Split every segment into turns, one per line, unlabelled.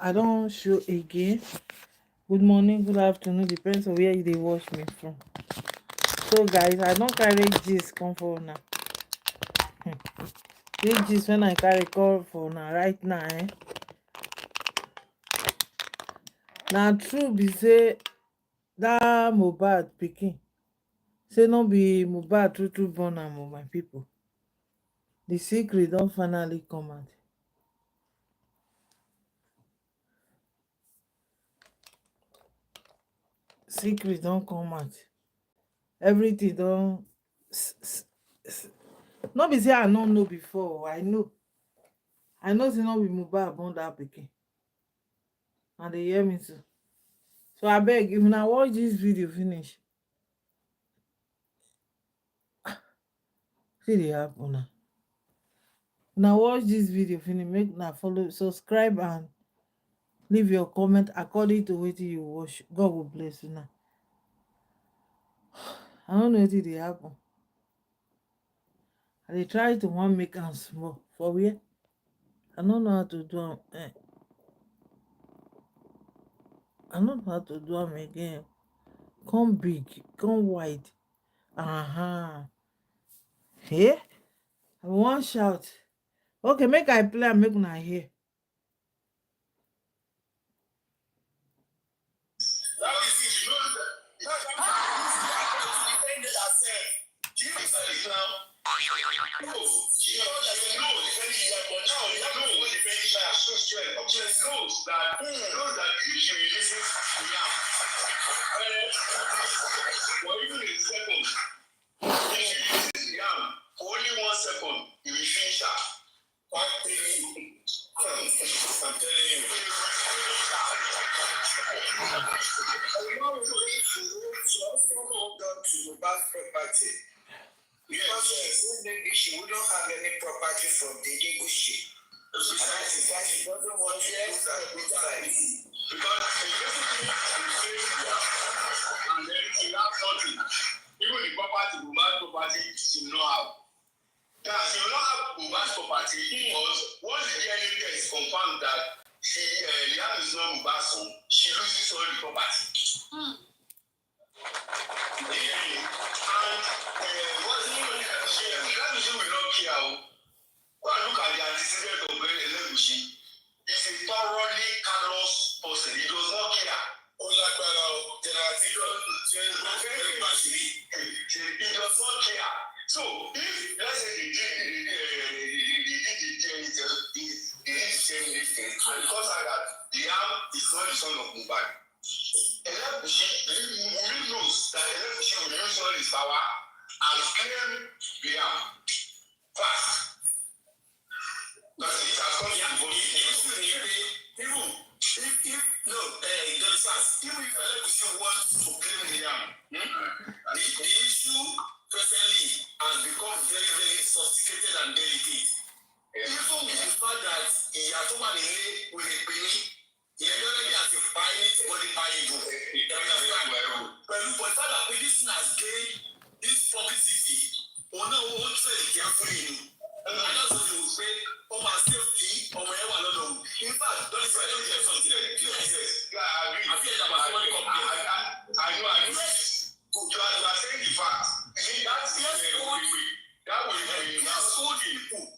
I don't show again. Good morning, good afternoon, depends on where they watch me from. So guys, I don't carry gist come for now. This gist when I carry call for now right now. Now true be say that Mohbad pikin. Say no be Mohbad true born am, my people. The secret don't finally come out. Secret don't come out. Everything don't. No be say I don't know before. I know. I know say no be Mohbad born that pikin. And they hear me too. So I beg, if una watch this video finish, see dey happen now. Now watch this video finish, make una follow, subscribe and leave your comment according to wetin you watch. God will bless you now. I don't know wetin dey happen. I dey try to wan make am small for where I don't know how to do am. I don't know how to do am again. Come big, come wide. Hey, I wan shout. Okay, make I play and make una hear.
Only 1 second, you will finish her. I'm telling you. Property. Because she wouldn't have any property from the Ibushi. She doesn't want to use that good side. Because and then she has nothing. Even the property, Mohbad property, she will not have. That she will not have Mohbad's property because once the DNA test confirmed that Liam is not Mohbad's son, she loses all the property. She will not care. Go and look at the antecedent of Elegushi. He's a thoroughly callous person. He does not care. He does not care. So, if let's say they did and because of that, Liam is not the son of Mohbad. Elegushi knows that Elegushi will use all his power and claim Liam fast. Because it has come to the body. Even if Elegushi wants to claim Liam, the issue presently has become very, very sophisticated and delicate. Even with the fact that he has to manage with a penny, he already has to buy it, body buy it. But the fact that this has gained this publicity, one won't say carefully. And that's what you will say, oh, my safety, or wherever I don't know. In fact, don't say, I don't hear something. Yes. Yeah, I agree. I feel that my money company. I know. Yes. Good. You are saying the fact. See, that's yes, that will be told people.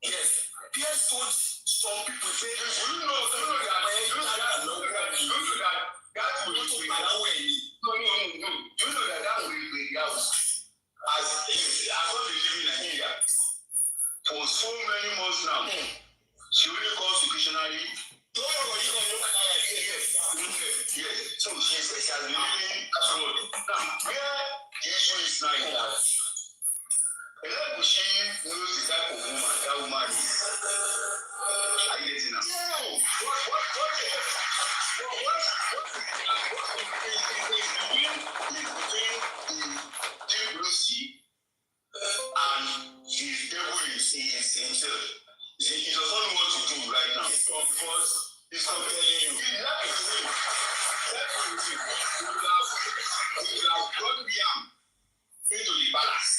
Yes. Pierce told some people, say, you know that will be no. You know that will be as what we live in Nigeria for so many months now. She only calls the dictionary. Yes. So she has been living abroad. Now, where the issue is now is that Elegushi knows the type of woman that woman is. Are you getting now? And his devil is himself. He doesn't know what to do right now. Because he's complaining you. That is him. He will have brought Liam into the palace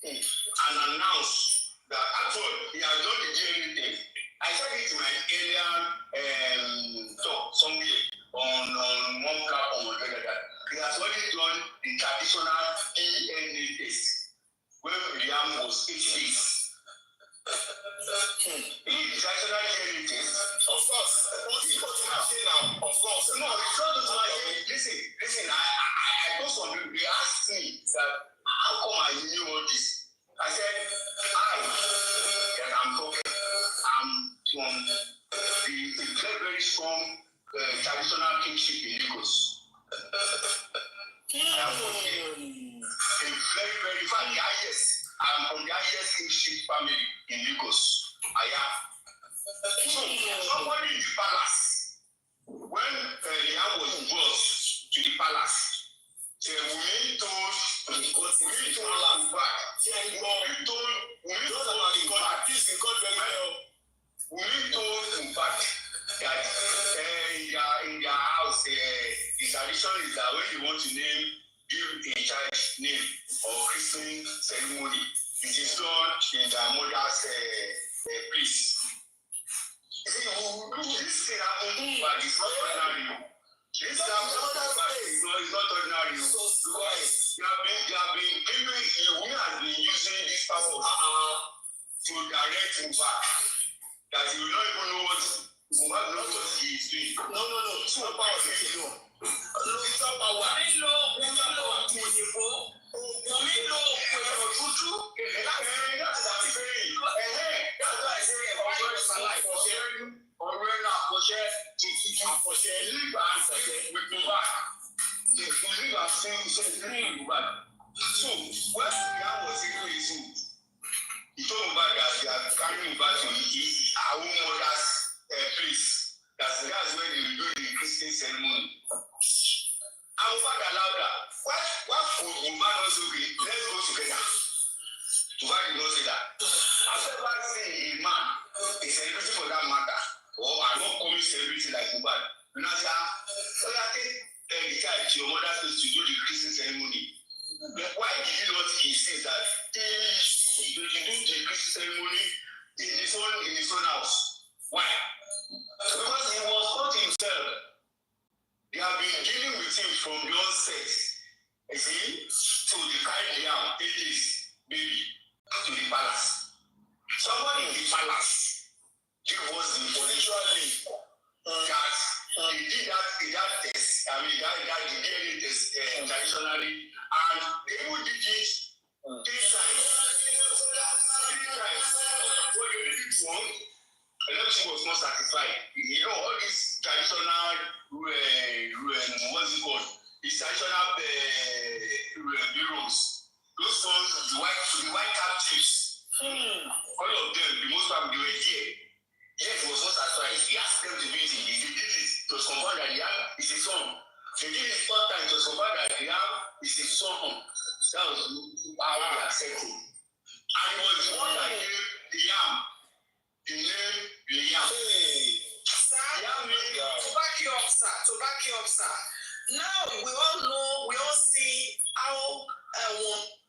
and announced that at all he has done the DNA thing. I said it to my alien talk somewhere on one platform or the other. He has already done the traditional DNA test when Liam was 8 days. The traditional DNA test, of course. What you say now? Of course. No, it's not to my listen. I know some people. They asked me that how come I knew all this? I said that I'm talking. I'm from the very very strong traditional kingship in Lagos. I am from a very very far the highest. I'm from the highest kingship family in Lagos. I am. So somebody in the palace, when Liam was brought to the palace, Wummi told Mohbad that in their house, the tradition is that when you want to give a child name or christening ceremony, it is done in their mother's place. This thing happened, but it's not ordinary. This is not ordinary. Because they have been giving, Wummi has been using this power to direct Mohbad. That you will not even know what Mohbad knows what he is doing. No. It's not power to do. It's not power. So, when Liam was in his room, he told Mohbad that they are carrying Mohbad to our own mother's place. That's where they will do the christening ceremony. And Mohbad allowed that. What would Mohbad also be? Let's go together. Mohbad did not say that. I've never seen a man, a celebrity for that matter, or an upcoming celebrity like Mohbad. You know, so I take the child to your mother's place to do the christening ceremony. But why did you not insist that he do the christening ceremony in his own house? Why? Because he was not himself. They have been dealing with him from the onset. You see? So they carried Liam, take this baby to the palace. Somebody in the palace gave us the information that he did that test. I mean, that the DNA test traditionally, and they even did it 3 times. When they did it once, election was not satisfied. You know, all these traditional, what's it called? These traditional bureaus, those ones, the white captives, all of them, the most of them, they were here. Yes, it was not satisfied. He asked them to do it. They did it. It was confirmed that Liam is his son. They did it 4 times. It was confirmed that Liam is his son. That was how they accepted. And it was the one that gave Liam the name Liam.
To back you up, sir. Now we all know, we all see how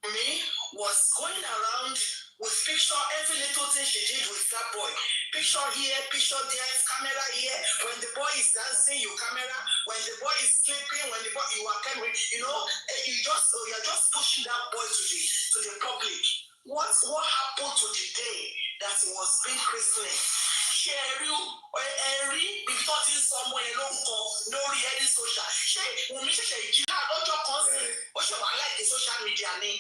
Wummi was going around with picture, every little thing she did with that boy. Picture here, picture there, camera here. When the boy is dancing, you camera. When the boy is sleeping, when the boy you are camera, you know, you're just pushing that boy to the public. What happened to the day that he was being christened? Ẹ̀rí before tí sọmọ yẹn ló ń kọ lórí ẹni social. Ṣé Wummi ṣẹ̀ṣẹ̀ ìjìlá lọ́jọ́ kan sí ó ṣe wà láìpẹ́ social media ni?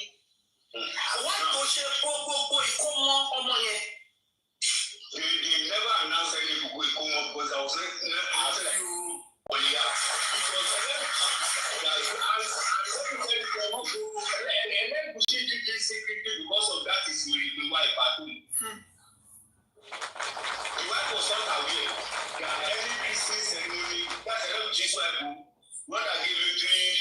Wọ́n tó ṣe gbogbo ìkómọ ọmọ yẹn.
They never announced any gbogbo ìkómọ because I was not you on the app. Because of that is the wife at home. The wife was not aware that every christening ceremony, that's a lot of Jesus what I gave you 3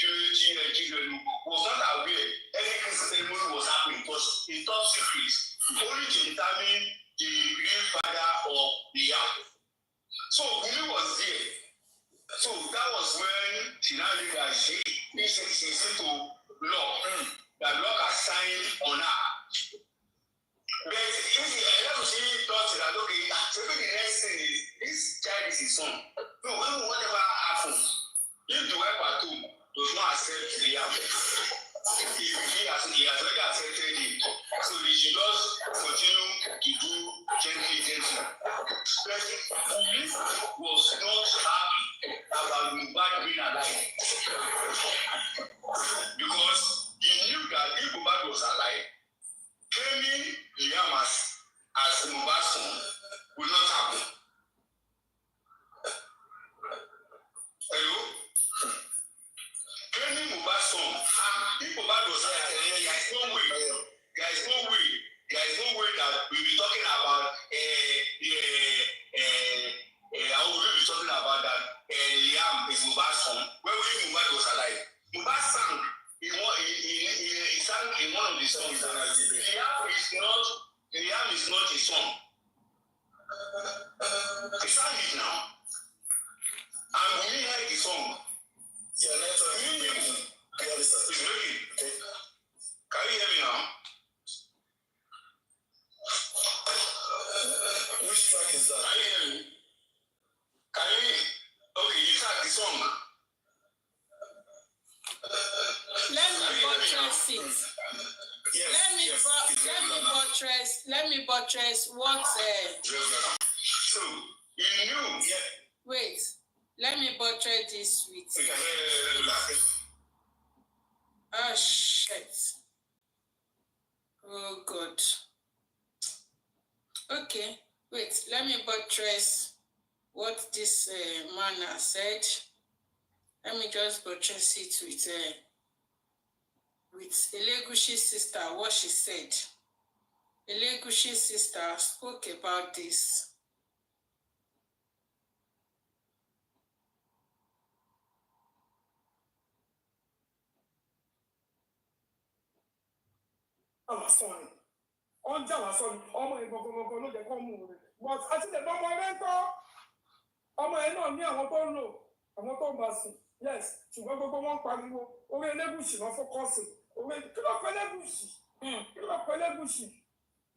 children, was not aware every christening ceremony was happening. It was a top secret, only to determine the real father of the young. So Wummi was there. So that was when she now knew that she said to law, that law has signed on her. But if you ever see thought that okay, Maybe the next thing is this child is his son. No, whatever happens, if the wife at home does not accept the he has already accepted it. So he should just continue to do gently. But Wummi was not happy about Mohbad being alive. Because he knew that if Mohbad was alive, claiming Liam as Mohbad's son will not happen. Hello? Claiming Mohbad's son, if Mohbad was alive, there is no way that we'll be talking about I will be talking about that Liam is Mohbad's son. When Mohbad was alive, Mohbad sang he sang in one of the songs that Liam is not his son. He sang it now. And we heard the song. Yeah, let's it's breaking. Can you hear me now? Which track is that? Can you hear me? Okay, you track the song.
Let me buttress it.
Yes,
Let me buttress what
so you knew, yeah.
Wait, let me buttress this with oh shit. Oh god. Okay, wait, let me buttress what this man has said. Let me just buttress it with Elegush's sister, what she said. Elegush's sister spoke about this.
Our son. On Java son, ọmọ ìgbọ̀ngàn ló jẹ́ kó mú un. But àti lè bọ́mọ rẹ̀ kọ́. Ọmọ ẹ̀ náà ní àwọn tó ń lò, àwọn tó ń bá sùn. Yes, ṣùgbọ́n gbogbo wọn pariwo. Orí Elégùṣì náà fọ́kọ́sì. Orí kí ló pẹ́ Elégùṣì? Kí ló pẹ́ Elégùṣì?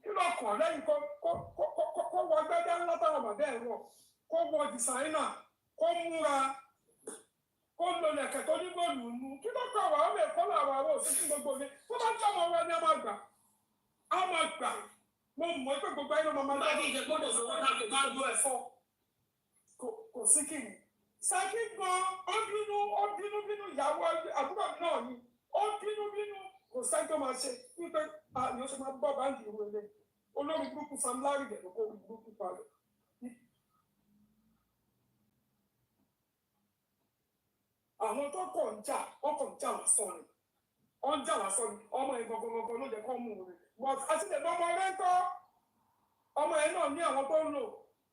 Kí ló kàn lẹ́yìn kó wọ gbẹ́dẹ́ ńlá táwọn bàbá ẹ̀ wọ̀? Kó wọ dìsáínà, kó múra, kó lo lẹ̀kẹ̀ tó ní góòlù nù. Kí ló kọ̀ wá? Ó lè kọ́ làwọn àwọn òṣìṣẹ́ gbogbo mi. Tó bá jẹ́ ọmọ wa ni a máa gbà. A máa gbà. Mo mọ̀ pé gbogbo ayé ló máa máa gbà. Ìjẹ́gbọ́dọ̀ sọ̀rọ̀ láti máa lo ẹ̀fọ́. Kò sí kìnnì. Ṣáàkì gan ó bínú ìyàwó àbúrò mi náà ni. Ó bínú kò sáì tó máa ṣe wípé àyàn ṣe máa gbọ́ báńkì ìwé ilé. Olórí burúkú Sam Larry dẹ̀ ló kó orí burúkú palẹ̀. Àwọn tó kọ̀ ń jà lásán ni. Ó ń jà lásán ni. Ọmọ ẹ̀ gangan ló jẹ́ kó mú un rẹ̀. But àti lè bọ́ ọmọ rẹ̀ ń tọ́. Ọmọ ẹ̀ náà ní àwọn tó ń lò,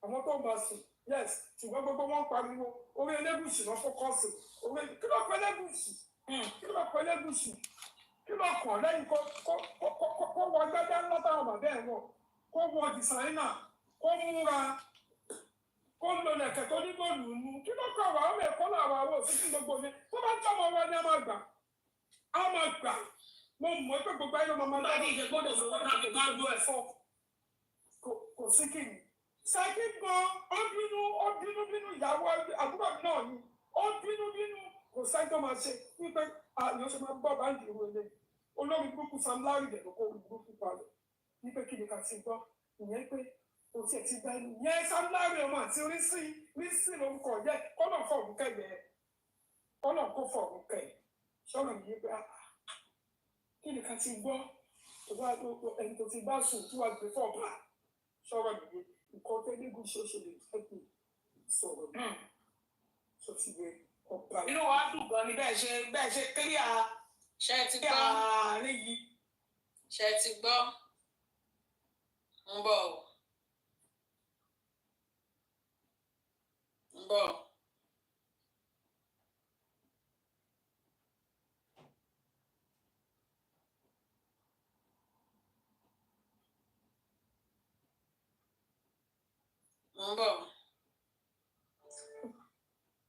àwọn tó ń bá sùn. Yes, ṣùgbọ́n gbogbo wọn pariwo. Orí Elégùṣì náà fọ́kọ́sì. Orí kí ló pẹ́ Elégùṣì? Kí ló pẹ́ Elégùṣì? Kí ló kàn lẹ́yìn kó wọ gbẹ́dẹ́ ńlá táwọn bàbá ẹ̀ wọ̀? Kó wọ dìsáínà, kó múra, kó lo lẹ̀kẹ̀ tó ní góòlù nù. Kí ló kọ̀ wá? Ó lè kọ́ làwọn àwọn òṣìṣẹ́ gbogbo mi. Tó bá jẹ́ ọmọ wa ni a máa gbà. A máa gbà. Mo mọ̀ pé gbogbo ayé ló máa gbà. Ìjẹ́gbọ́dọ̀ sọ̀rọ̀ láti máa lo ẹ̀fọ́. Kò sí kìnnì. Ṣáàkì gan ó bínú ìyàwó àbúrò mi náà ni. Ó bínú kò sáì tó máa ṣe wípé àyàn ṣe máa gbọ́ báńkì ìwé ilé. Olórí burúkú Sam Larry dẹ̀ ló kó orí burúkú palẹ̀. Wípé kí ni ká ti gbọ́? Ìyẹn pé kò tiẹ̀ ti gbá ẹnu. Yẹn Sam Larry ọmọ àti oríṣi lórúkọ jẹ́ kọ́nà fọ̀ọ̀mù kẹ̀yẹ. Kọ́nà kó fọ̀ọ̀mù kẹ̀. Ṣọ́nà yìí pé kí ni ká ti gbọ́? Ẹni tó ti bá sùn tí wàá gbé fọ̀ọ̀mù à. Ṣọ́nà yìí nǹkan tó ní gúúsù ṣe lè fẹ́ kí sọ̀rọ̀ náà. Ṣó ti gbé ọba. Inú wa dùn gan ni bẹ́ẹ̀ ṣe kílíà.
Ṣé ẹ ti gbọ́?
Àárín yìí.
Ṣé ẹ ti gbọ́? Ń bọ̀.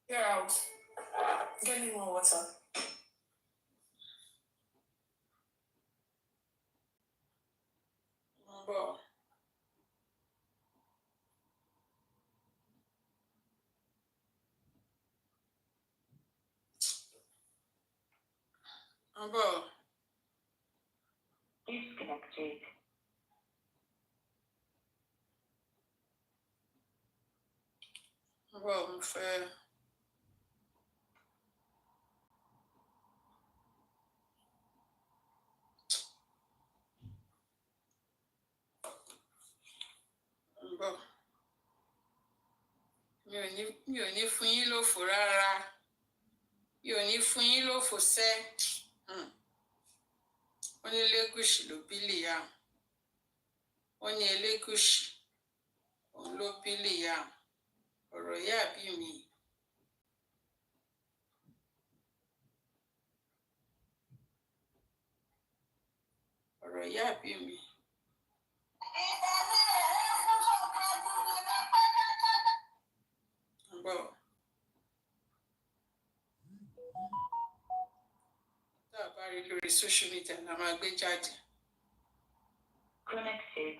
Get out. Get me more water.
Disconnected.
Mo fẹ́. Mi ò ní fún yín lófo rárá. Mi ò ní fún yín lófo sẹ́. Wọ́n ní Elégùṣì ló bí Liam. Wọ́n ní Elégùṣì òun ló bí Liam. Ọ̀rọ̀ ìyá bí mi. Ọ̀rọ̀ ìyá bí mi. Bọ̀. Tá a bá rí lórí social media la máa gbé jáde.
Connected.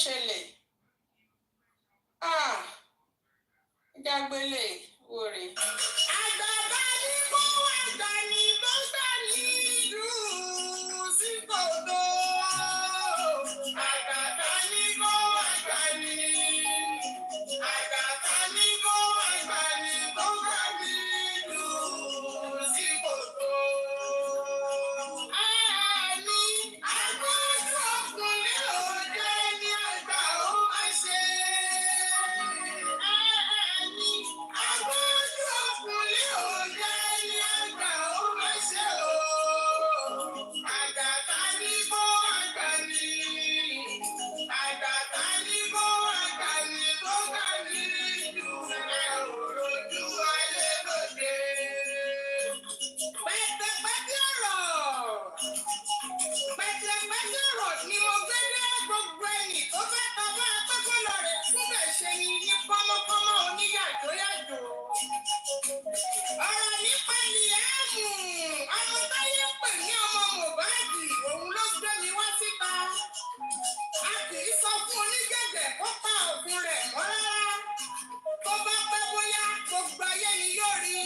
ṣẹlẹ̀ jágbélé wòrè. àgbàbá ní kó àgbà ní tó gbà ní ìlú sí kòtò. àgbàbá ní kó àgbà ní. àgbàbá ní kó àgbà ní tó gbà ní ìlú sí kòtò. àní àgbójú ọkùnrin ò jẹ́ ní àgbà ó máa ṣe. Agbójú ọkùnrin ò jẹ́ ní àgbà ó máa ṣe o. Àgàtà ní kó àgbà ní. Àgàtà ní kó àgbà ní tó gbà ní ìlú rẹ̀ òrojú ayé lóde. Pẹ̀tẹ̀pẹ̀tẹ̀ ọ̀rọ̀. Pẹ̀tẹ̀pẹ̀tẹ̀ ọ̀rọ̀ ni mo gbé lé gbogbo ẹnì tó fẹ́ tọ́jú akọ́kọ́lọ́ rẹ̀ síbẹ̀ ṣe ni ní pọ́nmọ́pọ́nmọ́ oníyàjóyàjó. Ọ̀rọ̀ nípa Líàmù, ọmọ táyé pè ní ọmọ Mohbad, òun ló gbé mi wá síta. A kì í sọ fún onígẹ̀gẹ̀ kó pa òfin rẹ̀ mọ́ rárá. Tó bá pẹ́ bóyá gbogbo ayé ni yóò rí.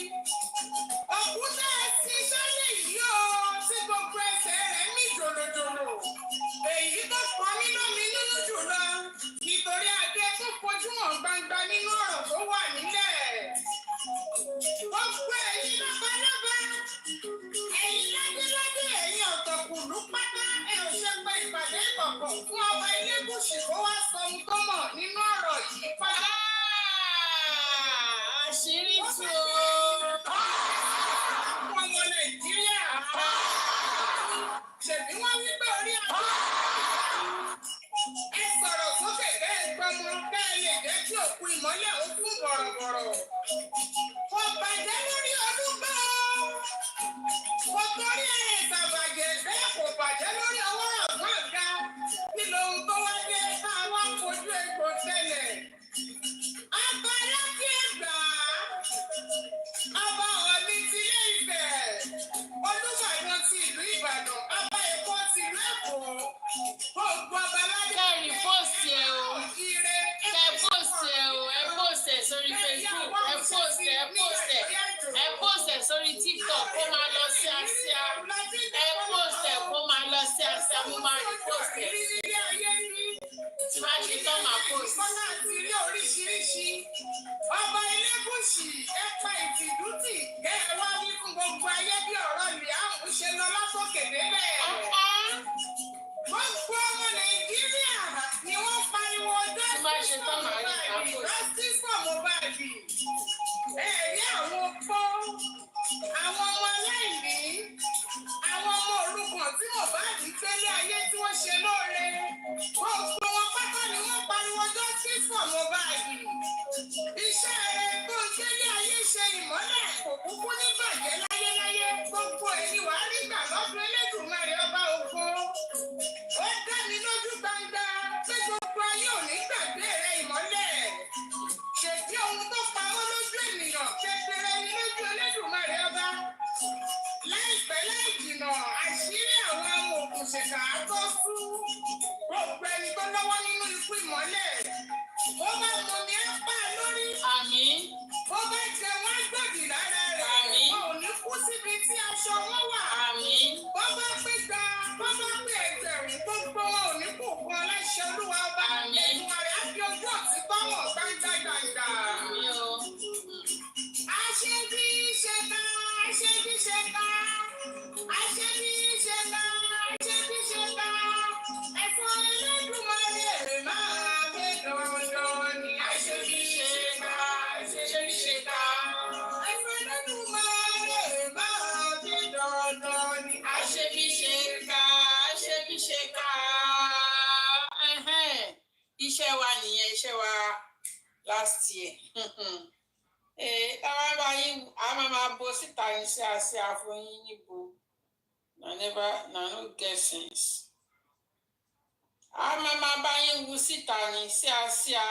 Òkúta ẹ̀sìn sọ́lẹ̀ yìí o, tí gbogbo ẹsẹ̀ rẹ̀ mì jòlòjòlò. Èyí tó pọ̀ nínú mi nínú jùlọ, nítorí adé tó fojú hàn gbangba nínú ọ̀rọ̀ tó wà nílẹ̀. Gbogbo ẹ̀yin lọ́balọ́ba, ẹ̀yin ládéládé, ẹ̀yin ọ̀tọ̀kùlú pátá, ẹ ò ṣe pé ìpàdé ìkọ̀kọ̀ fún ọba Elégùṣì kó wá sọ ohun tó mọ̀ nínú ọ̀rọ̀ yìí pátá. Àṣírí tú o. Àwọn ọmọ Nàìjíríà. Ṣèbí wọ́n wí pé orí àwọn. Ẹ sọ̀rọ̀ sókè bẹ́ẹ̀ gbọmọ bẹ́ẹ̀ lè jẹ́ kí òkú ìmọ́lẹ̀ ó kún bọ̀rọ̀bọ̀rọ̀. Kò bàjẹ́ lórí ọdún gbọ́. Kò torí ẹ̀ ṣàbàjẹ́ bẹ́ẹ̀ kò bàjẹ́ lórí ọwọ́ ọ̀gbọ́n àga. Kí lohun tó wá dé tá a wá fojú egbò tẹ́lẹ̀? Ọba Aláké Ẹ̀gbá, ọba Ọ̀ọ̀ni ti Ilé-Ifẹ̀, Olúbàdàn ti ìlú Ìbàdàn, ọba Èkó ti ìlú Èkó. Gbogbo ọba aládé. Kẹ́rì póòsì ẹ̀ o. Kẹ́ póòsì ẹ̀ o. Ẹ póòsì ẹ̀ sórí Facebook. Ẹ póòsì ẹ̀, ẹ póòsì ẹ̀. Ẹ póòsì ẹ̀ sórí TikTok kó máa lọ sí àsíá. Ẹ póòsì ẹ̀ kó máa lọ sí àsíá. Mo máa rí póòsì ẹ̀ sí. Tí wàá ṣe tán máa póòsì. Bọ́lá àti ilé oríṣiríṣi. Ọba Elégùṣì ẹ pa ìtìdútì. Kẹ́ ẹ wá wí fún gbogbo ayé bí ọ̀rọ̀ Líàmù ṣe lọ látòkè délẹ̀. Gbogbo ọmọ Nàìjíríà ni wọ́n pariwo justice for Mohbad, justice for Mohbad. Ẹ̀rí àwọn opó, àwọn ọmọ aláìní, àwọn ọmọ òrukàn tí Mohbad gbélé ayé tí wọ́n ṣe lóore. Gbogbo wọn pátá ni wọ́n pariwo justice for Mohbad. Iṣẹ́ rẹ̀ tó gbélé ayé ṣe ìmọ́lẹ̀ kò kúkú ní bàjẹ́ láyéláyé. Gbogbo ẹni wàá rí gbà lọ́dún Elédùmarè ọba ògo. Ó dá mi lójú gbangba pé gbogbo ayé ò ní gbàgbé rẹ ìmọ́lẹ̀. Ṣèbí ohun tó pamọ́ lójú ènìyàn kedere ni lójú Elédùmarè ọba. Láìpẹ́ láì jìnnà, àṣírí àwọn amòòkùnṣèkà á tó tú. Gbogbo ẹni tó lọ́wọ́ nínú ikú ìmọ́lẹ̀. Bó bá mọ ní á pa lórí. Àmín. Bó bá jẹ wọ́n á gbòdì lára rẹ̀. Àmín. Wọn ò ní kú síbi tí aṣọ wọn wà. Àmín. Bó bá pé gba, bó bá pé ẹgbẹ̀rún, gbogbo wọn ò ní kú fún aláṣẹ Olúwa ọba. Àmín. Ẹ̀dùn àrẹ á fi ojú ọ̀tí báwọ̀ gbàǹgbàǹgbà. Àmín o. Aṣebí ṣe ká, aṣebí ṣe ká, aṣebí ṣe ká, aṣebí ṣe ká. Ẹ̀fọn Elédùmarè máa gbé dandan ni. Aṣebí ṣe ká, aṣebí ṣe ká. Ẹ̀fọn Elédùmarè máa gbé dandan ni. Aṣebí ṣe ká, aṣebí ṣe ká. Iṣẹ́ wa nìyẹn, iṣẹ́ wa last year. Táwa bá yín, a máa bo síta ní sí àṣẹ àfọyín níbo. Na no get sense. A máa bá yín wu síta ní sí àṣẹ.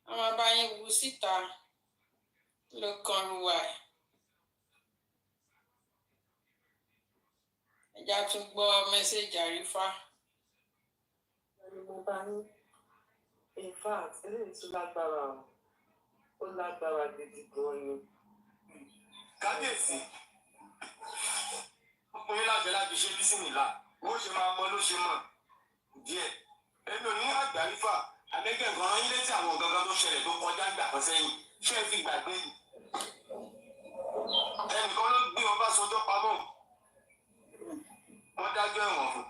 A máa bá yín wu síta ló kan ru wa. ẹja tún gbọ́ mẹ́sẹ̀jì àrífà.
mo bá ní in fact eléyìí tún lágbára ó lágbára gidi gan ni.
kábíyèsí ọkùnrin láti ṣe bísímìlà bó ṣe máa mọ ló ṣe mọ díẹ̀ ẹnu ní àgbárífà àbẹ́kẹ̀ gan-an yín létí àwọn gangan tó ṣẹlẹ̀ tó kọjá gbà kan sẹ́yìn ṣé ẹ fi gbàgbé yìí ẹnìkan ló gbé Ọbásanjọ́ pamọ́ wọ́n dájọ́ ẹ̀wọ̀n fún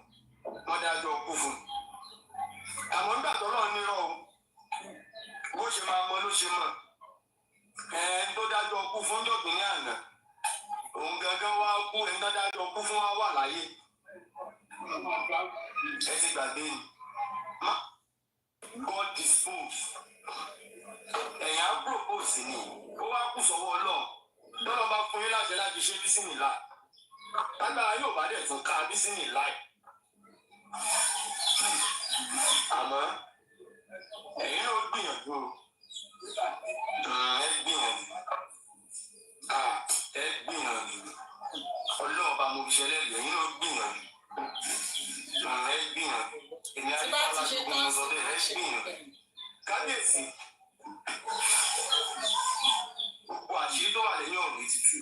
wọ́n dájọ́ ọkú fún àmọ́ nígbà tó lọ́ọ́ nírọ̀ o bó ṣe máa mọ ló ṣe mọ̀ ẹni tó dájọ́ ọkú fún jọ̀gbìn ní àná òun gangan wá kú ẹni tó dájọ́ ọkú fún wa wà láyé ẹ ti gbàgbé ni God dispose ẹ̀yìn á propose ni ó wá kú sọ́wọ́ Ọlọ́run lọ́nà bá fún yín láṣẹ láti ṣe bísímìlà lágbára yóò bá dẹ̀ tún ká bísímìlà ẹ̀ àmọ́ ẹ̀yin náà gbìyànjú ẹ gbìyànjú ọlọ́ọ̀bá mo fi ṣẹlẹ̀ ẹ̀yin náà gbìyànjú ẹ gbìyànjú èmi àdìpọ́lá tó kún un sọ bẹ́ẹ̀ ẹ gbìyànjú kábíyèsí gbogbo àṣírí tó wà lẹ́yìn ọ̀rọ̀ yìí ti tú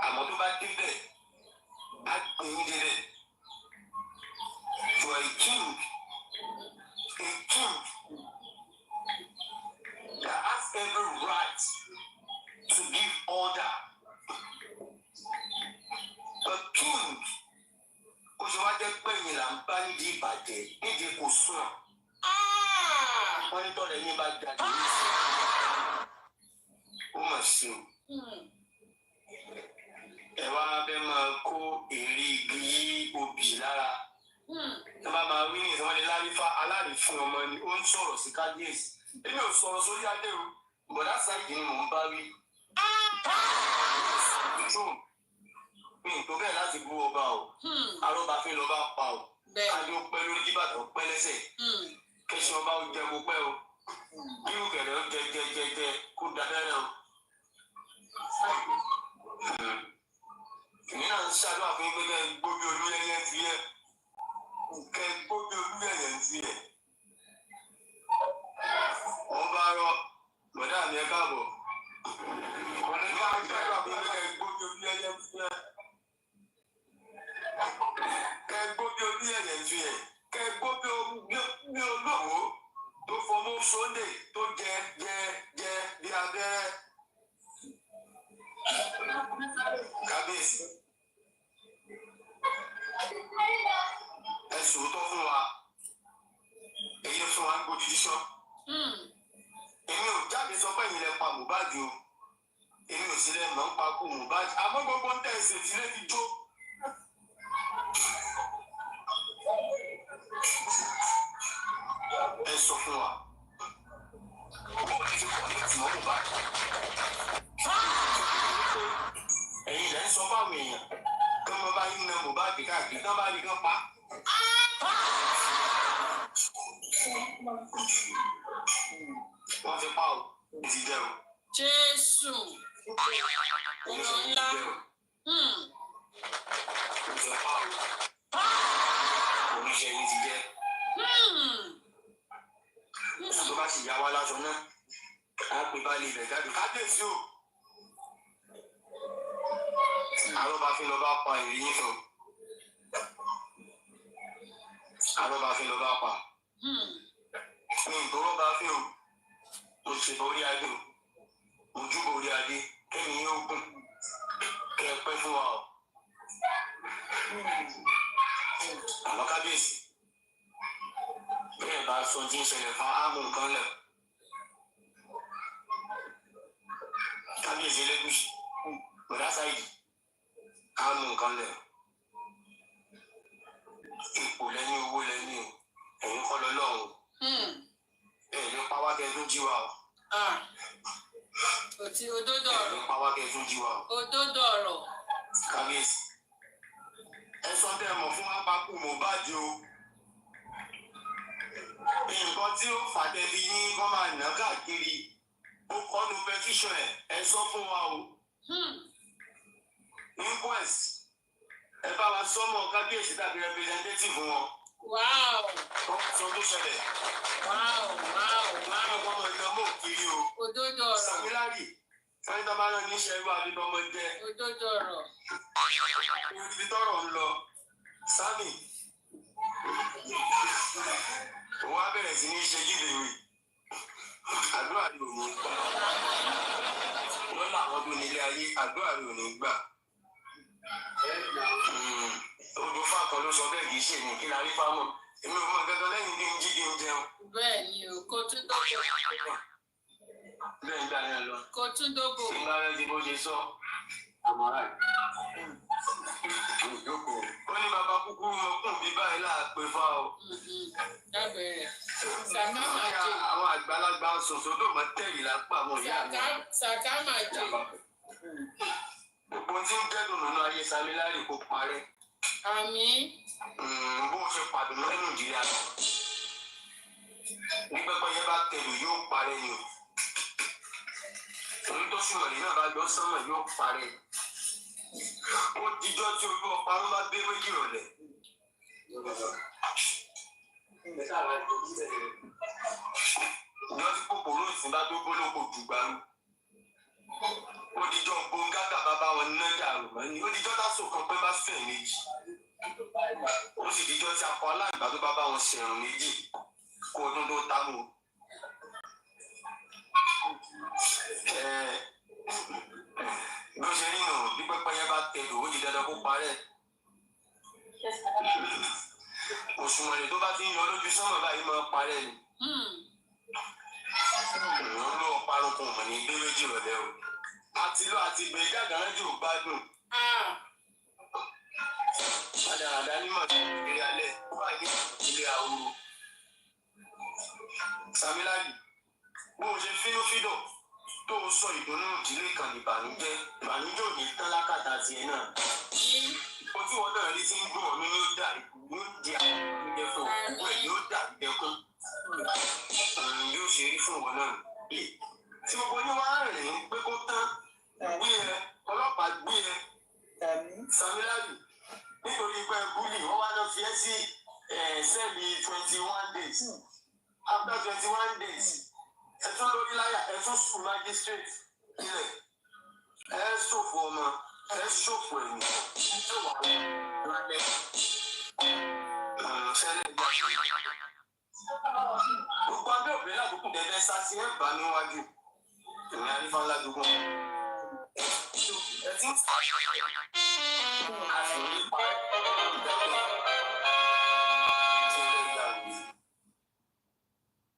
àmọ́ tó bá débẹ̀ á gbẹ̀yìn débẹ̀ you are a king that has every right to give order a king kò ṣe wá jẹ́ pẹ́yìn là ń bá nídìí ìbàjẹ́ nídìí kò sùn wọ́n ní tọ́lẹ̀ yín bá jáde ó mà ṣe o ẹ wá bẹ́ máa kó èrè igi yí obì lára tó bá máa wí ní ìsọ́wọ́n ní lárífà alárìífín ọmọ ni ó ń sọ̀rọ̀ sí kábíyèsí èmi ò sọ̀rọ̀ sórí adé o bọ̀dá sáìdì ni mò ń bá wí. mi ò tó bẹ́ẹ̀ láti bú ọba o arọ́bàfin lọ́ba pa o kájú pẹ́ lórí jíbàtọ̀ pẹ́ lẹ́sẹ̀ kẹsàn ọba ó jẹ gbogbo ẹ o bírú kẹrẹ ó jẹ kó dábẹ́rẹ́ o. èmi náà ń ṣàdúrà fún pé kẹ́ gbóbi olúyẹyẹ ti yẹ kẹ́ gbóbi olúyẹyẹ ti yẹ. wọ́n bá rọ bọ̀dá mi ẹ káàbọ̀ wọ́n ní ká ṣàdúrà fún pé kẹ́ gbóbi olúyẹyẹ ti yẹ. kẹ́ gbóbi olúyẹyẹ ti yẹ kẹ́ gbóbi bí olówó tó fọmú sóńdè tó jẹ bí abẹ́rẹ́. kábíyèsí ẹ sòótọ́ fún wa èyí fún wa ń gbódìdí sọ. èmi ò jáde sọ pé ìyìnlẹ̀ pa Mohbad o èmi ò sí lẹ́nu ń pa kú Mohbad àmọ́ gbogbo ń tẹ̀sí ìdílé ti jó. ẹ sọ fún wa bó ẹ ti pọ̀ ní ìtìmọ́ Mohbad ẹ̀yin lẹ́ ń sọ fáwọn èèyàn kí wọ́n bá yín na Mohbad káàkiri kí wọ́n bá rí kán pa. wọ́n ti pa o ti jẹ́ o.
Jésù ọ̀rọ̀ ńlá.
ti pa o oníṣẹ́ yìí ti jẹ́. tó bá sì yá wa láṣọ náà á pè bá lè bẹ̀ jáde kábíyèsí o. arọ́bàfin lọ bá pa ìrìyìn fún arọ́bàfin lọ bá pa ní ìgbọ́rọ́bàfin o òṣèlú orí adé o ojúbọ orí adé kẹ́mi yóò gùn kẹ́ ẹ pẹ́ fún wa o. àmọ́ kábíyèsí bẹ́ẹ̀ bá sọ tí ń ṣẹlẹ̀ fún áàmù nǹkan lẹ̀ kábíyèsí Elégùṣì bọ̀dá sáìdì áàmù nǹkan lẹ̀ ipò lẹ́yìn owó lẹ́yìn ẹ̀yìn kọ́ lọ lọ́hùn ẹ̀yìn pàwákẹ́ tó jí wa o.
òtí òdodo ọ̀rọ̀
ẹ̀yìn pàwákẹ́ tó jí wa o.
òdodo ọ̀rọ̀.
kábíyèsí ẹ sọ tẹ́ ẹ mọ̀ fún apákú Mohbad o. nǹkan tí ó fàtẹ́bí ní kọ́ máa nà káàkiri ó kọ́ nu pẹtíṣọ̀n ẹ̀ ẹ sọ fún wa o. inquest ẹ bá wa sọmọ kábíyèsí tàbí representative wọn.
Wow.
Sọ tó ṣẹlẹ̀.
Wow.
Ọmọ ìjọba mọ̀ kiri o.
Òdodo ọ̀rọ̀.
Samilari sani tó máa ń ní iṣẹ́ ìwà àbí ọmọ jẹ.
Òdodo ọ̀rọ̀.
Ibi tọrọ ń lọ Sami òun á bẹ̀rẹ̀ sí ní ṣe giveaway àdúrà rẹ̀ ò ní gbà lọ́la àwọn tó nílé ayé àdúrà rẹ̀ ò ní gbà. Odò fákan ló sọ bẹ́ẹ̀ kì í ṣe èmi kí la rí fámọ̀ èmi ò mọ gẹ́gẹ́ lẹ́yìn bí n jí kí n jẹun.
Bẹ́ẹ̀ ni o, kò tún dógò.
Bẹ́ẹ̀ ń gbà yẹn lọ.
Kò tún dógò.
Ìgbà rẹ̀ ti bó ṣe sọ. Àmọ́ra ẹ̀. Ó ní bàbá kúkúrú mọ́kùn bí báyìí láàpẹ̀ fá o.
Dábẹ̀rẹ̀. Sàkámà jẹ.
Àwọn àgbàlagbà sòsò ló mọ tẹ̀lé lápá àwọn ìyá mi.
Sàkámà jẹ.
Gbogbo tí ń dẹ́dùn nínú ayé Samilari kò parẹ́.
Àmín.
Bó ṣe pàdùn lẹ́nu Nàìjíríà lọ. Ní pẹ́pẹ́ yẹn bá tẹ̀lé yóò parẹ́ ni o. Òun tó súnmọ̀ yìí náà bá lọ sánmọ̀ yóò parẹ́. Ó dijọ́ tí olú ọ̀pá ló bá dé méjì rọ̀lẹ́. Ìjọ tí kòkòrò ìsìn bá tó gbólógbò dùgbàrú. Ó dijọ́ gbóngàtà bàbá wọn nájà àrùmọ́ ni. Ó dijọ́ tásò kan pé bá sùn méjì. Ó sì dijọ́ tí akọ aláìgbà tó bá bá wọn ṣẹ̀rùn méjì kó ọdún tó támù. Bó ṣe rí nù bí pẹ́pẹ́ yẹn bá tẹ̀lé ó di dandan kó parẹ́. Òṣùwọ̀n tó bá ti ń yọ lójú sọ́mọ̀ báyìí máa parẹ́ ni. Ìwọ́n ló parun kò mọ̀ ní gbé méjì rọ̀lẹ́ o. Àti lọ àti gbé gàgàrà jù gbádùn. Àdàràdà ní màá ṣe ìrírí alẹ́ ó wà ní ilé àwòrán. Samilari, bó o ṣe fínúfídọ̀ tó o sọ ìdùnnú ìdílé kan ìbànújẹ́ ò ní tán lákàtà tiẹ̀ náà. Ojú wọn náà rí tí ń gbọ́n mi ní ó dà yóò di àgbẹ̀ fún òkú ẹ̀ yóò dà dẹkùn. Yóò ṣe rí fún wọn náà. Tí gbogbo yín wá rìn pé kó tán gbé ẹ ọlọ́pàá gbé ẹ Samilari nítorí pé búlì wọ́n wá lọ fi ẹ́ sí sẹ́ẹ̀lì 21 days. After 21 days, ẹ̀tún lórí láyà ẹ̀tún sùn magistrate ilẹ̀ ẹ̀ ṣòfò ọmọ ẹ̀ ṣòfò ẹ̀mí tó wà lálẹ́ ṣẹlẹ̀ ìgbà. Gbogbo abẹ́ òbí lábùkù dẹ́dẹ́ sá sí ẹ̀bà níwájú ìrìn àrífà ládùúgbò. Ẹ ti ń fà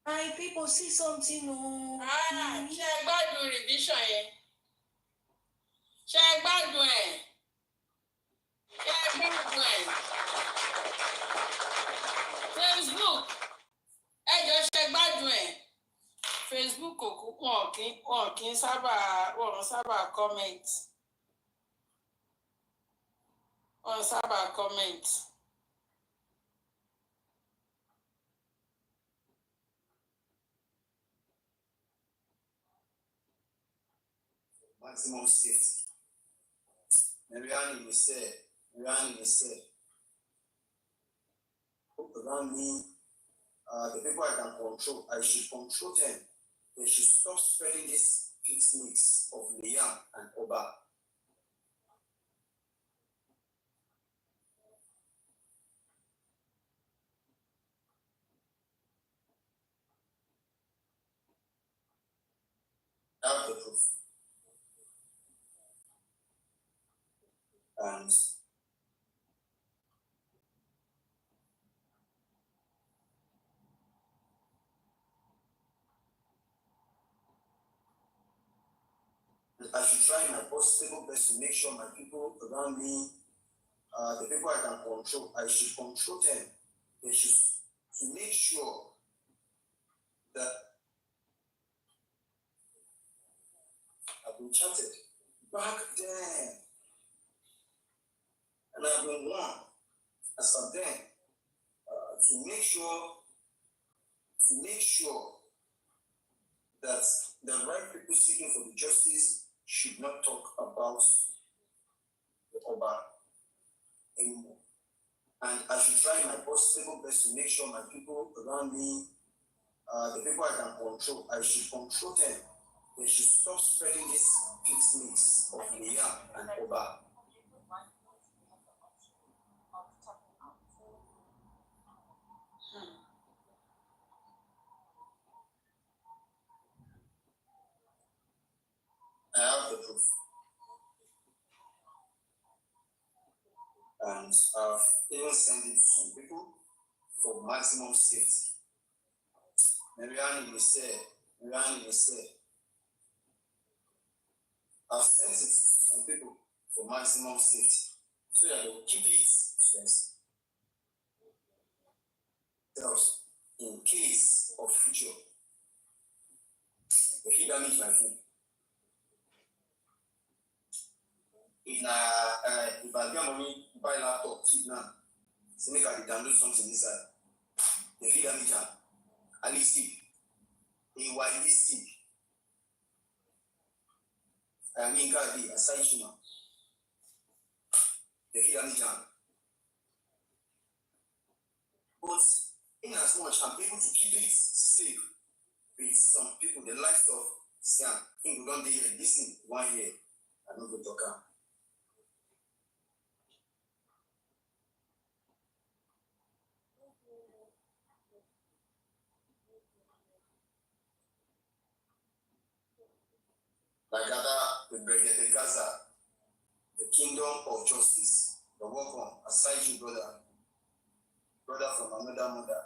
Hi, people, see something.
Ṣé ẹ gbádùn revision yẹn? Ṣé ẹ gbádùn ẹ̀? Facebook, ẹ jọ ṣe gbádùn ẹ̀. Facebook òkú wọn kì í sábà comment. Wọ́n sábà comment.
Maximum safety. Mariani is said. Around me, the people I can control, I should control them. They should stop spreading this fixed mix of Liam and Oba. I have the proof. And I should try my possible best to make sure my people around me, the people I can control, I should control them. They should to make sure that I've been chatted back then. And I've been warned as of then to make sure that the right people seeking for the justice should not talk about the Oba anymore. And I should try my possible best to make sure my people around me, the people I can control, I should control them. They should stop spreading this peace mix of Liam and Oba. I have the proof. And I've even sent it to some people for maximum safety. Mariani will say, I've sent it to some people for maximum safety so that they'll keep it to themselves in case of future. If you damage my phone, if I get money, buy laptop, cheap now, so make I download something inside. If you damage her, at least tip. A widely tip. I mean, can't be a side human. If you damage her. But in as much I'm able to keep it safe with some people, the likes of scam, think we don't do this thing 1 year, I don't go talk am. Like the Brigade Gaza, the kingdom of justice, the welcome, aside you, brother from another mother.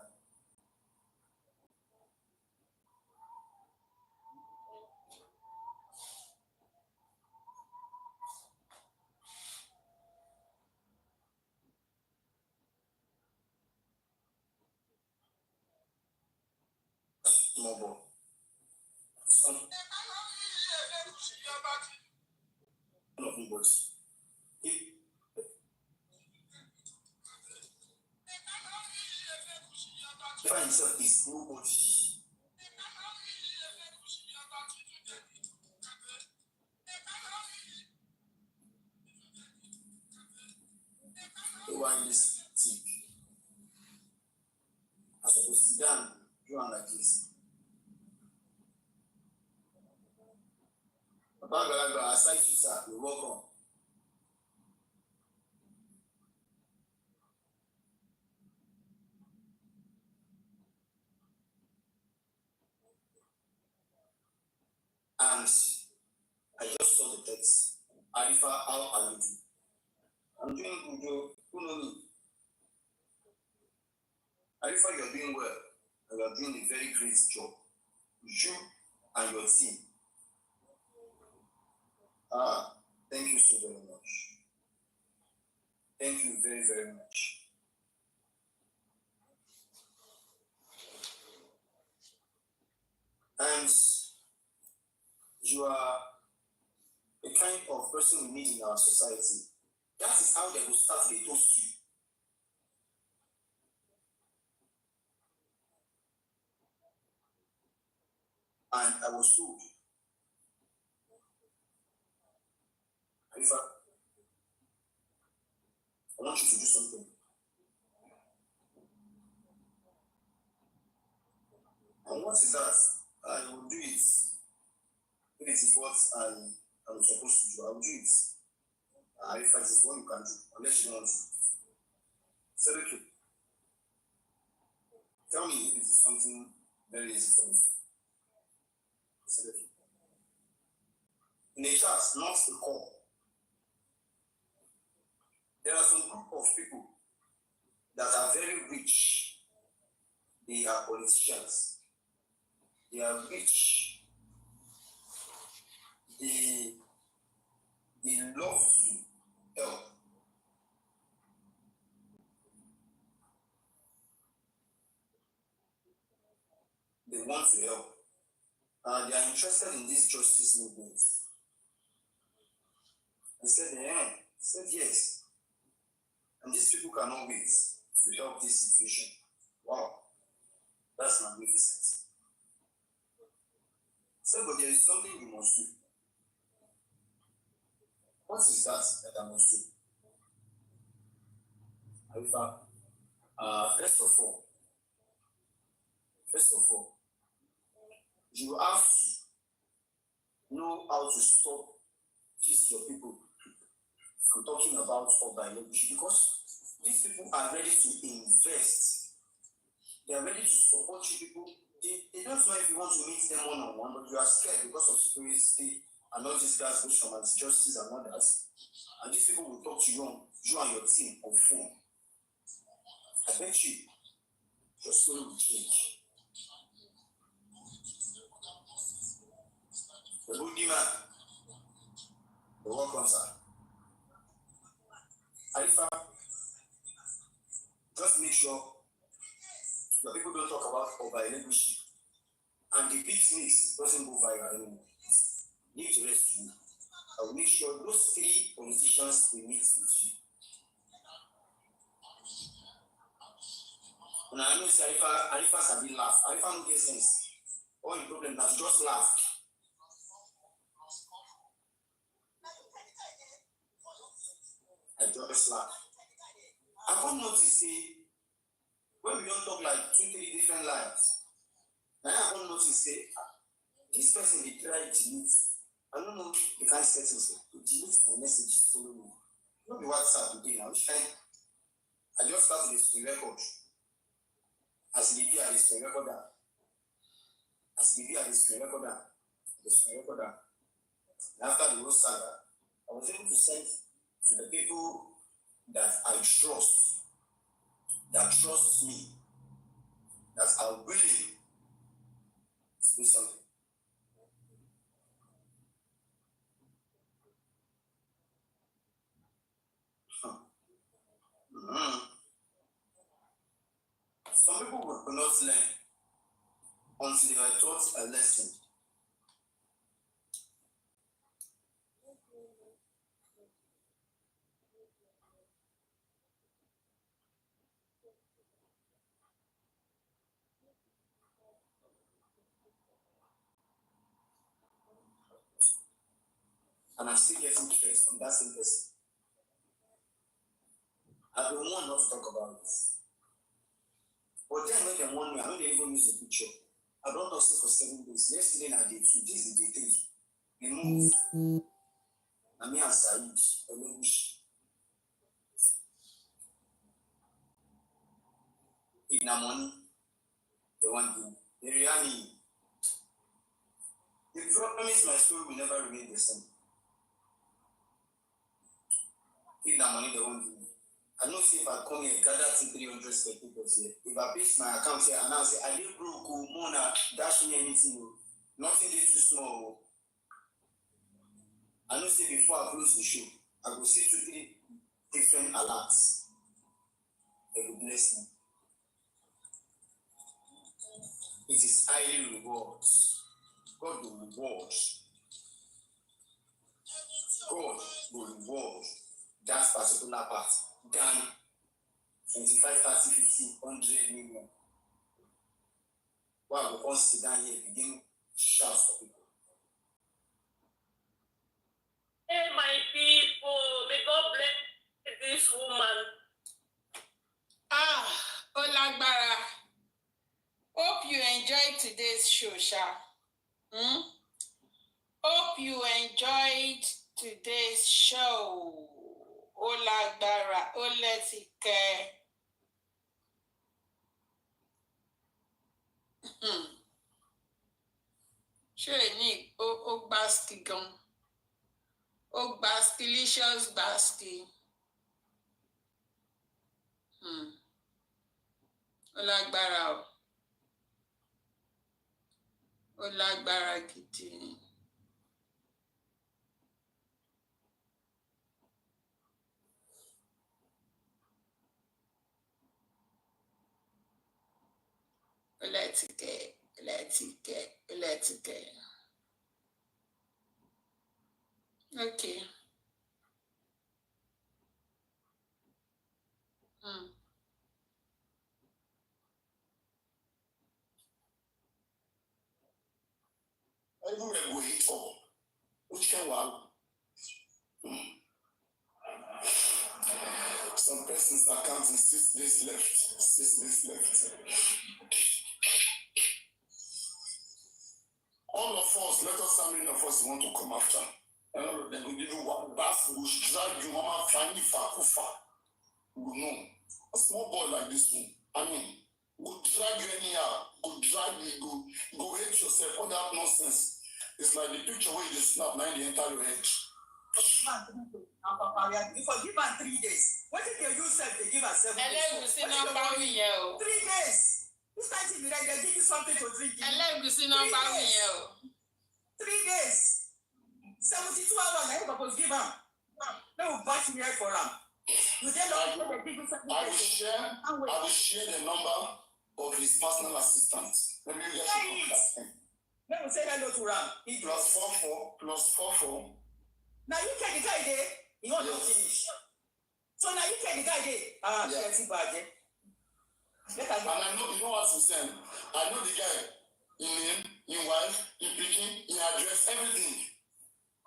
Small boy. Son of nobody. He find himself is nobody. Who are this tip? I supposed to sit down, do one like this. Papa, aside you, sir, you're welcome. And I just saw the text. Arifa, how are you doing? I'm doing good. Who know me? Arifa, you're doing well. And you're doing a very great job. You and your team. Thank you so very much. Thank you very, very much. And you are the kind of person we need in our society. That is how they will start to toast you. And I was told, Arifa, I want you to do something. And what is that? I will do it. If it is what I'm supposed to do, I will do it. Arifa, it is what you can do, unless you want to. Say, okay. Tell me if it is something very easy for me. Say, okay. In a chat, not a call. There are some group of people that are very rich. They are politicians. They are rich. They love to help. They want to help. They are interested in this justice movement. I said yes. And these people cannot wait to help this situation. Wow, that's magnificent. I said, but there is something you must do. What is that I must do? However, first of all, you have to know how to stop these your people from talking about urbanization, because these people are ready to invest. They are ready to support you people. They don't know if you want to meet them one-on-one, but you are scared because of security and all these guys go from as justice and others. And these people will talk to you and your team on phone. I bet you your story will change. The good man, the welcome, sir. Arifa, just make sure your people don't talk about over-leadership and the big mix doesn't go viral anymore. Need to rest you. I will make sure those 3 politicians will meet with you. And I know Arifa can be laugh. Arifa no get sense. All the problem is just laugh. I just laugh. I can't notice when we don't talk like 2-3 different lines. Now I can't notice this person they try to delete. I don't know the kind of settings to delete my message to me. Not be WhatsApp today now. Which time I just started the screen record. As the video the screen recorder. As the video the screen recorder. The screen recorder. And after the whole saga, I was able to send to the people that I trust, that trust me, that are willing to do something. Some people will not learn until they are taught a lesson. And I'm still getting stressed on that same person. I've been warned not to talk about this. But then when they warn me, I know they even use a picture. I don't talk for 7 days. Yesterday I did 2. This is day 3. We move. And me and Said, in the money, they want to. The reality, they promise my story will never remain the same. If the money they want to. I know if I come here, gather 300 spectators here. If I base my account here and I say, I did broke, Mona, dash me anything, nothing is too small. I know say before I close the show, I will see 2-3 different alerts. They will bless me. It is highly rewards. God will reward. God will reward that particular part than 25, 30, 50, 100 million. Why we all sit down here begin shout for people.
Hey, my people, may God bless this woman.
Olagbara. Hope you enjoyed today's show, Sha. Hope you enjoyed today's show. Olagbara, Oletike. Ṣé ní ó gbáski gan? Ó gbáskilicious gbáski. Olagbara o. Olagbara gidi. Oletike. Okay.
Everywhere we hit for, which can wow. Some persons are counting 6 days left. 6 days left. All of us, let us how many of us want to come after. And all of them will give you one bath, will drag you, mama, find you kufa. You know. A small boy like this one, I mean, go drag you anyhow, go drag you, go hate yourself, all that nonsense. It's like the picture where you snap, now you enter your head.
You forgive her 3 days. What if you use self, they give her 7 days?
3 days.
This time to be like they give you something to drink.
3
days. 72 hours, I propose give her. No, batch me for her. You then don't know they give you something.
I will share the number of his personal assistant. Let me just
let me say hello to Ram.
+44.
Now you can the guy there, you want to finish. So now you can the guy there. Yes, bad. And
I know, you know what I'm saying? I know the guy in name, in wife, in picking, in address, everything.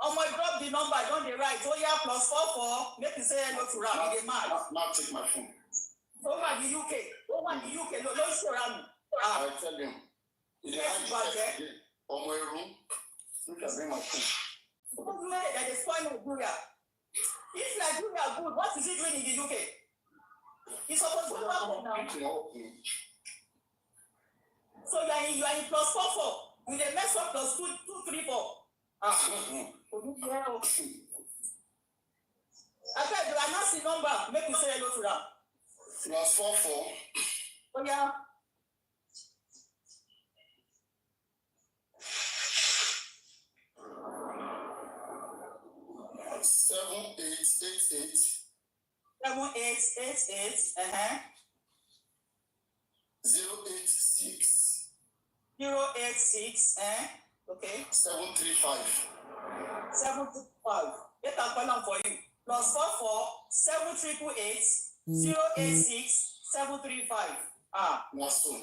Oh my God, the number, don't they write? Oh yeah, +44. Make me say hello to Ram. He mad.
Now take my phone.
Over the UK. No, don't show Ram.
I tell him.
Yes, bad.
On my room. Look at my phone.
That is fine Nigeria. If Nigeria good, what is he doing in the UK? He's supposed to go back home now. So you are in +44. You dey mess up +234. I said you are not the number. Make me say hello to them.
+44.
Oh yeah.
Seven, eight, 086.
086. Okay.
735.
735. Let me call them for you. +44 7388 086 735.
That's all.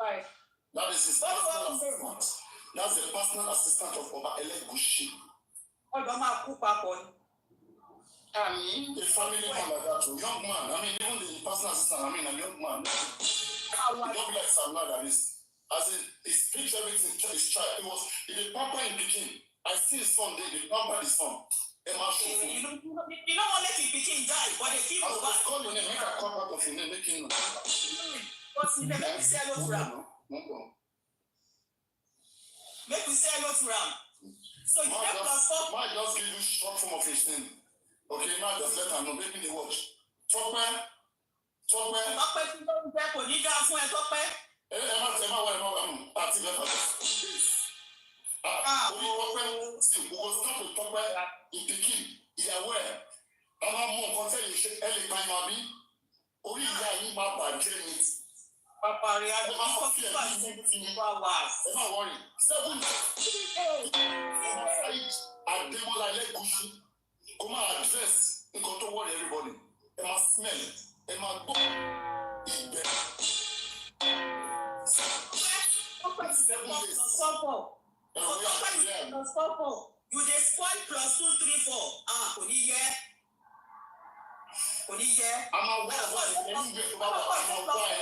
Right.
That is his personal assistant. That's the personal assistant of Oba Elegushi.
Oh, don't have cook up on.
A family man like that, young man. I mean, even the personal assistant, a young man. He don't be like Sam that is. As he speaks everything to his child. He the papa in Peking. I see his son there, the papa his son.
You don't want to let his Peking die, but they keep over.
I was calling him, make a call out of him, make him know.
But make me say hello to Ram. Make me say hello to Ram. So you have +4.
Might just give you short form of his name. Okay, now just let her know, make me watch. Tọ́pẹ́.
Tọ́pẹ́ tí ló ń jẹ́ kò ní dá fún ẹ Tọ́pẹ́.
Ẹ má àti mẹ́fà. Orí Tọ́pẹ́ sì gbogbo stọ́pù Tọ́pẹ́ ìpìkì ìyàwó ẹ̀. Bàbá mú nǹkan tẹ́lẹ̀ ṣe ẹ lè pa ìmọ̀ àbí. Orí ìyá yìí máa bàjẹ́ ni.
Pàpà rẹ̀ àti ìkọ́ tí wà ní wà.
Ẹ má wọrí. 7 Adémọ́lá Ẹlẹ́gùṣí. Kó máa address nǹkan tó wọ́ọ̀rì everybody. Ẹ máa smell. Ẹ máa gbọ́ ìgbẹ́. 7 days.
You dey spoil +234. Kò ní yẹ.
A máa wá àwọn ẹni ìgbẹ́ tó bá wà. A máa wá ẹ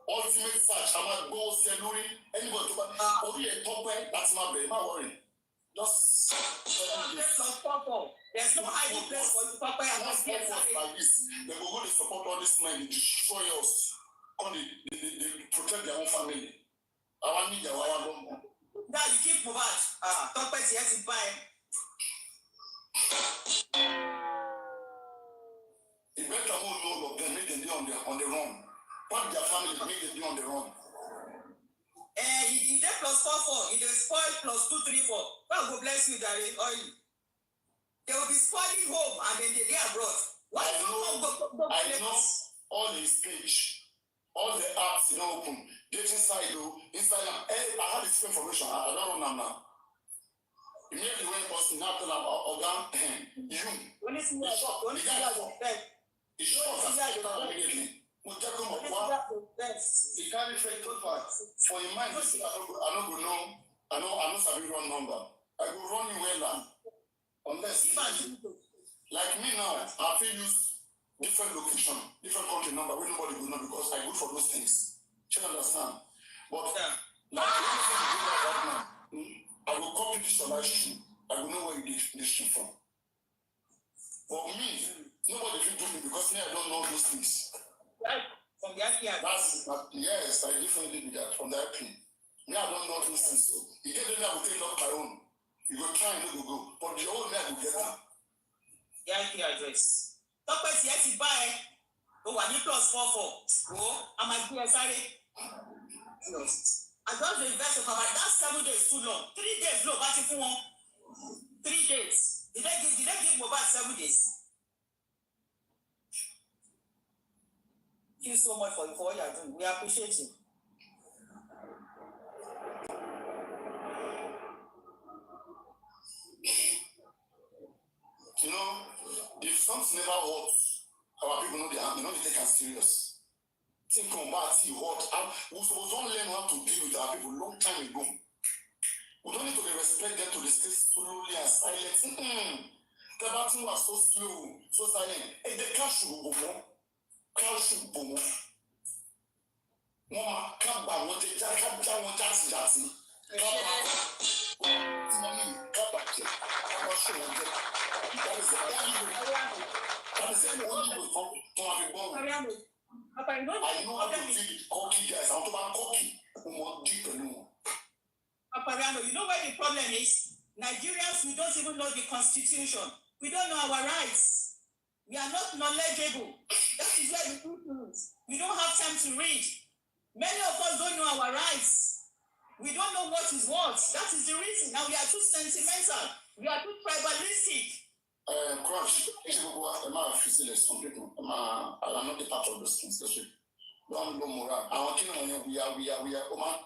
ultimate search. A máa gbọ́ ọsẹ lórí anybody tó bá orí ẹ̀ Tọ́pẹ́ láti máa bẹ̀rẹ̀ má wọ̀rì. Just 7 days.
There's no hiding place for you, Papa.
And that's like this. They will go to support all these men, they destroy us. Come, they protect their own family. I want me, I want them.
Now you keep Mohbad. Papa is here to buy.
You better hold all of them, make them be on the run. What their family, make them be on the run.
He did +44. He dey spoil +234. God go bless you, Daddy. Oil. They will be spoiling home and then they abroad. Why
I know all his page, all the apps you don't open. Get inside though, Instagram. Hey, I have this information. I don't know now. Immediately when person now tell them organ, you.
When it's not,
It's short immediately. He carry fake paper for your mind. I know Sabi run number. I go run you well now. Unless, like me now, I feel use different location, different country number where nobody will know because I go for those things. You understand? But now, right now, I will copy this your live stream. I will know where you did this stream from. For me, nobody will do me because me, I don't know those things.
Right. From the IP address.
Yes, I definitely do that from the IP. Me, I don't know those things. So, you get them, I will take off my own. You go try and you go. But the old man will get them.
The IP address. Talk about the IP buy. Oh, I need +44. Oh, I might be a sorry. I got the invest of about that 7 days too long. 3 days, look, what if you want? 3 days. Did they give Mohbad 7 days? Thank you so much for what you are doing. We appreciate you.
You know, if something never works, our people know they take us serious. Think about it, what? We don't learn how to deal with our people long time ago. We don't need to respect them to the stay slowly and silent. The battle was so slow, so silent. And the cash will go more. Cash will go more. Mama, come back, what they can't Jackson. I know how to feed cocky guys. I'm talking about cocky.
Apariano, you know where the problem is? Nigerians, we don't even know the constitution. We don't know our rights. We are not knowledgeable. That is where the issue is. We don't have time to read. Many of us don't know our rights. We don't know what is what. That is the reason. Now we are too sentimental. We are too tribalistic.
Crush, I'm not the part of those things. Don't go more. Our king, we are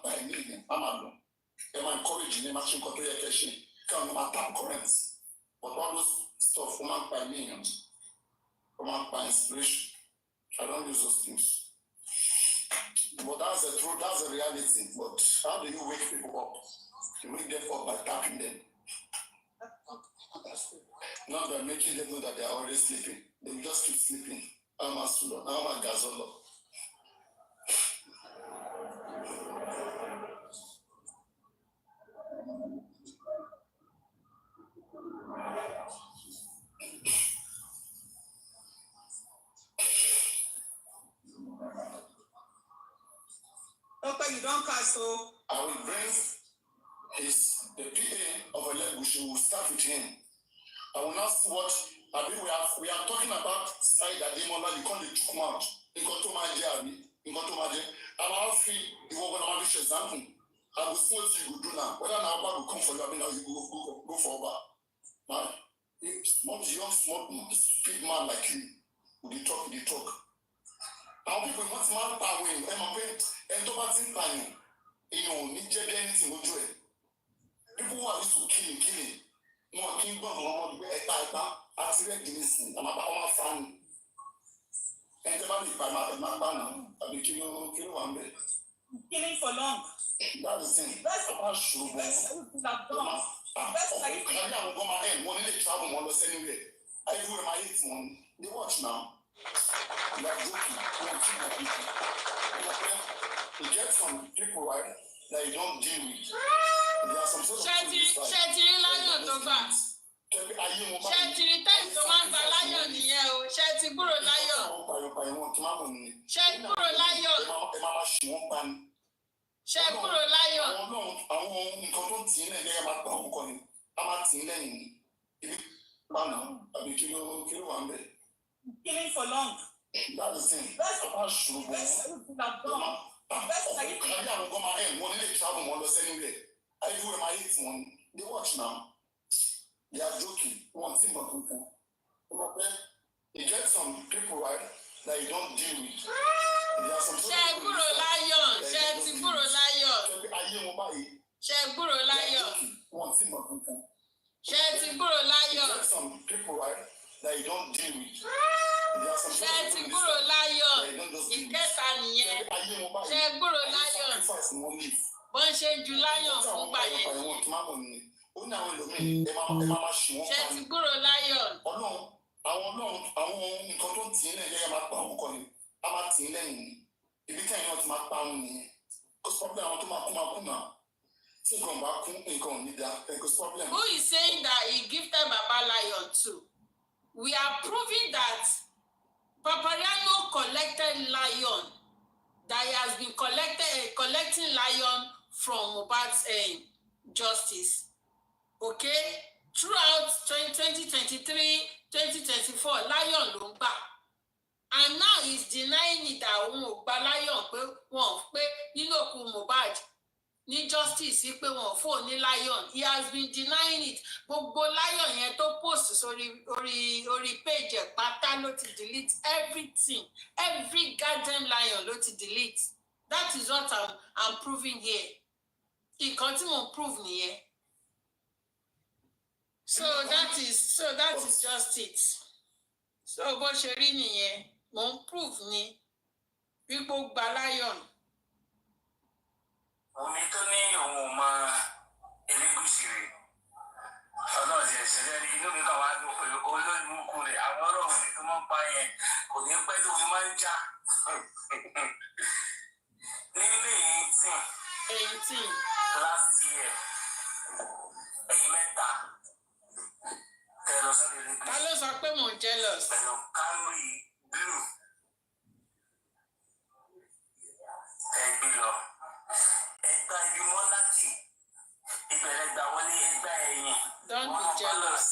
by me. I'm encouraging them to go to your question. Come on, tap currents. But all those stuff, by millions, by inspiration. I don't use those things. But that's the truth, that's the reality. But how do you wake people up? You wake them up by tapping them. Not by making them know that they are already sleeping. They will just keep sleeping. I'm a student, I'm a gazolo.
Okay, you don't cast so.
I will bring the PA of a level. We will start with him. I will not see what I mean. We are talking about side that you call the took out. You got to my job. You got to my job. And I'll feel you want to have example. I will see what you will do now. Whether now will come for you, I mean, now you go for over. Now, small big man like you, we talk. Now people want man power in and to what's in time. You know, need anything will do it. People who are used to killing. No, King Bong, I see that this. I'm about my family. And the money by my banner, I'll be killing one day.
Killing for long.
That's the thing. That's about sure. That's I go my head, one in the travel, one was anywhere. I do my 8 months. They watch now. You are joking. You get some people, right, that you don't deal with. There are some sort of
Ṣẹ́tìrì táìmù tó máa ń gba láyọ̀ nìyẹn o. Ṣẹ́tì kúrò láyọ̀. Ṣé kúrò láyọ̀. Ṣé kúrò láyọ̀.
Àwọn nǹkan tó tì í lẹ́yìn máa gbà wọn kọ ni. A máa tì í lẹ́yìn ní. Ibi pàánà àbí kí ló wà ń bẹ̀.
Killing for long.
That's the thing. That's about sure. I do my 8 months. They watch now. They are joking. One thing but you get some people, right, that you don't deal with. There are some
Ṣé kúrò láyọ̀. Ṣé ti kúrò láyọ̀. Ṣé kúrò láyọ̀.
One thing but
Ṣé ti kúrò láyọ̀.
you get some people, right, that you don't deal with.
Ṣé ti kúrò láyọ̀. Ìkẹta nìyẹn. Ṣé kúrò láyọ̀. Bọ́n ṣe ju láyọ̀ fún gbàyẹn. Ṣé ti kúrò láyọ̀.
àwọn nǹkan tó tì í lẹ́yìn ẹ̀ máa pa àwọn kan ni a máa tì í lẹ́yìn ni ibi tí ẹ̀yìn náà ti máa pa àwọn nìyẹn kò sí problem àwọn tó máa kú náà tí nǹkan bá kú nǹkan ò ní da kò sí problem.
Who is saying that he gifted Baba Lion too? We are proving that Papariano collected lion, that he has been collecting lion from Mohbad's justice. Okay? Throughout 2023, 2024, lion ló ń gbà. And now he's denying it that òun ò gba lion pé wọ́n pé nínú òkú Mohbad ní justice pé wọ́n fò ní lion. He has been denying it. Gbogbo lion yẹn tó post sórí page ẹ̀ pátá ló ti delete everything. Every goddamn lion ló ti delete. That is what I'm proving here. Nǹkan tí mo prove nìyẹn. So that is just it. So bó ṣe rí nìyẹn, mo ń prove ni wípé ó gba lion.
Wummi tó ní òun ò mọ Elégùṣì rẹ̀. Ọlọ́run ti ẹ̀ṣẹ̀ lẹ́ni inú mi kàn wá dùn pé olóògùn rẹ̀ àwọn ọ̀rọ̀ òní tó máa ń pa yẹn kò ní pẹ́ tó fi máa ń já. Nílé 18 last year ẹ̀yin mẹ́ta tẹ lọ sọ́dọ̀ Elégùṣì.
Ta ló sọ pé mo jealous?
Pẹ̀lú Camry blue ẹgbẹ́ lọ. Ẹgbà ibi mọ́láàtì ìbẹ̀rẹ̀ gbà wọlé ẹgbà ẹ̀yìn.
Don't be jealous.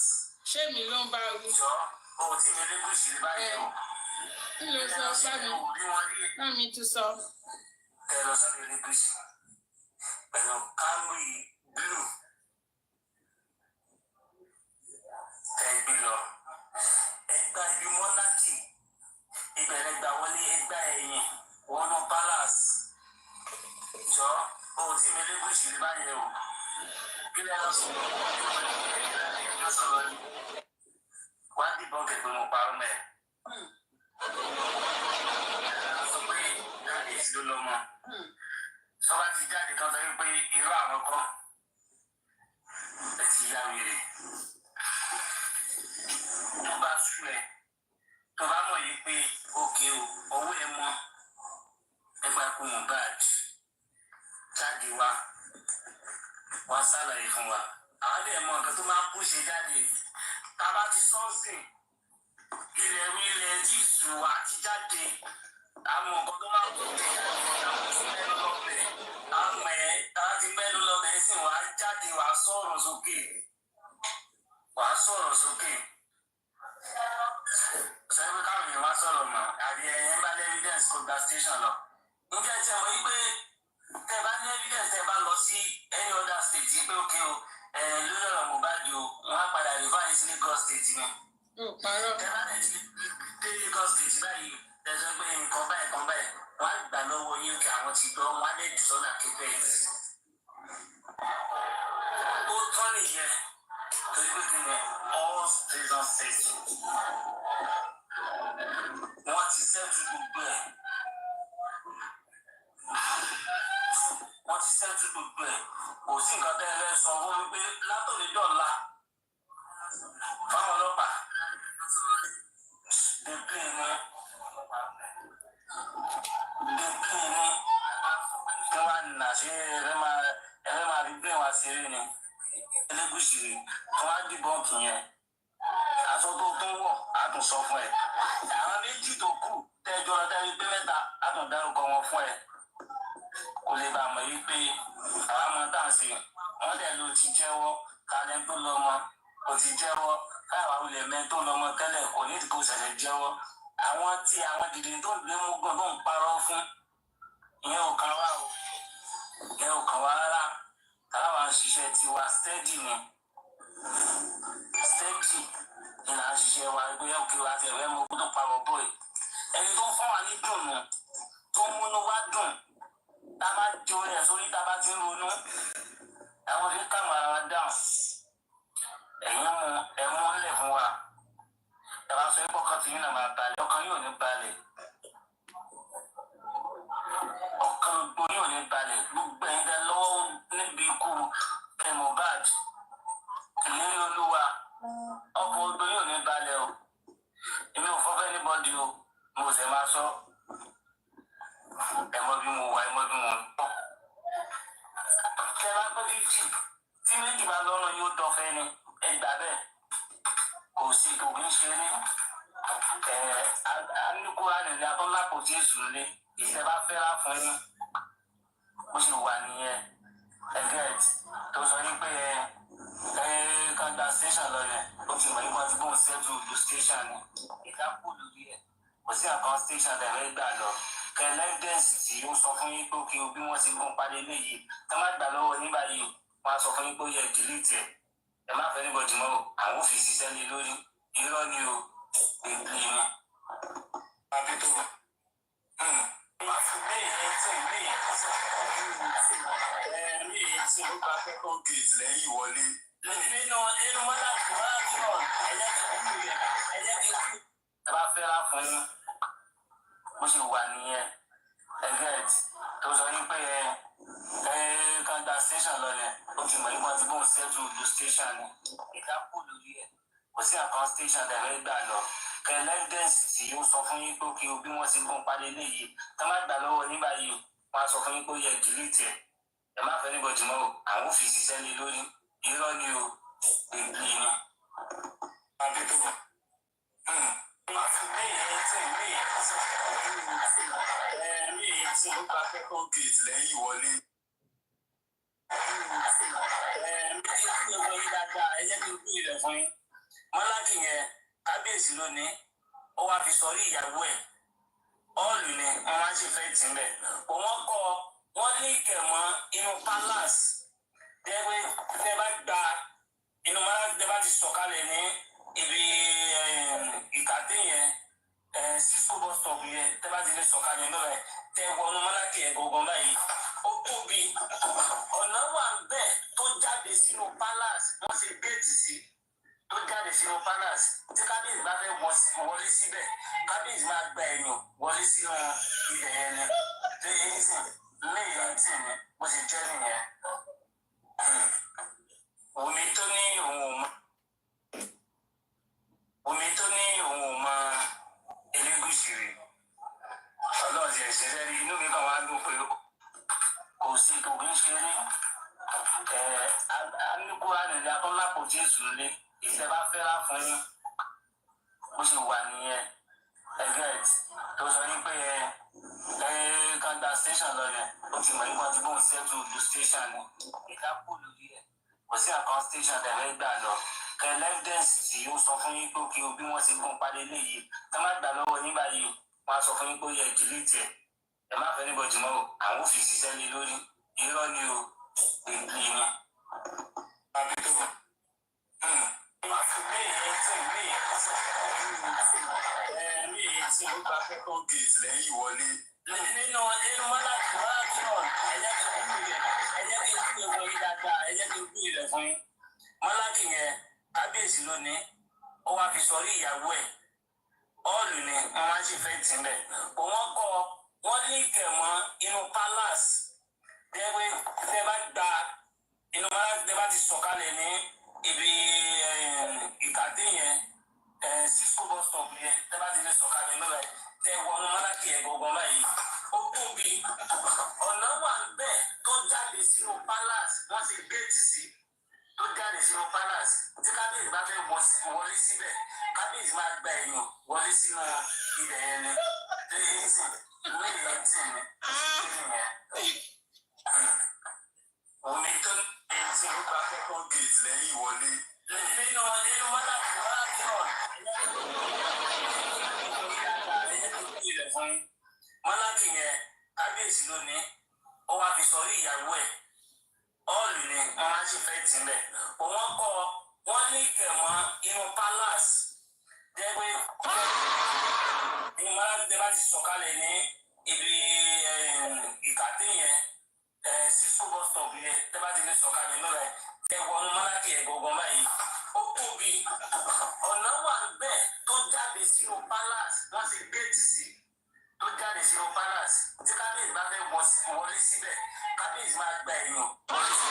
Ṣé mi ló ń bá wí?
Jọ ohun tí Elégùṣì rí báyìí o.
Kí ló sọ bá mi tún sọ?
Tẹ lọ sọ́dọ̀ Elégùṣì pẹ̀lú Camry blue ẹgbẹ́ lọ. Ẹgbà ibi mọ́láàtì ìbẹ̀rẹ̀ gbà wọlé ẹgbà ẹ̀yìn wọnú palace. Jọ ohun tí Elégùṣì rí báyìí o. Kí lẹ lọ sọ? Ẹjọ́ sọ̀rọ̀ ni. Wá dìbọn kẹ̀kẹ́ mo parọ́ mẹ́. Sọ pé káàdìsì ló lọ mọ́. Sọ́ba ti jáde kan sọ pé irú àwọn kan ẹ ti yá wèrè. Tó bá sú ẹ, tó bá mọ̀ yìí pé òkè o, owó ẹ mọ́ nípa ikú Mohbad jáde wá ṣàlàyé fún wa. Àwọn dẹ̀ mọ nǹkan tó máa ń púṣe jáde. Tá bá ti sọ́ọ̀sìn ilẹ̀ tí ìṣù àti jáde. Àwọn nǹkan tó máa ń púṣe jáde àwọn ti mẹ́nu lọ́bẹ̀. Àwọn táwọn ti mẹ́nu lọ́bẹ̀ sì wá jáde wá sọ̀rọ̀ sókè. Sẹ́yìn káwọn èèyàn wá sọ̀rọ̀ mọ́ àbí ẹ̀yìn bá lé evidence kó gba station lọ. Ǹjẹ́ tí ẹ mọ̀ wípé tẹ́ bá ní evidence tẹ́ bá lọ sí any other state pé òkè o lórí ọ̀rọ̀ Mohbad o wọ́n á padà refer yín sí Lagos state ni. Tẹ́ bá lè ti dé Lagos state báyìí tẹ̀sán pé nǹkan báyìí wọ́n á gbà lọ́wọ́ yín kí àwọn ti gbọ́ wọ́n á lè jù sọ́nà kékeré yìí. Ó tán nìyẹn torí pé kí ni all prison state wọ́n ti sẹ́tù gbogbo ẹ̀. Kò sí nǹkan tẹ́ ẹ fẹ́ sọ fún mi pé látòlè dọ̀la fáwọn ọlọ́pàá dèbí ni kí wọ́n á nà sí ẹ̀rẹ́ máa fi gbé wọn ṣeré ni Elégùṣì kí wọ́n á dìbọn kì yẹn aṣọ tó wọ̀ á tún sọ fún ẹ. Àwọn méjì tó kù tẹ́jọ́ tẹ́lẹ̀ pé mẹ́ta á tún dárúkọ wọn fún ẹ. Kò lè bá mọ̀ yí pé àwọn ọmọ tá à ń sè wọ́n dẹ̀ ló ti jẹ́wọ́ kálẹ̀ tó lọ́mọ kò ti jẹ́wọ́ káwọn olè mẹ́ tó lọ́mọ tẹ́lẹ̀ kò ní ìdíkò ṣẹ̀ṣẹ̀ jẹ́wọ́. Àwọn dìde tó ń gbé mọ́gbọ́n tó ń parọ́ fún ìyẹn ò kàn wá rárá. Káwọn àṣìṣe tiwa steady ni là ń ṣiṣẹ́ wa gbé òkè wa ti ẹ̀rẹ́ mọ́ tó parọ́ bọ́ ẹ̀. Ẹni tó ń fún wa ní dùnú tó ń múnú wá dùn tá a bá jó ẹ̀ sórí tá a bá ti ń ronú àwọn fi káwọn ara wa dáhùn. Ẹ̀mú ńlẹ̀ fún wa. Ẹ bá sọ pé ọkàn tìyín náà máa balẹ̀ ọkàn yóò ní balẹ̀. Ọkàn gbogbo yóò ní balẹ̀ gbogbo ẹ̀yin dá lọ́wọ́ níbi ikú Mohbad ìlérí Olúwa ọkàn gbogbo yóò ní balẹ̀ o.
èmi ò fọ́ fẹ́ anybody o mo sì máa sọ ẹ mọ bí mo wà ẹ mọ bí mo ń tọ́ tẹ bá pé 50 tí méjì bá lọ́nà yóò dọ̀fẹ́ ni ẹ gbà bẹ́ẹ̀ kò sí kò ní ṣe ní anukura nìyẹn atọ́lápò tí èsù lé ìṣẹ́ bá fẹ́ra fún yín bó ṣe wà nìyẹn ẹgẹt tó sọ yín pé kan gba station lọ yẹn ó ti mọ̀ nípa tí bóun ṣẹ́tù lu station ni ìdákù lórí ẹ̀ kò sí àkàn station tẹ̀lé gbà lọ kẹlẹ́dẹ̀nsì tí ó sọ fún yín pé kí o bí wọ́n ti gún padà léyìí tá má gbà lọ́wọ́ nígbà yìí wọ́n á sọ fún yín pé ó yẹ delete ẹ̀ má fẹ́ níbo dì mọ́ o àwọn ò fi ṣiṣẹ́ lé lórí irọ́ ni o èdè ni. àbító tí ó gba second gate lẹ́yìn ìwọlé. nínú mọ́tà tí wọ́n á tún ẹ̀yẹ́ kí ẹ bá fẹ́ra fún yín bó ṣe wà nìyẹn ẹgẹt tó sọ yín pé kan gba station lọ yẹn ó ti mọ̀ nípa tí bóun ṣẹ́tù lu station ni ìdákù lórí ẹ̀ kò sí àkàn station tẹ̀lé gbà lọ kẹlẹ́dẹ̀nsì tí ó sọ fún yín pé kí o bí wọ́n ti gún padà léyìí tá má gbà lọ́wọ́ nígbà yìí wọ́n á sọ fún yín pé ó yẹ delete ẹ̀ má fẹ́ níbo dì mọ́ o àwọn ò fi ṣiṣẹ́ lé lórí irọ́ ni o èdè ni. àbító tí ó gba second gate lẹ́yìn ìwọlé. mọ́lákì yẹn kábíyèsí lónìí ó wá fi sọrí ìyàwó ẹ̀ ọ́ọ̀lù ni wọ́n máa ń ṣe fẹ́ tì mẹ́ kò wọ́n kọ́ wọ́n ní ìkẹ̀mọ́ inú palace dẹ́gbẹ́ tẹ́ bá gba inú tẹ́ bá ti sọ̀kalẹ̀ ní ibi ìkàdé yẹn cisco bus stop yẹn tẹ́ bá ti lè sọ̀kalẹ̀ náà ẹ̀ tẹ́ wọnú mọ́lákì yẹn gbọ̀ngàn báyìí ó tóbi ọ̀nà wà bẹ́ẹ̀ tó jáde sínú palace wọ́n ṣe géètì sí tó jáde sínú palace tí kábíyèsí bá fẹ́ wọlé síbẹ̀ kábíyèsí máa gba ẹ̀yàn wọlé sínú ibẹ̀ yẹn ni tó yẹ kí sìn lẹ́yìn tí ni bó ṣe jẹ́ nìyẹn. Wùmí tó ní òun ò mọ Elégùṣì rí ọlọ́ọ̀dì ẹ̀ṣẹ̀ rẹ̀ rí inú mi kàn wá dùn pé kò sí kò kí ń ṣeré anukura nìyẹn atọ́lápò tí èsù lé ìṣẹ́ bá fẹ́ra fún yín bó ṣe wà nìyẹn ẹgẹt tó sọ yín pé kan gba station lọ yẹn ó ti mọ̀ nípa tí bóun ṣẹ́tù lu station ni ìdákù lórí ẹ̀ kò sí àkàn station tẹ̀lé gbà lọ kẹlẹ́dẹ̀nsì tí ó sọ fún yín pé kí o bí wọ́n ti gún padà léyìí tá má gbà lọ́wọ́ nígbà yìí wọ́n á sọ fún yín pé ó yẹ delete ẹ̀ má fẹ́ níbo dì mọ́ o àwọn ò fi ṣiṣẹ́ lé lórí irọ́ ni o èdè ni. àbító tí ó gba second gate lẹ́yìn ìwọlé. nínú mọ́tà tí wọ́n á tún ẹ̀yẹ́ kí n gbé wọlé dáadáa ẹ̀yẹ́ kí n gbé rẹ̀ fún yín. mọ́lákì yẹn kábíyèsí lónìí ó wá fi sọrí ìyàwó ẹ̀ ọ́ọ̀lù ni wọ́n máa ń ṣe fẹ́ tì mẹ́ kò wọ́n kọ́ wọ́n ní ìkẹ̀mọ́ inú palace dẹ́gbẹ́ tẹ́ bá gba inú tẹ́ bá ti sọ̀kalẹ̀ ní ibi ìkàdé yẹn cisco bus stop yẹn tẹ́ bá ti lè sọ̀kalẹ̀ náà tẹ́ wọnú mọ́lákì yẹn gbọ̀ngàn báyìí ó tóbi ọ̀nà wà bẹ́ẹ̀ tó jáde sínú palace wọ́n ṣe géètì sí tó jáde sínú palace tí kábíyèsí bá fẹ́ wọlé síbẹ̀ kábíyèsí máa gba ẹ̀yàn wọlé sínú ibẹ̀ yẹn ni tó yẹ kí sìn lẹ́yìn tí ni Wùmí tó ní tí ó gba second gate lẹ́yìn ìwọlé. nínú mọ́tà tí wọ́n á tún mọ́lákì yẹn kábíyèsí lónìí ó wá fi sọrí ìyàwó ẹ̀ ọ́ọ̀lù ni wọ́n máa ń ṣe fẹ́ tì mẹ́ kò wọ́n kọ́ wọ́n ní ìkẹ̀mọ́ inú palace dẹ́gbẹ́ tẹ́ bá ti sọ̀kalẹ̀ ní ibi ìkàdé yẹn cisco bus stop yẹn tẹ́ bá ti lè sọ̀kalẹ̀ náà tẹ́ wọnú mọ́lákì yẹn gbọ̀ngàn báyìí ó tóbi ọ̀nà wà bẹ́ẹ̀ tó jáde sínú palace wọ́n ṣe géètì sí tó jáde sínú palace tí kábíyèsí bá fẹ́ wọlé síbẹ̀ kábíyèsí máa gba ẹ̀yàn wọlé sí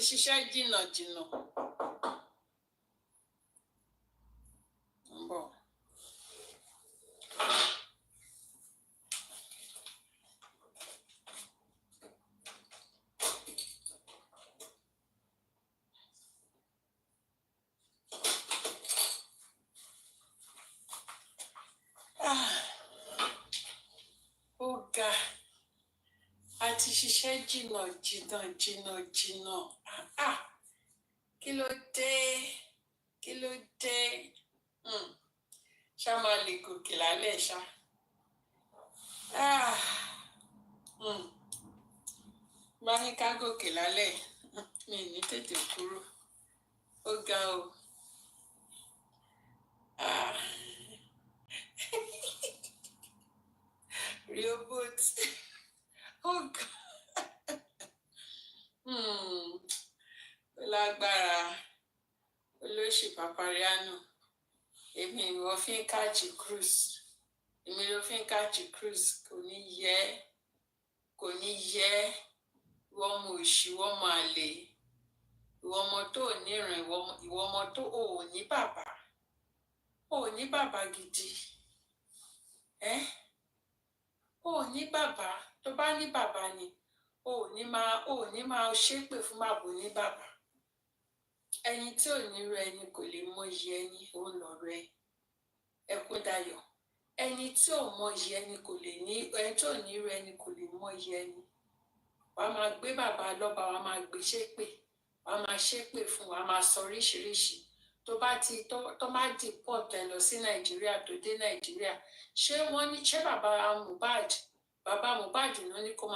ṣiṣẹ́ jìnnà. Ń bọ̀. Ó ga. A ti ṣiṣẹ́ jìnnà. Kí ló dé? Ṣá máa lè gòkè lálẹ́ ṣá. Bá ní ká gòkè lálẹ́, mi ní tètè kúrò. Ó ga o. Rehoboth. Ó ga. Ó lágbára. Olóṣì Papariano. Èmi ìwọ fi ń káàchì cruise. Èmi ló fi ń káàchì cruise. Kò ní yẹ. Ìwọ ọmọ òṣì, ìwọ ọmọ àlè. Ìwọ ọmọ tó ò níran, ìwọ ọmọ tó ò ní bàbá. Ò ní bàbá gidi. Ò ní bàbá. Tó bá ní bàbá ni, ò ní máa ṣépè fún bàbá ní bàbá. Ẹni tí ò ní rẹ ni kò lè mọyì ẹni, òun lọ̀rọ̀ ẹ. Ẹkúndayọ̀. Ẹni tí ò mọyì ẹni kò lè ní, ẹni tí ò ní rẹ ni kò lè mọyì ẹni. Wàá máa gbé bàbá lọ́ba, wàá máa gbé ṣépè. Wàá máa ṣépè fún, wàá máa sọ oríṣiríṣi. Tó má deport ẹ lọ sí Nàìjíríà, tó dé Nàìjíríà, ṣé bàbá Mohbad náà ní kó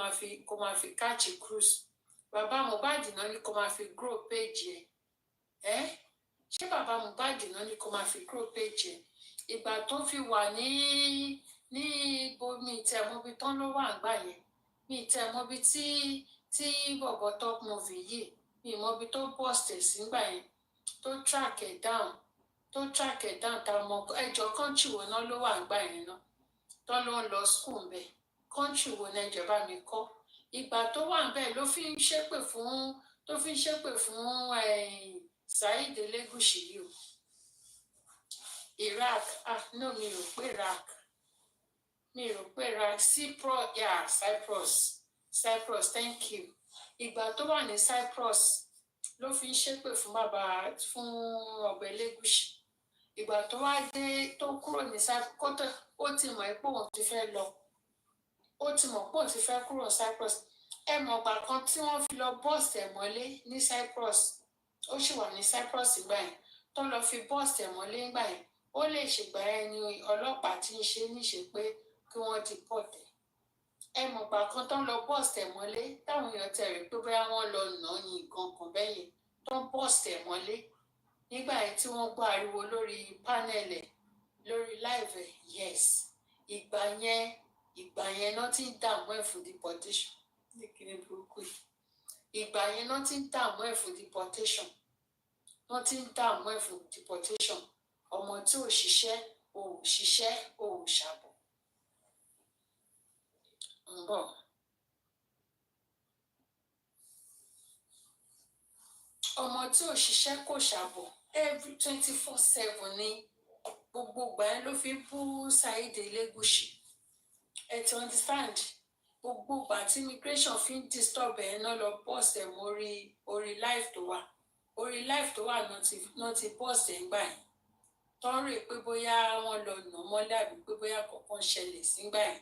máa fi catch cruise? Bàbá Mohbad náà ní kó máa fi grow page ẹ. Ṣé bàbá Mohbad náà ní kó máa fi grow page ẹ? Ìgbà tó fi wà ní ibo mi ìtẹ̀mọ́bi tán ló wà ńgbà yẹn. Mi ìtẹ̀mọ́bi tí bọ̀bọ̀ top movie yìí, mi ìmọ̀bi tó bust ẹ̀ sí ńgbà yẹn, tó track ẹ̀ down ta mọ ẹjọ́ country wo náà ló wà ńgbà yẹn náà. Tán ló ń lọ school ńbẹ̀. Country wo náà ìjọba mi kọ́. Ìgbà tó wà ńbẹ̀ ló fi ń ṣépè fún Saheed Elegushi yìí o. Iraq, no, mi rò pé Iraq. Cyprus, thank you. Ìgbà tó wà ní Cyprus ló fi ń ṣépè fún ọba Elegushi. Ìgbà tó wá dé tó kúrò ní Cyprus, ó ti mọ̀ pé òun ti fẹ́ lọ. Ó ti mọ̀ pé òun ti fẹ́ kúrò Cyprus. Ẹ mọ̀ ọgbà kan tí wọ́n fi lọ bọ́ọ̀sì ẹ̀ mọ́lé ní Cyprus. Ó sì wà ní Cyprus ìgbà yẹn. Tó lọ fi bọ́ọ̀sì ẹ̀ mọ́lé ìgbà yẹn. Ó lè ṣègbà ẹni ọlọ́pàá tí ń ṣe níṣe pé kí wọ́n deport ẹ̀. Ẹ mọ̀ ọgbà kan tó ń lọ bọ́ọ̀sì ẹ̀ mọ́lé táwọn èèyàn tẹ̀ rí pé bóyá wọ́n lọ nà án ní nǹkan kan bẹ́yẹn. Tó ń bọ́ọ̀sì ẹ̀ mọ́lé. Nígbà yẹn tí wọ́n gbọ́ ariwo lórí panel ẹ̀, lórí live ẹ̀, yes. Ìgbà yẹn náà ti ń dààmú ẹ̀ fún deportation. Ní kíni burúkú yìí. Ìgbà yẹn náà ti ń dààmú ẹ̀ fún deportation. Ọmọ tí ò ṣiṣẹ́, ò ṣàbọ̀. Ń bọ̀. Ọmọ tí ò ṣiṣẹ́ kò ṣàbọ̀. Every 24/7 ni gbogbo ìgbà yẹn ló fi bú Saheed Elegushi. Ẹ ti understand? Gbogbo ìgbà tí immigration fi ń disturb ẹ̀ náà lọ bọ́ọ̀sì ẹ̀ mọ́ orí live tó wà. Orí live tó wà náà ti bọ́ọ̀sì ẹ̀ ńgbà yẹn. Tọ́ rè pé bóyá wọ́n lọ nà mọ́lẹ̀ àbí pé bóyá kankan ṣẹlẹ̀ sígbà yẹn.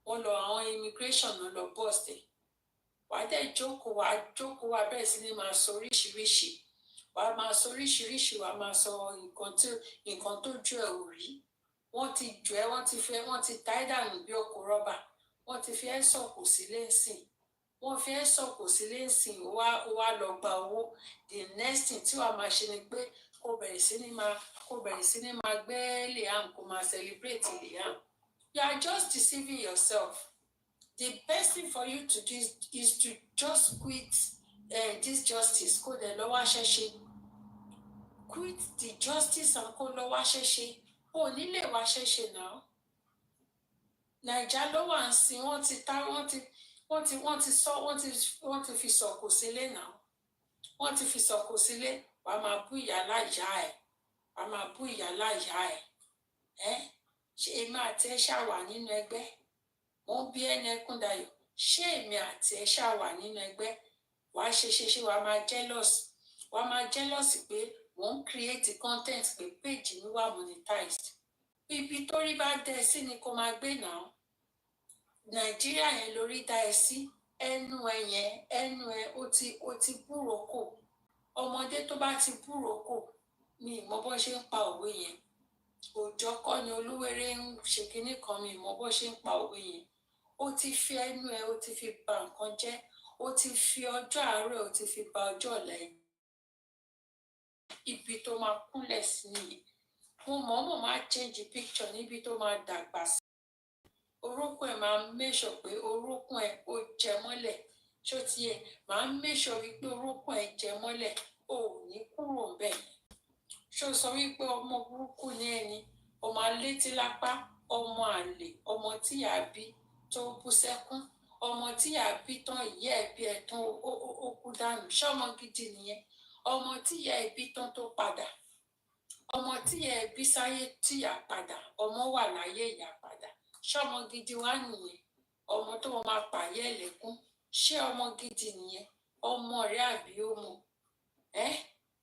Wọ́n lọ àwọn immigration náà lọ bọ́ọ̀sì ẹ̀. Wàá dẹ̀ jókòó wá bẹ́ẹ̀ sí ni máa sọ oríṣiríṣi. Wàá máa sọ oríṣiríṣi, wàá máa sọ nǹkan tó jù ẹ́ ò rí. Wọ́n ti jù ẹ́, wọ́n ti ta ẹ́ dànù bí ọkọ̀ rọ́bà. Wọ́n ti fi ẹ́ sọ̀kò sílé ńsìn. Ó wá lọ gba owó. The next thing tí wàá máa ṣe ni pé kó bẹ̀rẹ̀ sí ní máa gbé Liam, kó máa celebrate Liam. You are just deceiving yourself. The best thing for you to do is to just quit this justice. Kó dẹ̀ lọ wá ṣẹ́ṣe. Quit the justice and kó lọ wá ṣẹ́ṣe. Ó ní lè wá ṣẹ́ṣe náà. Naija ló wà ń sin, wọ́n ti fi sọ̀kò sílé náà. wọ́n ti fi sọ̀kò sílé wàá máa bú ìyá láyà ẹ̀ wàá máa bú ìyá láyà ẹ̀ ṣé èmi àti ẹ ṣáà wà nínú ẹgbẹ́ wọ́n bí ẹni ẹkún dayọ̀ ṣé èmi àti ẹ ṣáà wà nínú ẹgbẹ́ wàá ṣe wàá máa jealous pé wọ́n ń create content pé page mi wà monetized ibi tó rí bá dẹ sí ni kó máa gbé náà nàìjíríà yẹn lórí dá ẹ sí ẹnu ẹ ó ti búròkò ọmọdé tó bá ti búròkò mi ìmọ̀ bó ṣe ń pa òwe yẹn òòjọ́ kọ́ ni olúwerè ń ṣe kinní kan mi ìmọ̀ bó ṣe ń pa òwe yẹn ó ti fi ẹnu ẹ ó ti fi ba nǹkan jẹ́ ó ti fi ọjọ́ àárẹ̀ ó ti fi ba ọjọ́ ọ̀la ẹ̀ ibi tó máa kúnlẹ̀ sí nìyẹn mo mọ̀ọ́mọ̀ máa change picture níbi tó máa dàgbà sí orókùn ẹ̀ máa make pé orókùn ẹ̀ ó jẹ mọ́lẹ̀ ṣó ti yẹ máa make sure wípé orókùn ẹ̀ jẹ mọ́lẹ̀ ò ní kúrò bẹ́ẹ̀ ṣó sọ wípé ọmọ burúkú ní ẹni ọmọ alétí lápá ọmọ àlè ọmọ tíyà bí tó bú sẹ́kún ọmọ tíyà bí tán ìyá ẹ̀ bí ẹ̀ tán ó kú dànù ṣọmọ gidi nìyẹn ọmọ tíyà ẹ̀ bí tán tó padà ọmọ tíyà ẹ̀ bí sáyé tíyà padà ọmọ wà láyé ìyá padà ṣọmọ gidi wá nìyẹn ọmọ tó máa pààyẹ ẹlẹkùn ṣé ọmọ gidi nìyẹn ọmọ rẹ àbí ọmọ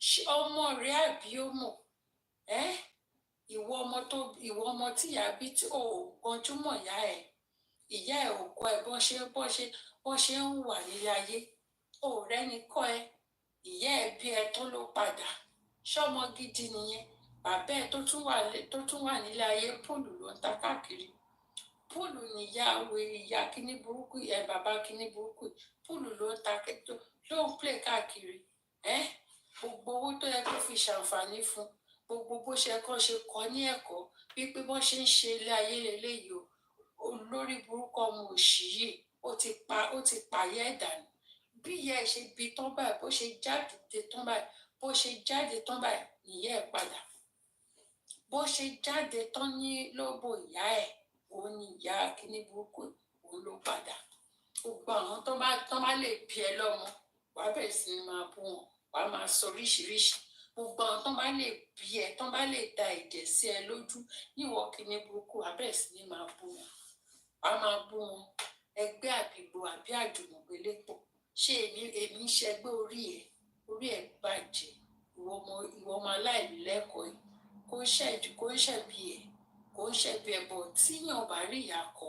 ṣé ọmọ rẹ àbí ọmọ ìwọ ọmọ tíyà bí tí ò gbọ́njúmọ̀ ìyá ẹ ò kọ́ ẹ bọ́n ṣe ń wà nílé ayé ò rẹ́ni kọ́ ẹ ìyá ẹ bí ẹ tó ló padà ṣọmọ gidi nìyẹn bàbá ẹ tó tún wà nílé ayé pọ́ọ̀lù ló ń ta káàkiri púùlù níyàwó ìyá kíní burúkú bàbá kíní burúkú púùlù ló ń ta ló ń play káàkiri gbogbo owó tó yẹ kó fi ṣàǹfààní fún gbogbo bó ṣe kọ́ ṣe kọ́ ní ẹ̀kọ́ wípé bọ́n ṣe ń ṣe ilé ayé lélẹ́yìí o olórí burúkú ọmọ òṣì yìí ó ti pààyẹ́ ẹ̀dànù bí ìyá ẹ̀ ṣe bí tán báyìí bó ṣe jáde tán báyìí nìyá ẹ̀ padà bó ṣe jáde tán ní lóbò ìyá ẹ̀ òun ni ìyá kíní burúkú òun ló padà gbogbo àwọn tó bá lè bí ẹ lọ́mọ wàá bẹ̀rẹ̀ sí ni máa bú wọn wàá máa sọ oríṣiríṣi gbogbo àwọn tó bá lè bí ẹ tó bá lè da ẹ̀jẹ̀ sí ẹ lójú níwọ kíní burúkú wàá bẹ̀rẹ̀ sí ni máa bú wọn wàá máa bú wọn ẹgbẹ́ àbígbò àbí àjùmọ̀gbélépọ̀ ṣé èmi ń ṣẹgbẹ́ orí ẹ̀ bàjẹ́ ìwọ ọmọ aláìlẹ́kọ̀ọ́ yìí kó ń ṣẹ̀bi ẹ̀ kò ń ṣẹbi ẹbọ tíyàn bá rí ìyá kọ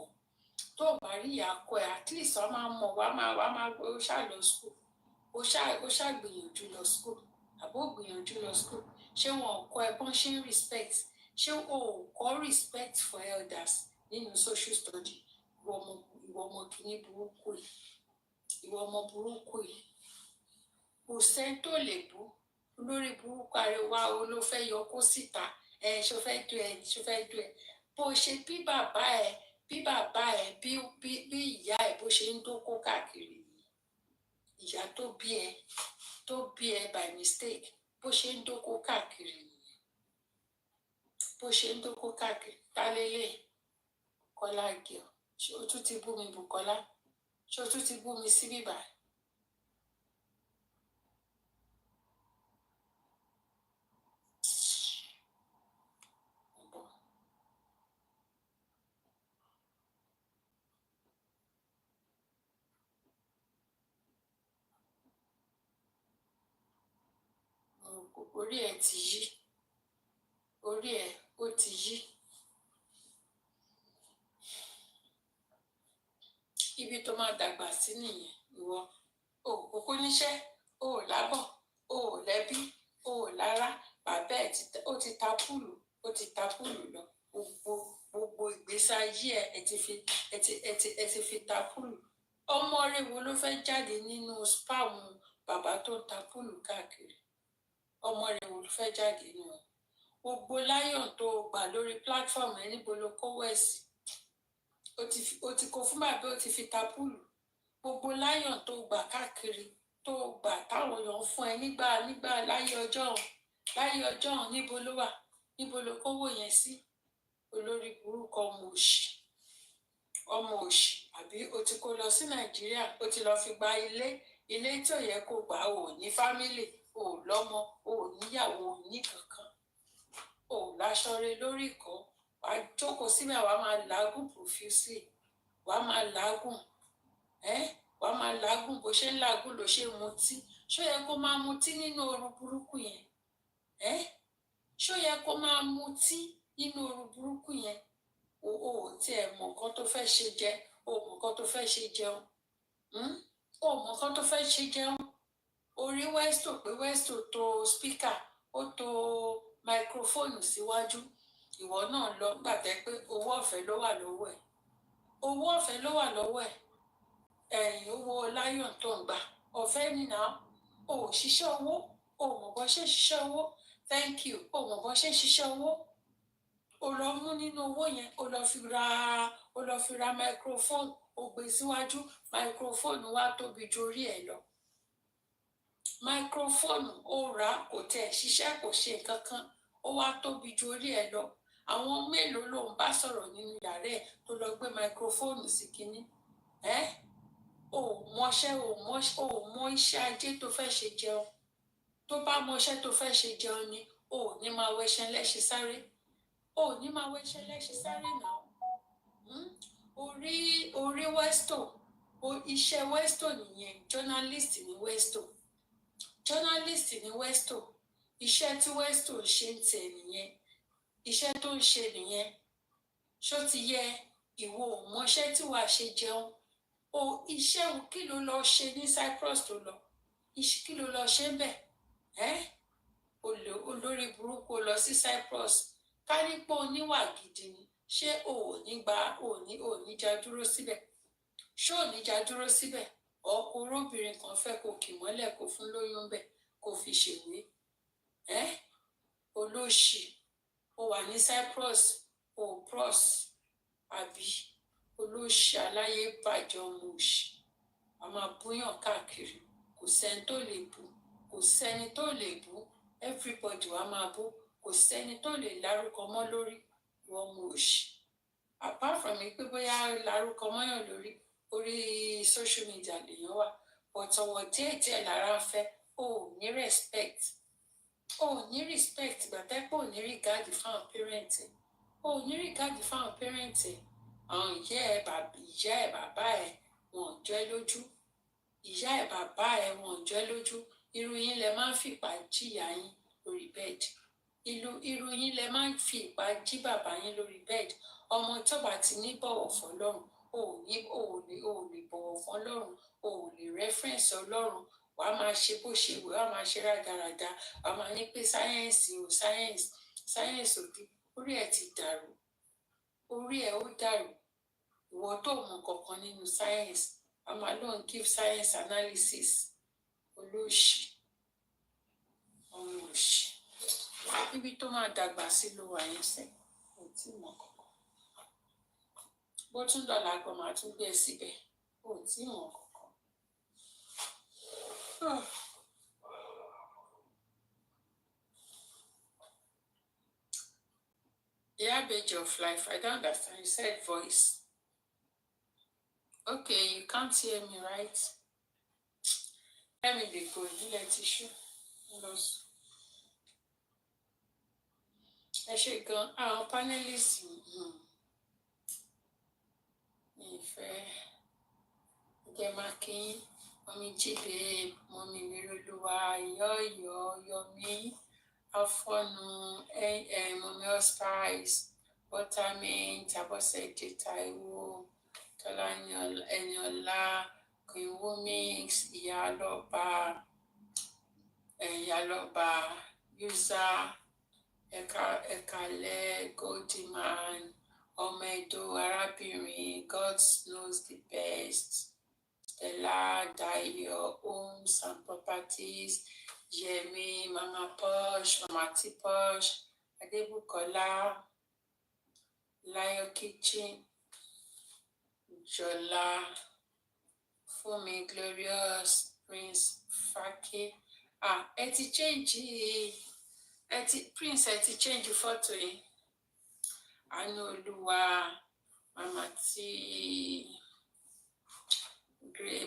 tó bá rí ìyá kọ ẹ at least wọn máa mọ wàá máa ó ṣáà lọ school ó ṣáà gbìyànjú lọ school àbó gbìyànjú lọ school ṣé wọn ò kọ́ ẹ bọ́n ṣe ń respect ṣé o ò kọ́ respect for elders nínú social study ìwọ ọmọ kìíní burúkú yìí ìwọ ọmọ burúkú yìí kò sẹ́ni tó lè bú lórí burúkú àríwá o ló fẹ́ yọ kó síta ṣó fẹ́ du ẹ bó ṣe bí bàbá ẹ bí ìyá ẹ bó ṣe ń dókó káàkiri ìyá tó bí ẹ by mistake bó ṣe ń dókó káàkiri bó ṣe ń dókó káàkiri tálélẹ̀ Kọ́lá gẹ̀ ọ́ ṣé o tún ti bú mi Bùkọ́lá ṣé o tún ti bú mi sí bíbá. Orí ẹ̀ ti yí orí ẹ̀ ó ti yí ibi tó máa dàgbà sí nìyẹn ìwọ òkú níṣẹ́ o ò lábọ̀ o ò lẹ́bí o ò lára bàbá ẹ̀ ó ti ta púùlù lọ gbogbo ìgbésí ayé ẹ ti fi ta púùlù ọmọ rẹ̀ wo ló fẹ́ jáde nínú spam bàbá tó ń ta púùlù káàkiri ọmọ rẹ̀ wò ló fẹ́ jáde nù ọ́ gbogbo lion tó gbà lórí platform ẹ níbo ló kówó ẹ̀ sí o ti kó fún bàbá o ti fi ta púùlù gbogbo lion tó gbà káàkiri tó gbà táwọn èèyàn fún ẹ nígbà láyé ọjọ́ níbo ló wà níbo ló kówó yẹn sí olórí burúkú ọmọ òṣì àbí o ti kó lọ sí Nàìjíríà o ti lọ fi gba ilé ilé tí ò yẹ kó gbà ò ní fámílì ò lọ́mọ ò níyàwó ò ní kankan ò láṣọre lórí ìkọ́ wàá jókòó síbẹ̀ wàá máa làágùn profusely wàá máa làágùn wàá máa làágùn bó ṣe ń làágùn ló ṣe mutí ṣó yẹ kó máa mutí nínú ooru burúkú yẹn ṣó yẹ kó máa mutí nínú ooru burúkú yẹn o tiẹ̀ mọ̀ nǹkan tó fẹ́ ṣe jẹ o mọ̀ nǹkan tó fẹ́ ṣe jẹun o mọ̀ nǹkan tó fẹ́ ṣe jẹun orí westo pé westo to speaker ó to microphone síwájú ìwọ náà lọ gbàtẹ́ pé owó ọ̀fẹ́ ló wà lọ́wọ́ ẹ̀ owó ọ̀fẹ́ ló wà lọ́wọ́ ẹ̀ owó lion tó ń gbà ọ̀fẹ́ nìyà o ò ṣiṣẹ́ owó o mọ̀ bọ́ ṣe ṣiṣẹ́ owó thank you o mọ̀ bọ́ ṣe ṣiṣẹ́ owó o lọ mú nínú owó yẹn o lọ fi ra microphone o gbé síwájú microphone wa tóbi ju orí ẹ̀ lọ microphone ó rà kò tẹ̀ ṣiṣẹ́ kò ṣe nǹkan kan ó wá tóbi ju orí ẹ̀ lọ àwọn mélòó ló ń bá sọ̀rọ̀ nínú yàrá ẹ̀ tó lọ gbé microphone sí kínní o mọṣẹ́ o mọ iṣẹ́ ajé tó fẹ́ ṣe jẹun tó bá mọṣẹ́ tó fẹ́ ṣe jẹun ni o ní máa wẹṣẹ́ lẹ́ṣin sáré o ní máa wẹṣẹ́ lẹ́ṣin sáré náà orí westo iṣẹ́ westo nìyẹn journalist ní westo iṣẹ́ tí westo ń ṣe ń tẹ̀ nìyẹn iṣẹ́ tó ń ṣe nìyẹn ṣó ti yẹ ìwọ ò mọṣẹ́ tí wàá ṣe jẹun o iṣẹ́ kí ló lọ ṣe ní Cyprus tó lọ kí ló lọ ṣe ń bẹ̀ olórí burúkú lọ sí Cyprus ká nípò oníwà gidi ni ṣé o ò ní já dúró síbẹ̀ ṣé ò ní já dúró síbẹ̀ ọkùnrin obìnrin kan fẹ́ kó kì mọ́lẹ̀ kó fún lóyún bẹ̀ kó fi ṣèwé olóṣì ó wà ní Cyprus ó pros àbí olóṣì aláyé bàjẹ́ ọmọ òṣì a máa búyàn káàkiri kò sẹ́ni tó lè bú kò sẹ́ni tó lè bú everybody wa máa bú kò sẹ́ni tó lè lárúkọ mọ́ lórí ọmọ òṣì apart from pé bóyá lárúkọ mọ́yàn lórí orí social media lèèyàn wà ọ̀tọ̀wọ̀ díẹ̀díẹ̀ lára ń fẹ́ o ò ní respect gbàtẹ́pọ̀ ò ní regard fáwọn parent o ò ní regard fáwọn parent àwọn ìyá ẹ̀ bàbá ẹ̀ wọn ò jọ ẹ́ lójú ìyá ẹ̀ bàbá ẹ̀ wọn ò jọ ẹ́ lójú irú yín lẹ máa ń fìpá jìyà yín lórí bẹ́ẹ̀dì irú yín lẹ máa ń fi ìpá jí bàbá yín lórí bẹ́ẹ̀dì ọmọ tó bá ti ní bọ̀wọ̀ fọ́lọ́run o ò lè bọ̀wọ̀ fọ́lọ́run o ò lè reference ọlọ́run wàá máa ṣe bó ṣe wù wàá máa ṣe rádaràda wàá máa ní pé sáyẹ́ǹsì òbí orí ẹ̀ ti dàrú orí ẹ̀ ó dàrú ìwọ tó mọ kankan nínú sáyẹ́ǹsì a máa lóun give science analysis olóòṣì ọmọ òṣì níbi tó máa dàgbà sí ló wà yẹn sẹ kò tí mọ kankan bó tún dọ̀là gan máa tún gbé síbẹ̀ kò tí mọ kankan. The average of life, I don't understand. You said voice. Okay, you can't hear me, right? Let me be good. You let tissue. Ẹ ṣe gan àwọn panelists ìfẹ́ Jẹ́mákín mọ́mí Jíde mọ́mí Mírolúwa Yọ̀mí Afọ́nu mọ́mí Ospice Buttermint Abọ́sẹ̀dé Táíwò Tọ́lání Ẹniọlá Queen Wummi Ìyálọ́ba User Ẹ̀kálẹ̀ Goldiman ọmọ Ẹdó arábìnrin God knows the best Stella Dayo Homes and Properties Yemi Mama Posh Mama T Posh Adébùkọ́lá Layo Kitchen Jọlá Fúnmi Glorious Prince Fake ẹ ti change Prince ẹ ti change photo yìí Àánú Olúwa Mama T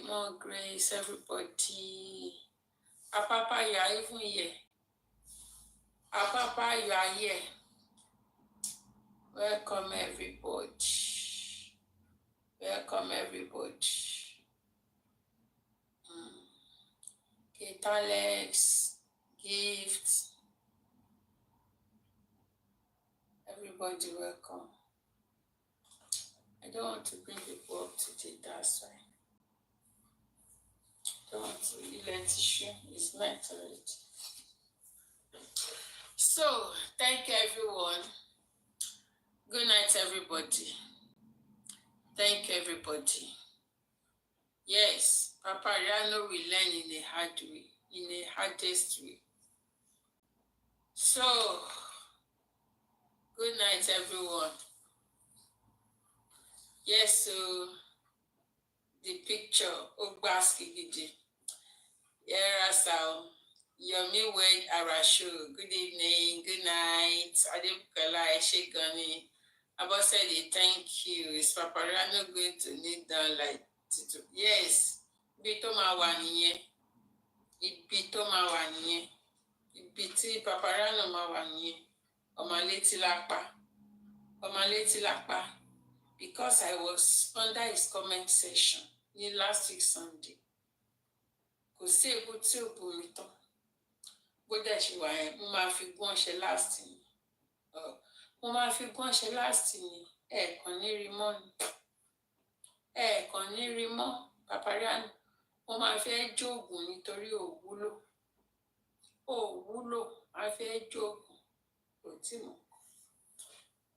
more grace, everybody. Papa, you are even here. Papa, you are here. Welcome, everybody. Welcome, everybody. Okay, Alex, Gift. Everybody, welcome. I don't want to bring people up today, that's why. Don't want to let issue. It's night already. So, thank you, everyone. Good night, everybody. Thank you, everybody. Yes, Papa Riano will learn in a hard way, in a hardest way. So, good night, everyone. Yes, so the picture, Ogbaskigidi. Yeah, so Yomi Wed Arashu. Good evening, good night. Adebukala Eshegani. Abo said thank you. Is Papa Riano going to kneel down like Tito? Yes. Ibi tó máa wà nìyẹn. Ibi tó máa wà nìyẹn. Ibi tí Papa Riano máa wà nìyẹn. Ọmọ létí lápá. Ọmọ létí lápá. Because I was under his comment section ní last week Sunday. Kò sí ewu tí ò bu mi tán. Bó dẹ̀ ṣe wà yẹn, mo máa fi gún ọṣẹ last ni. Mo máa fi gún ọṣẹ last ni. Ẹ̀ẹ̀kan ní rí mọ́ ni. Ẹ̀ẹ̀kan ní rí mọ́, Papa Riano. Mo máa fẹ́ jóògùn nítorí òwúlò. Òwúlò, a fẹ́ jóògùn. Kò tí mọ̀.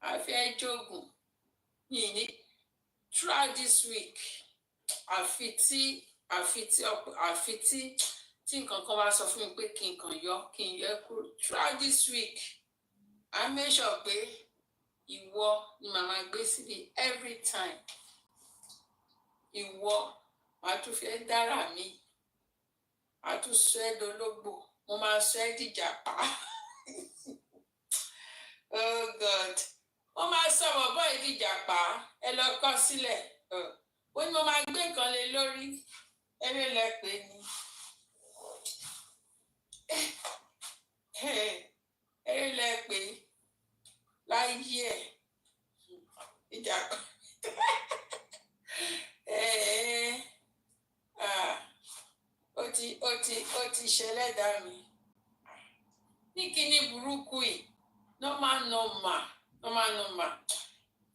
A fẹ́ jóògùn. Yìí throughout this week, àfi tí nǹkan kan wá sọ fún mi pé kí n kàn yọ kúrò. Throughout this week, I make sure pé ìwọ ni màmá gbé síbi every time. Ìwọ màá tún fẹ́ dára mi. Màá tún sọ ẹ́ dológbò. Mo máa sọ ẹ́ dìjàpá. Oh God. Wọ́n máa sọ bọ̀bọ́ ìdíjàpá. Ẹ lọ kọ sílẹ̀. Ó ní mo máa gbé nǹkan lé lórí. Eré lẹ pè ní. Eré lẹ pè láyé ẹ̀. Ìjàpá. Ó ti ṣẹlẹ̀ dá mi. Ní kíní burúkú yìí. Normal.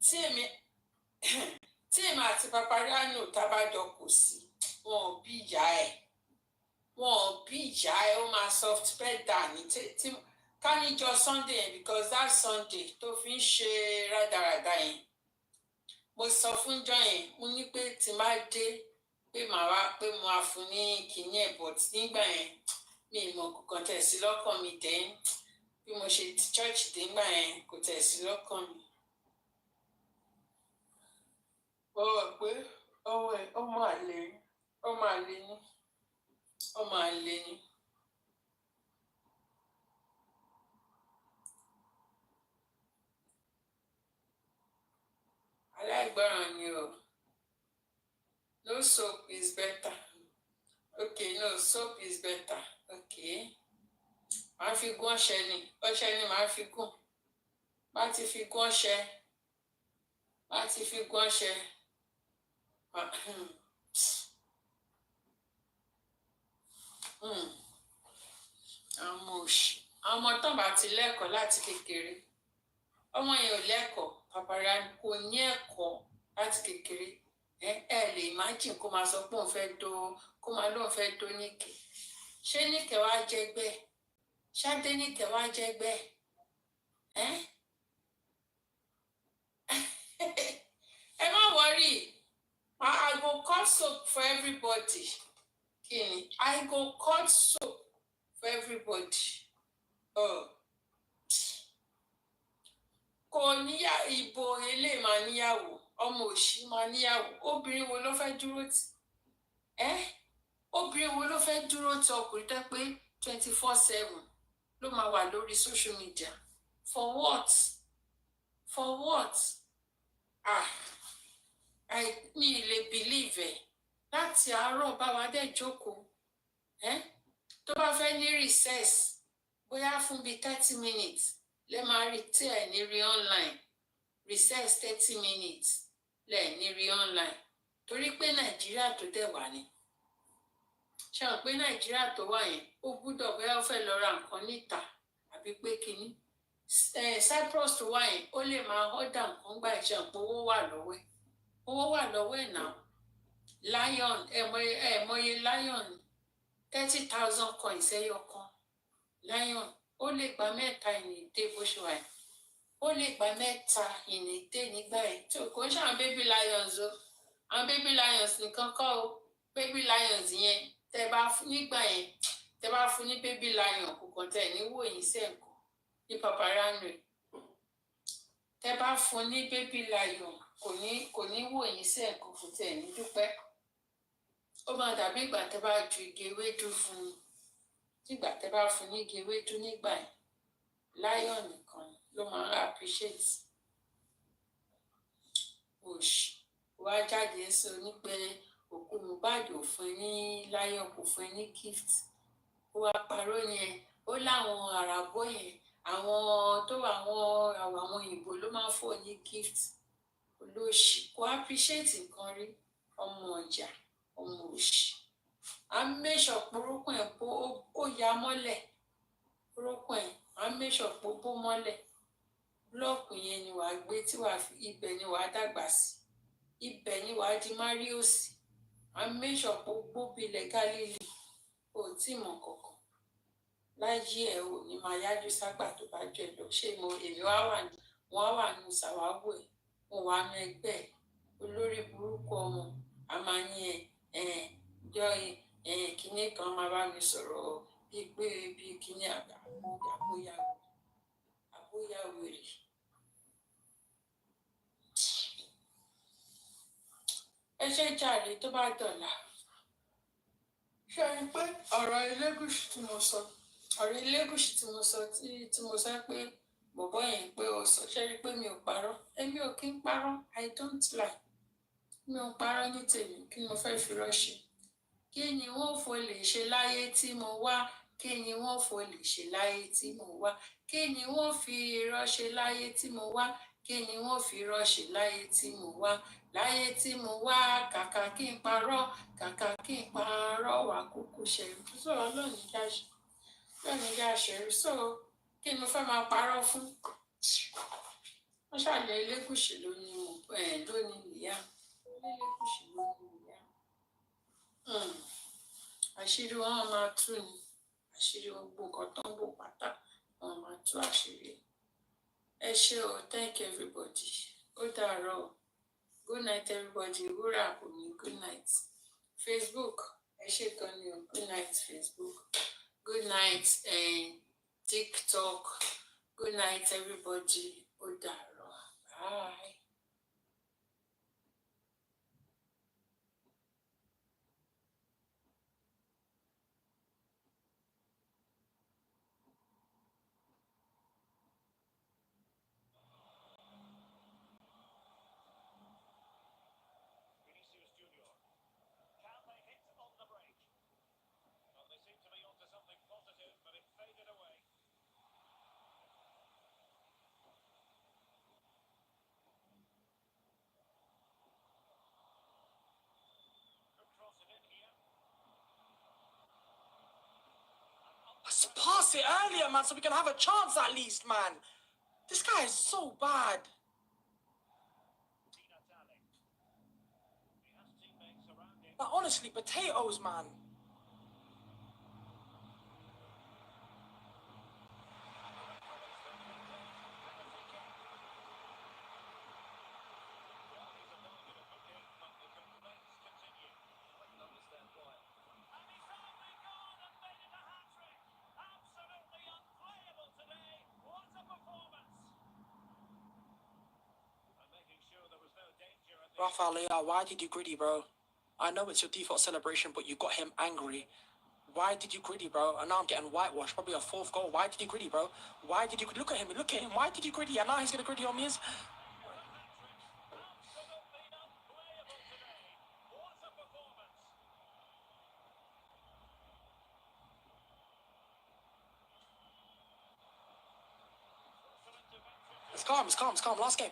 Tí èmi àti Papa Riano tábàjọ kò sí. Wọn ò bí ìyá ẹ̀. Ó máa soft pedal ní tí ká níjọ Sunday yẹn because that Sunday tó fi ń ṣe rádaràda yẹn. Mo sọ fún jọ yẹn, mo ní pé tí má dé pé màá wá pé mo á fún ní kíní ẹ̀ but nígbà yẹn mi ìmọ̀ kankan tẹ̀sí lọ́kàn mi dẹ́n. Bí mo ṣe ti church dé nígbà yẹn kò tẹ̀sí lọ́kàn mi. Mo rò pé ọmọ àlè ni. Aláìgbọràn ni o. No soap is better. Okay, no soap is better. Okay. Màá fi gún ọṣẹ ni. Ọṣẹ ni màá fi gún. Màá ti fi gún ọṣẹ. Àwọn ọmọ tán bá ti lẹ́kọ̀ọ́ láti kékeré. Ọmọ yẹn ò lẹ́kọ̀ọ́. Papa Riano kò ní ẹ̀kọ́ láti kékeré. Ẹ lè imagine kó máa sọ pé òun fẹ́ kó máa lóun fẹ́ dó níkẹ́. Ṣé níkẹ́ wá jẹ́gbẹ́? Ṣadé níkẹ́ wá jẹ́gbẹ́? Ẹ má worry. I go cut soap for everybody. Kini, I go cut soap for everybody. Kò níyà ìbò ilé máa níyàwó, ọmọ òṣì máa níyàwó. Obìnrin wo ló fẹ́ dúró tì? Obìnrin wo ló fẹ́ dúró tì ọkùnrin tẹ́ pé 24/7 ló máa wà lórí social media? For what? Mi lè believe ẹ̀. Láti láti àárọ̀ bá wa dẹ̀ jókòó tó bá fẹ́ ní recess bóyá fún bíi 30 minutes lè máa rí tí ẹ̀ ní rí online recess 30 minutes lẹ̀ ní rí online torí pé nàìjíríà tó dẹ̀ wà ní ṣe hàn pé nàìjíríà tó wà yẹn ó gbúdọ̀ bóyá ó fẹ́ lọ ra nǹkan níta àbí pé kínní Cyprus tó wà yẹn ó lè máa ọ́dà nǹkan gbà ṣe hàn pé owó wà lọ́wọ́ ẹ̀ náà lion ẹ̀mọye lion 30,000 coins ẹyọ kan lion ó lè gba mẹ́ta ìnìdé bó ṣe wà yẹn ó lè gba mẹ́ta ìnìdé nígbà yẹn tí kò ń ṣe àwọn baby lions o àwọn baby lions nìkan kọ́ o baby lions yẹn nígbà yẹn tẹ bá fún ní baby lion kò kàn tẹ̀ ní wò yín sẹ́ǹkọ́ ní paparazzi tẹ bá fún ní baby lion kò ní wò yín sẹ́ǹkọ́ kò tẹ̀ ní dúpẹ́ ó máa dàbí ìgbà tẹ bá ju igi ewédú fún un nígbà tẹ bá fún ní igi ewédú nígbà yẹn lion nìkan ló máa ń appreciate òṣì wá jáde sọ ní pé òkú Mohbad ò fún ní lion kò fún ní gift ó wá parọ́ yẹn ó láwọn àràbọ yẹn àwọn tó àwọn òyìnbó ló máa ń fọ ní gift olóṣì kò appreciate nǹkan rí ọmọ ọjà ọmọ òṣì à ń mẹ́sọ̀ porókùn ẹ̀ ó ya mọ́lẹ̀ porókùn ẹ̀ à ń mẹ́sọ̀ pó bó mọ́lẹ̀ búlọ́ọ̀kù yẹn ni wàá gbé tí wàá fi ibẹ̀ ni wàá dàgbà sí ibẹ̀ ni wàá di Marius à ń mẹ́sọ̀ pó gbóbilẹ̀ Gálílì ò tí mọ̀ kankan láyé ẹ̀ ò ní máa yájú ságbà tó bá jẹ́ lọ ṣé èmi wá wà nù sàwáwò ẹ̀ mo wà nù ẹgbẹ́ ẹ̀ olórí burúkú ọmọ a máa ní jọ kinní kan máa bá mi sọ̀rọ̀ bíi pé bíi kinní àbóyá wèrè. ẹ ṣe jàre tó bá dọ̀là ṣe rí pé ọ̀rọ̀ Elégùṣì tí mo sọ tí mo sọ pé bọ̀bọ́ yẹn pé ó sọ ṣe rí pé mi ò parọ́ èmi ò kí ń parọ́ I don't lie mi ò parọ́ ní tèmi kí ni mo fẹ́ fi rọ́ṣẹ́ kí ni wọ́n fò lè ṣe láyé tí mo wá kí ni wọ́n fò lè ṣe láyé tí mo wá kí ni wọ́n fi rọ́ṣẹ́ láyé tí mo wá kí ni wọ́n fi rọ́ṣẹ́ láyé tí mo wá láyé tí mo wá kàkà kí n parọ́ wà kúkú ṣẹ̀rù sọ̀rọ̀ lónìí jáṣẹ̀rù sọ̀rọ̀ kí ni mo fẹ́ máa parọ́ fún wọ́n ṣàlẹ̀ Elégùṣì lónìí ìyá Elégùṣì lónìí ìyá àṣírí wọn máa tú ni àṣírí gbogbo nǹkan tó ń bò pátá wọn máa tú àṣírí ẹ ṣé o thank you everybody ó dàárọ̀ good night everybody wúrà kò ní good night Facebook ẹ ṣé kan ní o good night Facebook good night TikTok good night everybody ó dàárọ̀ bye.
Pass it earlier, man, so we can have a chance at least, man. This guy is so bad. But honestly, potatoes, man. Rafael, why did you gritty, bro? I know it's your default celebration, but you got him angry. Why did you gritty, bro? And now I'm getting whitewashed, probably a fourth goal. Why did you gritty, bro? Why did you look at him? Why did you gritty? And now he's gonna gritty on me. It's calm. Last game.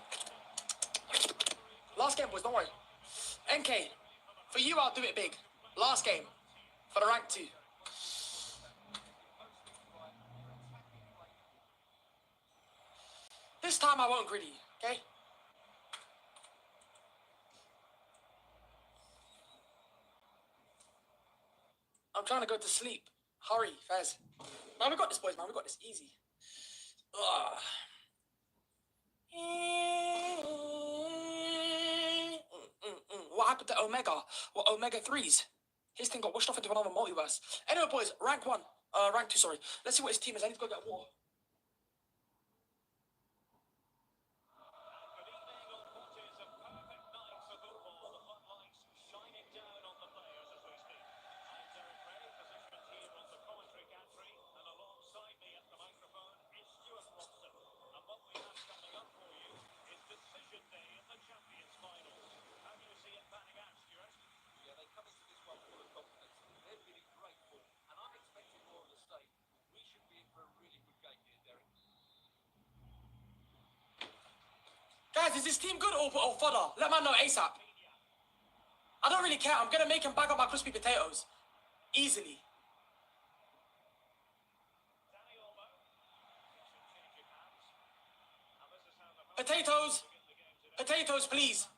Last game, boys, don't worry. NK, for you, I'll do it big. Last game. For the rank 2. This time I won't greedy, okay? I'm trying to go to sleep. Hurry, Fez. Man, we got this, boys, man. We got this easy. Ugh. What happened to Omega? What, Omega 3s? His thing got washed off into another multiverse. Anyway, boys, rank 2, sorry. Let's see what his team is. I need to go get water. Guys, is this team good or fodder? Let man know ASAP. I don't really care. I'm going to make him bag up my crispy potatoes. Easily. Potatoes. Potatoes, please.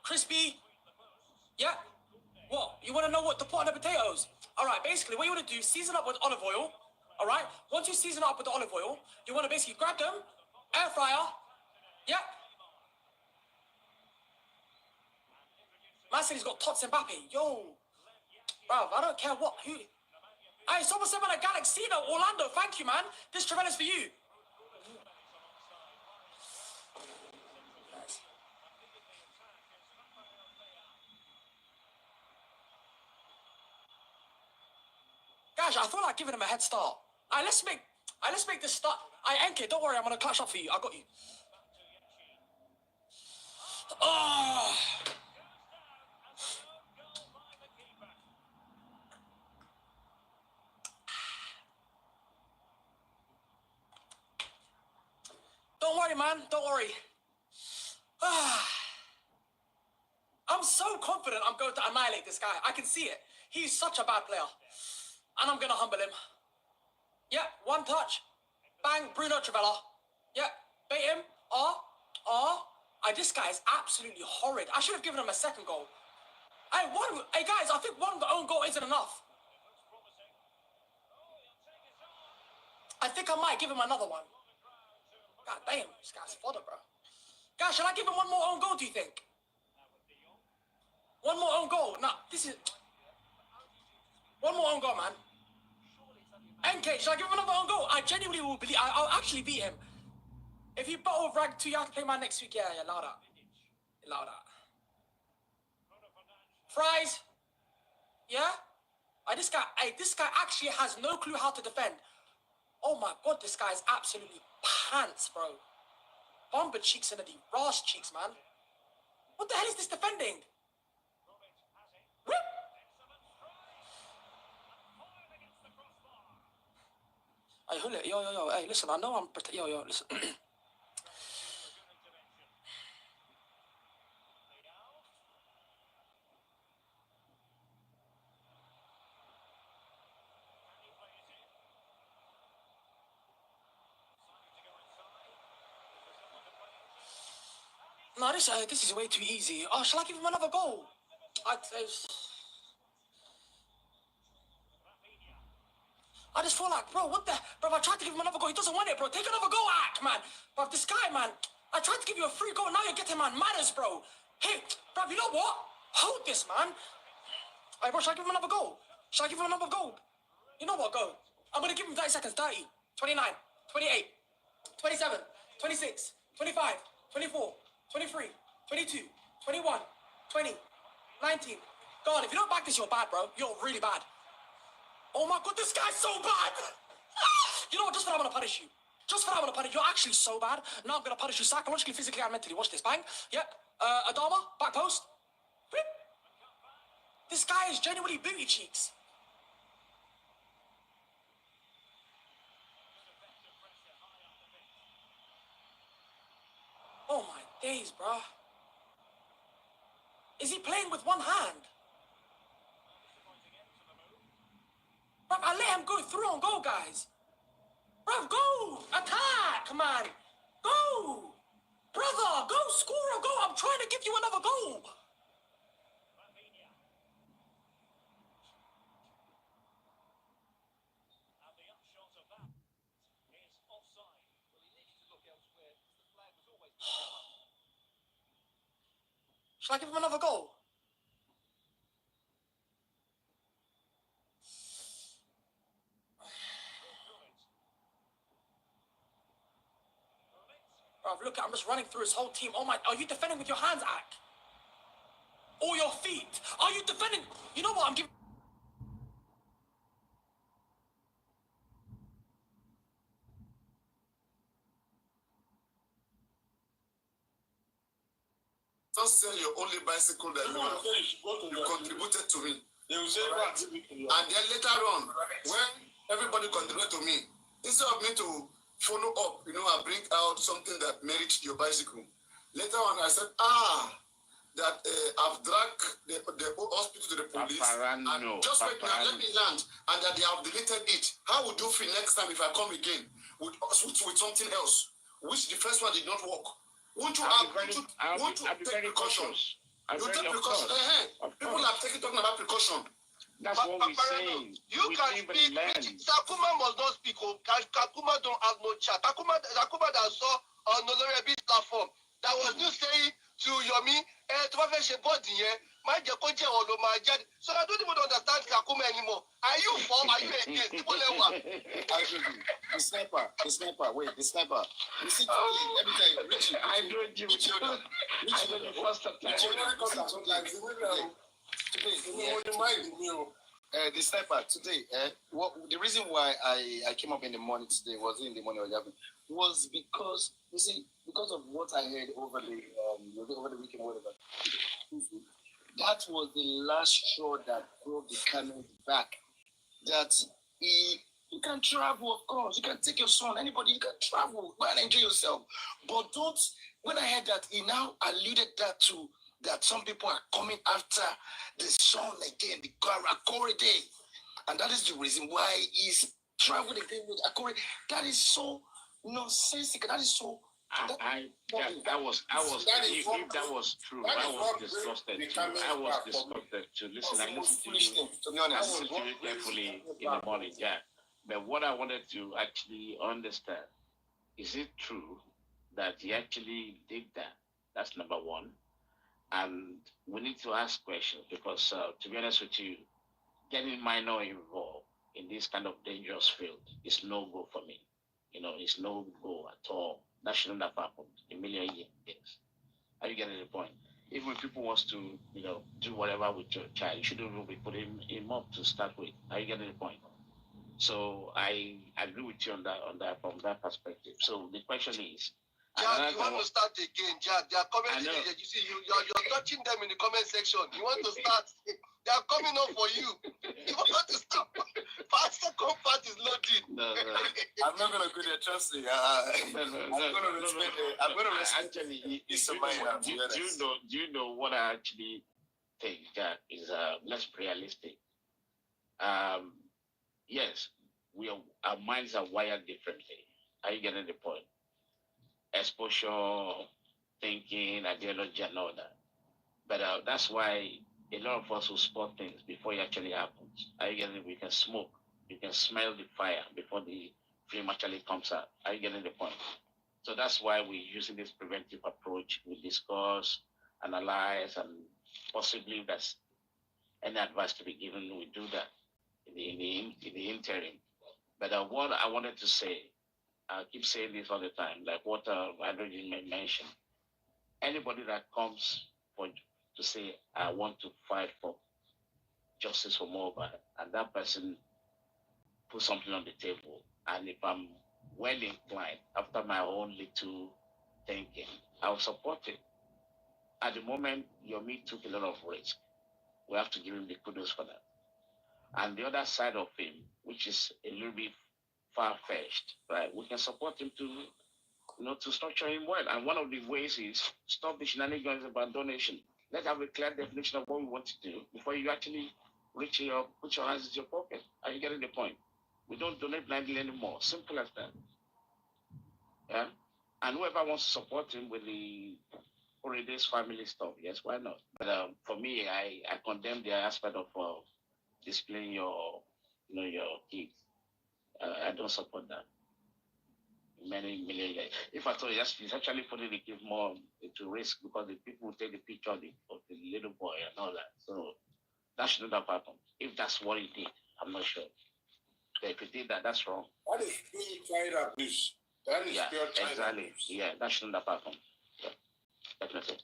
Crispy. Yeah. What? You want to know what to put on the potatoes? All right, basically, what you want to do, season up with olive oil. All right? Once you season up with the olive oil, you want to basically grab them, air fryer. Yeah. Man said he's got Tots Mbappe. Yo. Bruv, I don't care what. Who? Hey, someone said, man, a Galaxy, Orlando. Thank you, man. This Trevella's for you. Nice. Guys, I feel like giving him a head start. Alright, let's make this start. NK, don't worry, I'm gonna clutch up for you. I got you. Oh. Don't worry, man. Don't worry. I'm so confident I'm going to annihilate this guy. I can see it. He's such a bad player. And I'm going to humble him. Yeah, one touch. Bang, Bruno Trevella. Yeah, bait him. This guy is absolutely horrid. I should have given him a second goal. Hey, guys, I think one own goal isn't enough. I think I might give him another one. God damn, this guy's fodder, bro. Guys, should I give him one more own goal, do you think? One more own goal? Nah, this is... One more own goal, man. NK, should I give him another own goal? I genuinely will believe... I'll actually beat him. If you battle rank 2, you have to play man next week. Yeah, allow that. Allow that. Fries. Yeah? This guy actually has no clue how to defend. Oh my god, this guy is absolutely pants, bro. Bomber cheeks and the Ross cheeks, man. What the hell is this defending? Whoop. Hey, Hullet, yo. Hey, listen, I know I'm... Yo, listen. No, this is way too easy. Oh, shall I give him another goal? I just feel like, bro, what the... Bro, I tried to give him another goal. He doesn't want it, bro. Take another goal, man. Bro, this guy, man. I tried to give you a free goal. Now you're getting, man, manners, bro. Hey, bro, you know what? Hold this, man. Hey, bro, should I give him another goal? Should I give him another goal? You know what, go. I'm going to give him 30 seconds. 30, 29, 28, 27, 26, 25, 24, 23, 22, 21, 20, 19. God, if you don't back this, you're bad, bro. You're really bad. Oh my god, this guy's so bad! You know what, just for that I'm gonna punish you. Just for that I'm gonna punish you. You're actually so bad. Now I'm gonna punish you psychologically, physically, and mentally. Watch this, bang. Yep. Adama, back post. Whip. This guy is genuinely booty cheeks. Days, bro. Is he playing with one hand? Bro, I let him go through and go, guys. Bro, go! Attack, man! Go! Brother, go score a goal! I'm trying to give you another goal! Shall I give him another goal? Bro, look, I'm just running through his whole team. Oh my, are you defending with your hands, Ak? Or your feet? Are you defending? You know what, I'm giving...
Don't sell your only bicycle that you contributed to me. They will say right. And then later on, when everybody contributed to me, instead of me to follow up, I bring out something that merits your bicycle. Later on, I said, that I've dragged the hospital to the police. And just wait now, let me land. And that they have deleted it. How would you feel next time if I come again with something else? Which the first one did not work. Won't you take precautions? You take precautions. People are talking about precaution.
That's what we're saying.
You can speak. Takuma must not speak. Takuma don't have no chat. Takuma that saw on Nolorebi's platform that was just saying to Yomi, to my friend body here, my Jacoje or Lomajad. So I don't even understand Takuma anymore. Are you for? Are you against?
The sniper, wait, the sniper. You see, let me tell you, Richie.
I know you. I know you first of time.
The sniper today. The reason why I came up in the morning today was because you see, because of what I heard over the weekend, whatever. That was the last straw that broke the camel back. That you can travel, of course. You can take your son, anybody, you can travel, go and enjoy yourself. But don't, when I heard that, he now alluded that to that some people are coming after the son again, the Akore Day. And that is the reason why he's traveling again with Akore. That is so nonsensical. That is so...
If that was true, I was disgusted too. I was disgusted too. Listen, I listened to you. I listened to you carefully in the morning, yeah. But what I wanted to actually understand, is it true that he actually did that? That's number one. And we need to ask questions because, to be honest with you, getting minor involved in this kind of dangerous field is no go for me. It's no go at all. That shouldn't have happened a million years. Are you getting the point? Even if people wants to, do whatever with your child, you shouldn't even be putting him up to start with. Are you getting the point? So I agree with you on that from that perspective. So the question is,
Jack, you want to start again, Jack? They are commenting. You see, you're touching them in the comment section. You want to start? They are coming up for you. You want to stop? Second part is loaded.
No. I'm not gonna go there. Trust me. I'm gonna respect. I'm gonna respect.
Actually,
do
you know what I actually think, Jack, is let's be realistic. Yes, our minds are wired differently. Are you getting the point? Exposure, thinking, ideology, and all that. But that's why a lot of us will spot things before it actually happens. Are you getting it? We can smoke. You can smell the fire before the flame actually comes out. Are you getting the point? So that's why we're using this preventive approach. We discuss, analyze, and possibly if there's any advice to be given, we do that in the interim. But what I wanted to say, I keep saying this all the time, like what Adrian mentioned. Anybody that comes to say, I want to fight for justice for Mohbad, and that person put something on the table, and if I'm well inclined, after my own little thinking, I'll support it. At the moment, Yomi took a lot of risk. We have to give him the kudos for that. And the other side of him, which is a little bit far-fetched, right? We can support him to to structure him well. And one of the ways is stop the shenanigans about donation. Let's have a clear definition of what we want to do before you actually put your hands in your pocket. Are you getting the point? We don't donate blindly anymore. Simple as that. Yeah. And whoever wants to support him with the Holidays family stuff, yes, why not? But for me, I condemn the aspect of displaying your kids. I don't support that. Many million. If I told you, it's actually putting the kid more into risk because the people will take the picture of the little boy and all that. So that shouldn't have happened. If that's what he did, I'm not sure. But if he did that, that's wrong.
That is pure child abuse. That is pure child
exactly.
abuse.
Yeah, that shouldn't have happened. Yeah, definitely.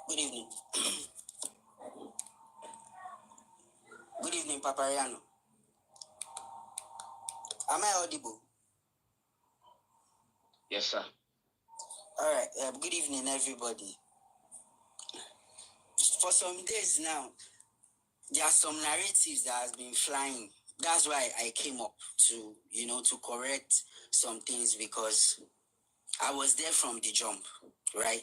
Good evening. Good evening, Papariano. Am I audible?
Yes, sir.
All right. Good evening, everybody. For some days now, there are some narratives that has been flying. That's why I came up to, to correct some things because I was there from the jump, right?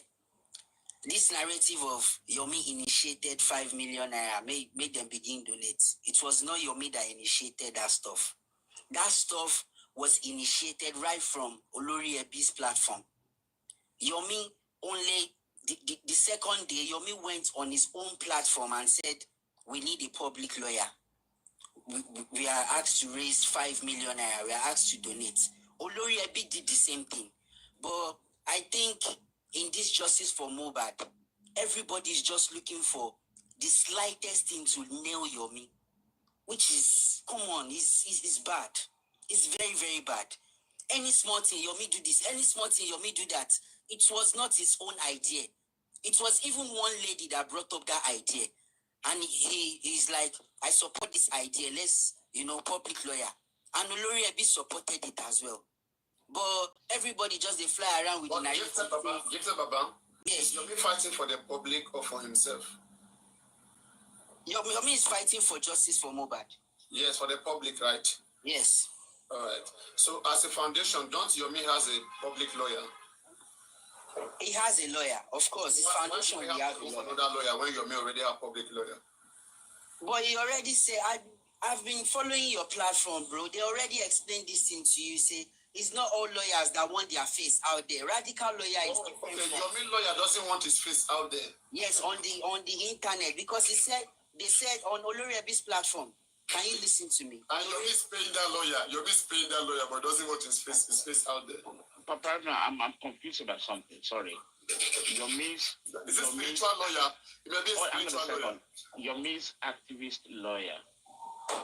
This narrative of Yomi initiated 5 million naira, made them begin donate. It was not Yomi that initiated that stuff. That stuff was initiated right from Olori Ebi's platform. Yomi only, the second day, Yomi went on his own platform and said, we need a public lawyer. We are asked to raise 5 million naira. We are asked to donate. Olori Ebi did the same thing. But I think in this justice for Mohbad, everybody is just looking for the slightest thing to nail Yomi, which is, come on, it's bad. It's very, very bad. Any small thing, Yomi do this. Any small thing, Yomi do that. It was not his own idea. It was even one lady that brought up that idea. And he's like, I support this idea. Let's, public lawyer. And Olori Ebi supported it as well. But everybody just they fly around with the narrative.
Baba.
Yes.
Is Yomi fighting for the public or for himself?
Yomi is fighting for justice for Mohbad.
Yes, for the public, right?
Yes.
All right. So as a foundation, don't Yomi has a public lawyer?
He has a lawyer, of course. His foundation, he has a lawyer.
Another lawyer when Yomi already have public lawyer.
But he already said, I've been following your platform, bro. They already explained this thing to you. Say it's not all lawyers that want their face out there. Radical lawyer is different.
Okay, Yomi lawyer doesn't want his face out there.
Yes, on the internet, because they said on Olori Ebi's platform. Can you listen to me?
And Yomi's paying that lawyer. Yomi's paying that lawyer, but doesn't want his face out there.
Papa, I'm confused about something. Sorry. Yomi's
is a spiritual lawyer. It may be a spiritual lawyer.
Yomi's activist lawyer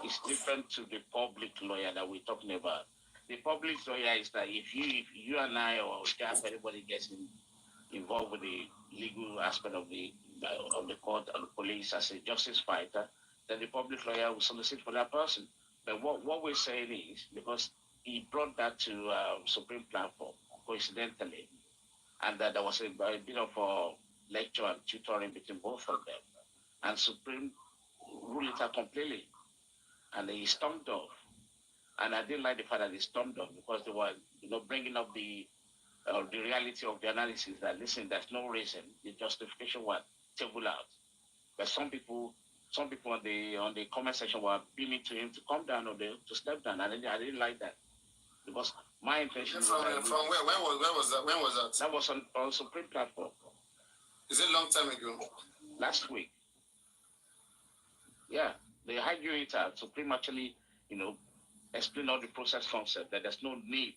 is different to the public lawyer that we're talking about. The public lawyer is that if you and I or if anybody gets involved with the legal aspect of the court and the police as a justice fighter, then the public lawyer will solicit for that person. But what we're saying is, because he brought that to Supreme platform, coincidentally, and that there was a bit of a lecture and tutoring between both of them, and Supreme ruled it out completely, and he stormed off. And I didn't like the fact that he stormed off because they were, bringing up the reality of the analysis that, listen, there's no reason, the justification was table out. But some people on the comment section were beaming to him to come down or to step down, and I didn't like that because my intention.
From where? When was that? When was that?
That was on Supreme platform.
Is it a long time ago?
Last week. Yeah, they argue it out. Supreme actually, explain all the process concept that there's no need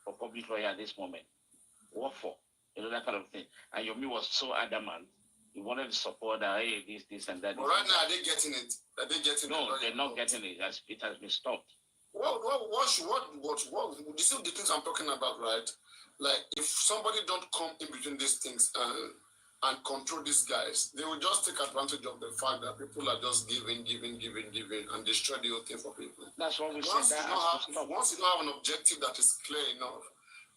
for public lawyer at this moment. What for? That kind of thing. And Yomi was so adamant. He wanted to support that, hey, this and that.
But right now, are they getting it? Are they getting it?
No, they're not getting it. It has been stopped.
What? You see the things I'm talking about, right? Like, if somebody don't come in between these things and control these guys, they will just take advantage of the fact that people are just giving, and destroy the whole thing for people.
That's what we said.
Once you don't have an objective that is clear enough,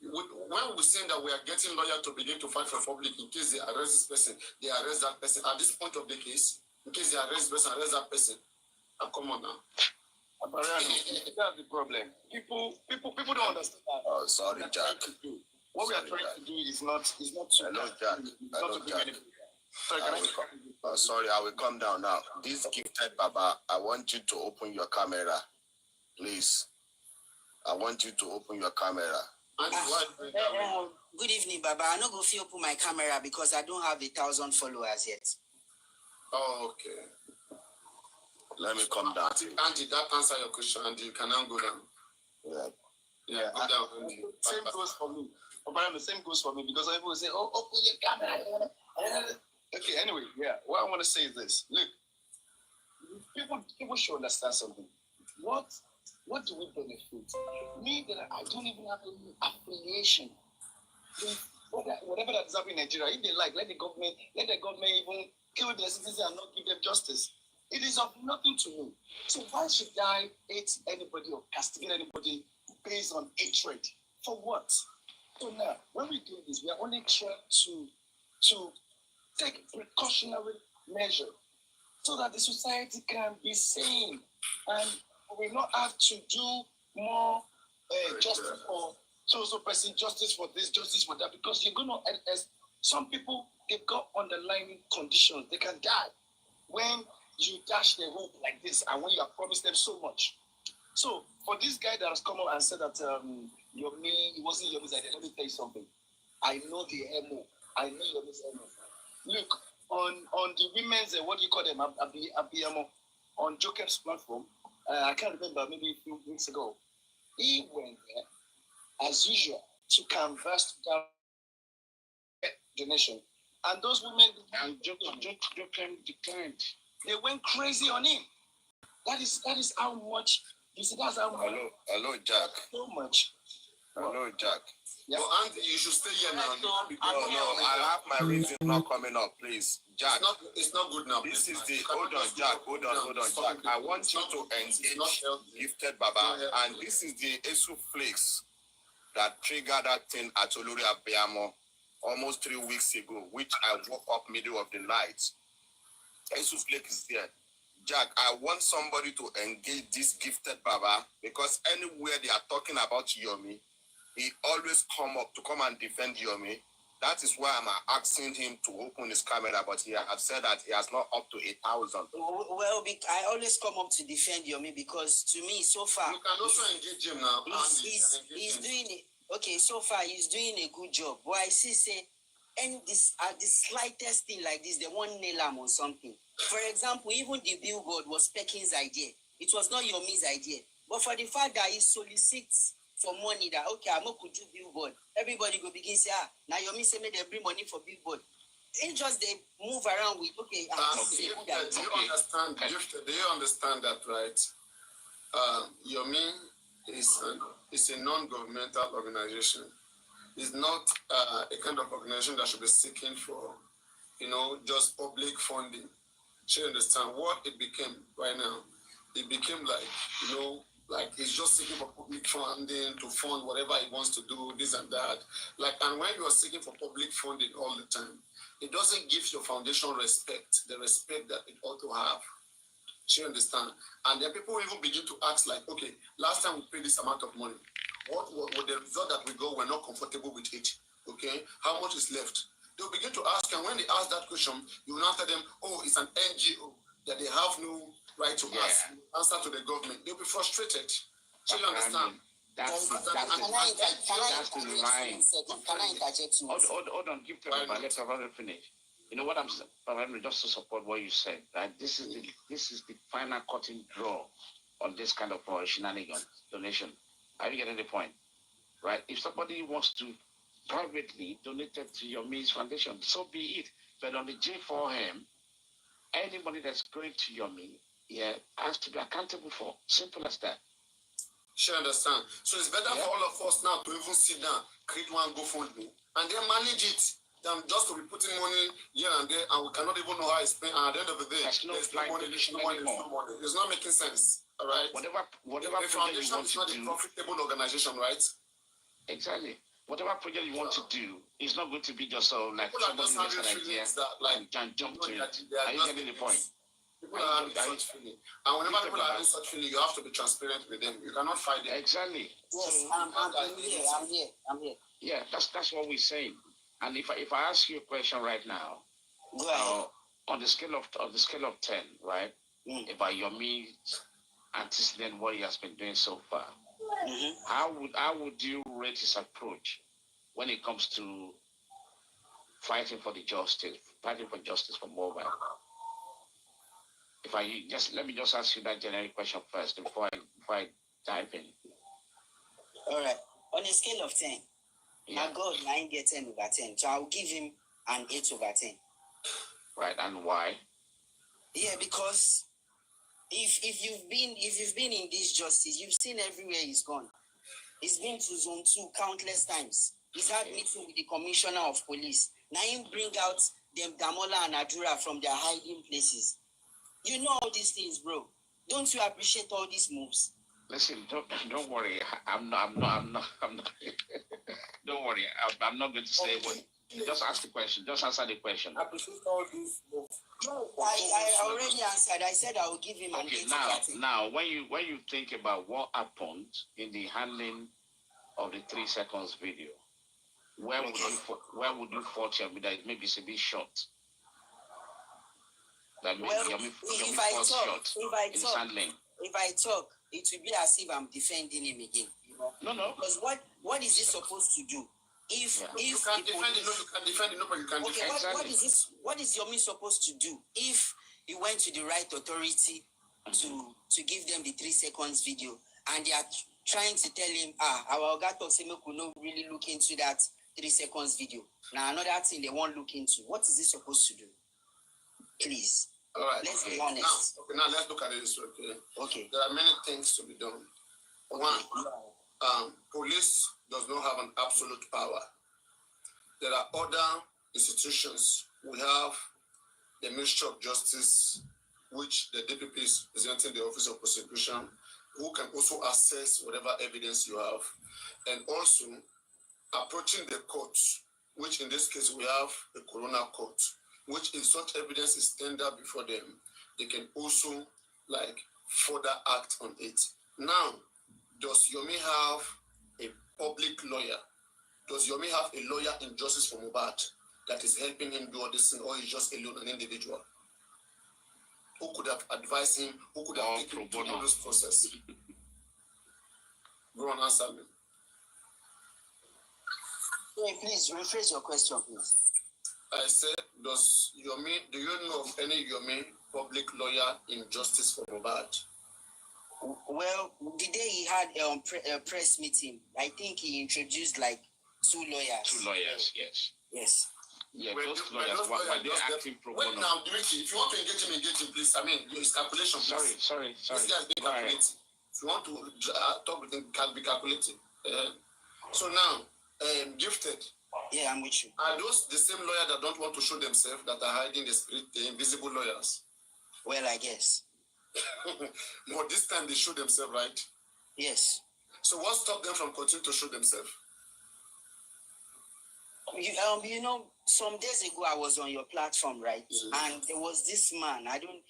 when we're saying that we are getting lawyers to begin to fight for public in case they arrest this person, they arrest that person. At this point of the case, in case they arrest this person, arrest that person. Come on now. That's the problem. People don't understand that.
Oh, sorry, Jack.
What we are trying to do is not to.
Hello, Jack. Hello, Jack.
Sorry,
sorry, I will come down now. This gifted Baba, I want you to open your camera, please. I want you to open your camera.
Good evening, Baba. I'm not going to open my camera because I don't have 1,000 followers yet.
Oh, okay.
Let me come down.
Andy, that answer your question, Andy. You can now go down. Yeah, go down, Andy. Same goes for me. The same goes for me because people will say, "Oh, open your camera." Okay. Anyway, yeah. What I want to say is this: look, people should understand something. What do we benefit? Me, that I don't even have any affiliation. Whatever that is happening in Nigeria, if they like, let the government even kill their citizens and not give them justice. It is of nothing to me. So why should I hate anybody or castigate anybody based on hatred? For what? So now, when we do this, we are only trying to take precautionary measure so that the society can be sane and we will not have to do more justice for so person, justice for this, justice for that, because you're going to, some people, they've got underlying conditions. They can die when you dash the hope like this and when you have promised them so much. So for this guy that has come up and said that it wasn't Yomi's idea, let me tell you something. I know the MO. I know Yomi's MO. Look, on the women's, what do you call them, Abiyamo, on Jokeb's platform, I can't remember, maybe a few weeks ago, he went there, as usual, to canvass the nation. And those women and Jokem declined. They went crazy on him. That is how much. You see, that's how much.
Hello, Jack.
So much.
Hello, Jack.
Yeah. Well, Andy, you should stay here now.
No, I have my reason not coming up, please. Jack.
It's not good now.
This is the hold on, Jack. Hold on, Jack. I want you to engage Gifted Baba, and this is the Esu Flakes that triggered that thing at Olori Abiyamo almost 3 weeks ago, which I woke up middle of the night. Esu Flakes is there. Jack, I want somebody to engage this Gifted Baba because anywhere they are talking about Yomi, he always come and defend Yomi. That is why I'm asking him to open his camera, but he has said that he has not up to 1,000.
Well, I always come up to defend Yomi because to me, so far...
You can also engage him now.
He's doing it. Okay, so far he's doing a good job. But I see, at the slightest thing like this, they won't nail him on something. For example, even the billboard was Pekin's idea. It was not Yomi's idea. But for the fact that he solicits for money that, okay, I'm going to do billboard, everybody go begin say, now Yomi say, they bring money for billboard. It just, they move around with, okay,
do you understand that, right? Yomi is a non-governmental organization. It's not a kind of organization that should be seeking for, just public funding. You understand what it became right now? It became like it's just seeking for public funding to fund whatever it wants to do, this and that. And when you are seeking for public funding all the time, it doesn't give your foundation the respect that it ought to have. You understand? And then people even begin to ask okay, last time we paid this amount of money, what the result that we got, we're not comfortable with it. Okay, how much is left? They'll begin to ask, and when they ask that question, you will answer them, oh, it's an NGO, that they have no right to answer to the government. They'll be frustrated. So you understand?
That's the line. Can I interject you?
Hold on, give them a let her finish. You know what I'm saying? Just to support what you said, right? This is the final cutting draw on this kind of shenanigans donation. Are you getting the point? Right? If somebody wants to privately donate it to your Yomi's foundation, so be it. But on the J4M, any money that's going to Yomi, has to be accountable for. Simple as that.
Sure, understand. So it's better for all of us now to even sit down, create one GoFundMe, and then manage it than just to be putting money here and there, and we cannot even know how it's spent. And at the end of the day, there's no money. It's not making sense. All right.
Whatever
the foundation is not a profitable organization, right?
Exactly. Whatever project you want to do, it's not going to be just like
people
somebody
just having feelings that
and jump to it. Are you getting the point?
People are having such feeling. And whenever people are having such feeling, you have to be transparent with them. You cannot fight them.
Exactly.
Yes, I'm here.
Yeah, that's what we're saying. And if I ask you a question right now,
Go ahead.
on the scale of 10, right? About Yomi's antecedent, what he has been doing so far, how would you rate his approach when it comes to fighting for justice for Mohbad? Let me just ask you that generic question first before I dive in.
All right. On a scale of 10, my God, I get 10 over 10. So I'll give him an 8 over 10.
Right, and why?
Yeah, because if you've been in this justice, you've seen everywhere he's gone. He's been to zone 2 countless times. He's had meeting with the commissioner of police. Now him bring out them Damola and Adura from their hiding places. You know all these things, bro. Don't you appreciate all these moves?
Listen, don't worry. I'm not. Don't worry. I'm not going to say what. Just ask the question. Just answer the question.
I appreciate all these moves.
No, I already answered. I said I will give him an 8.
Now, when you think about what happened in the handling of the 3 seconds video, where would you fault him that maybe it's a bit short? That maybe
if I talk, it will be as if I'm defending him again. You know?
No.
Because what is he supposed to do? If
you can defend it, you can defend it, but you can defend it.
Exactly.
What is Yomi supposed to do if he went to the right authority to give them the 3 seconds video and they are trying to tell him, our Oga talk say we no really look into that 3 seconds video. Now another thing they won't look into. What is he supposed to do? Please.
All right.
Let's be honest.
Now let's look at it this way.
Okay.
There are many things to be done. One, police does not have an absolute power. There are other institutions. We have the Ministry of Justice, which the DPP is presenting the Office of Prosecution, who can also assess whatever evidence you have, and also approaching the courts, which in this case we have the Coroner Court, which if such evidence is tendered before them, they can also further act on it. Now, does Yomi have a public lawyer? Does Yomi have a lawyer in justice for Mohbad that is helping him do all this thing, or is just alone, an individual? Who could have advised him? Who could have taken him through this process? Go on, answer me.
Hey, please rephrase your question, please.
I said, do you know of any Yomi public lawyer in justice for Mohbad?
Well, the day he had a press meeting, I think he introduced 2 lawyers.
2 lawyers, yes.
Yes.
Yeah, those lawyers, why they acting pro bono?
Wait now, Dimitri, if you want to engage him, please. I mean, his calculation, please.
Sorry.
This guy's being calculated. If you want to talk with him, can be calculated. So now, Gifted.
Yeah, I'm with you.
Are those the same lawyers that don't want to show themselves, that are hiding the spirit, the invisible lawyers?
Well, I guess.
But this time they show themselves, right?
Yes.
So what stopped them from continuing to show themselves?
You know, some days ago I was on your platform, right? And there was this man. I don't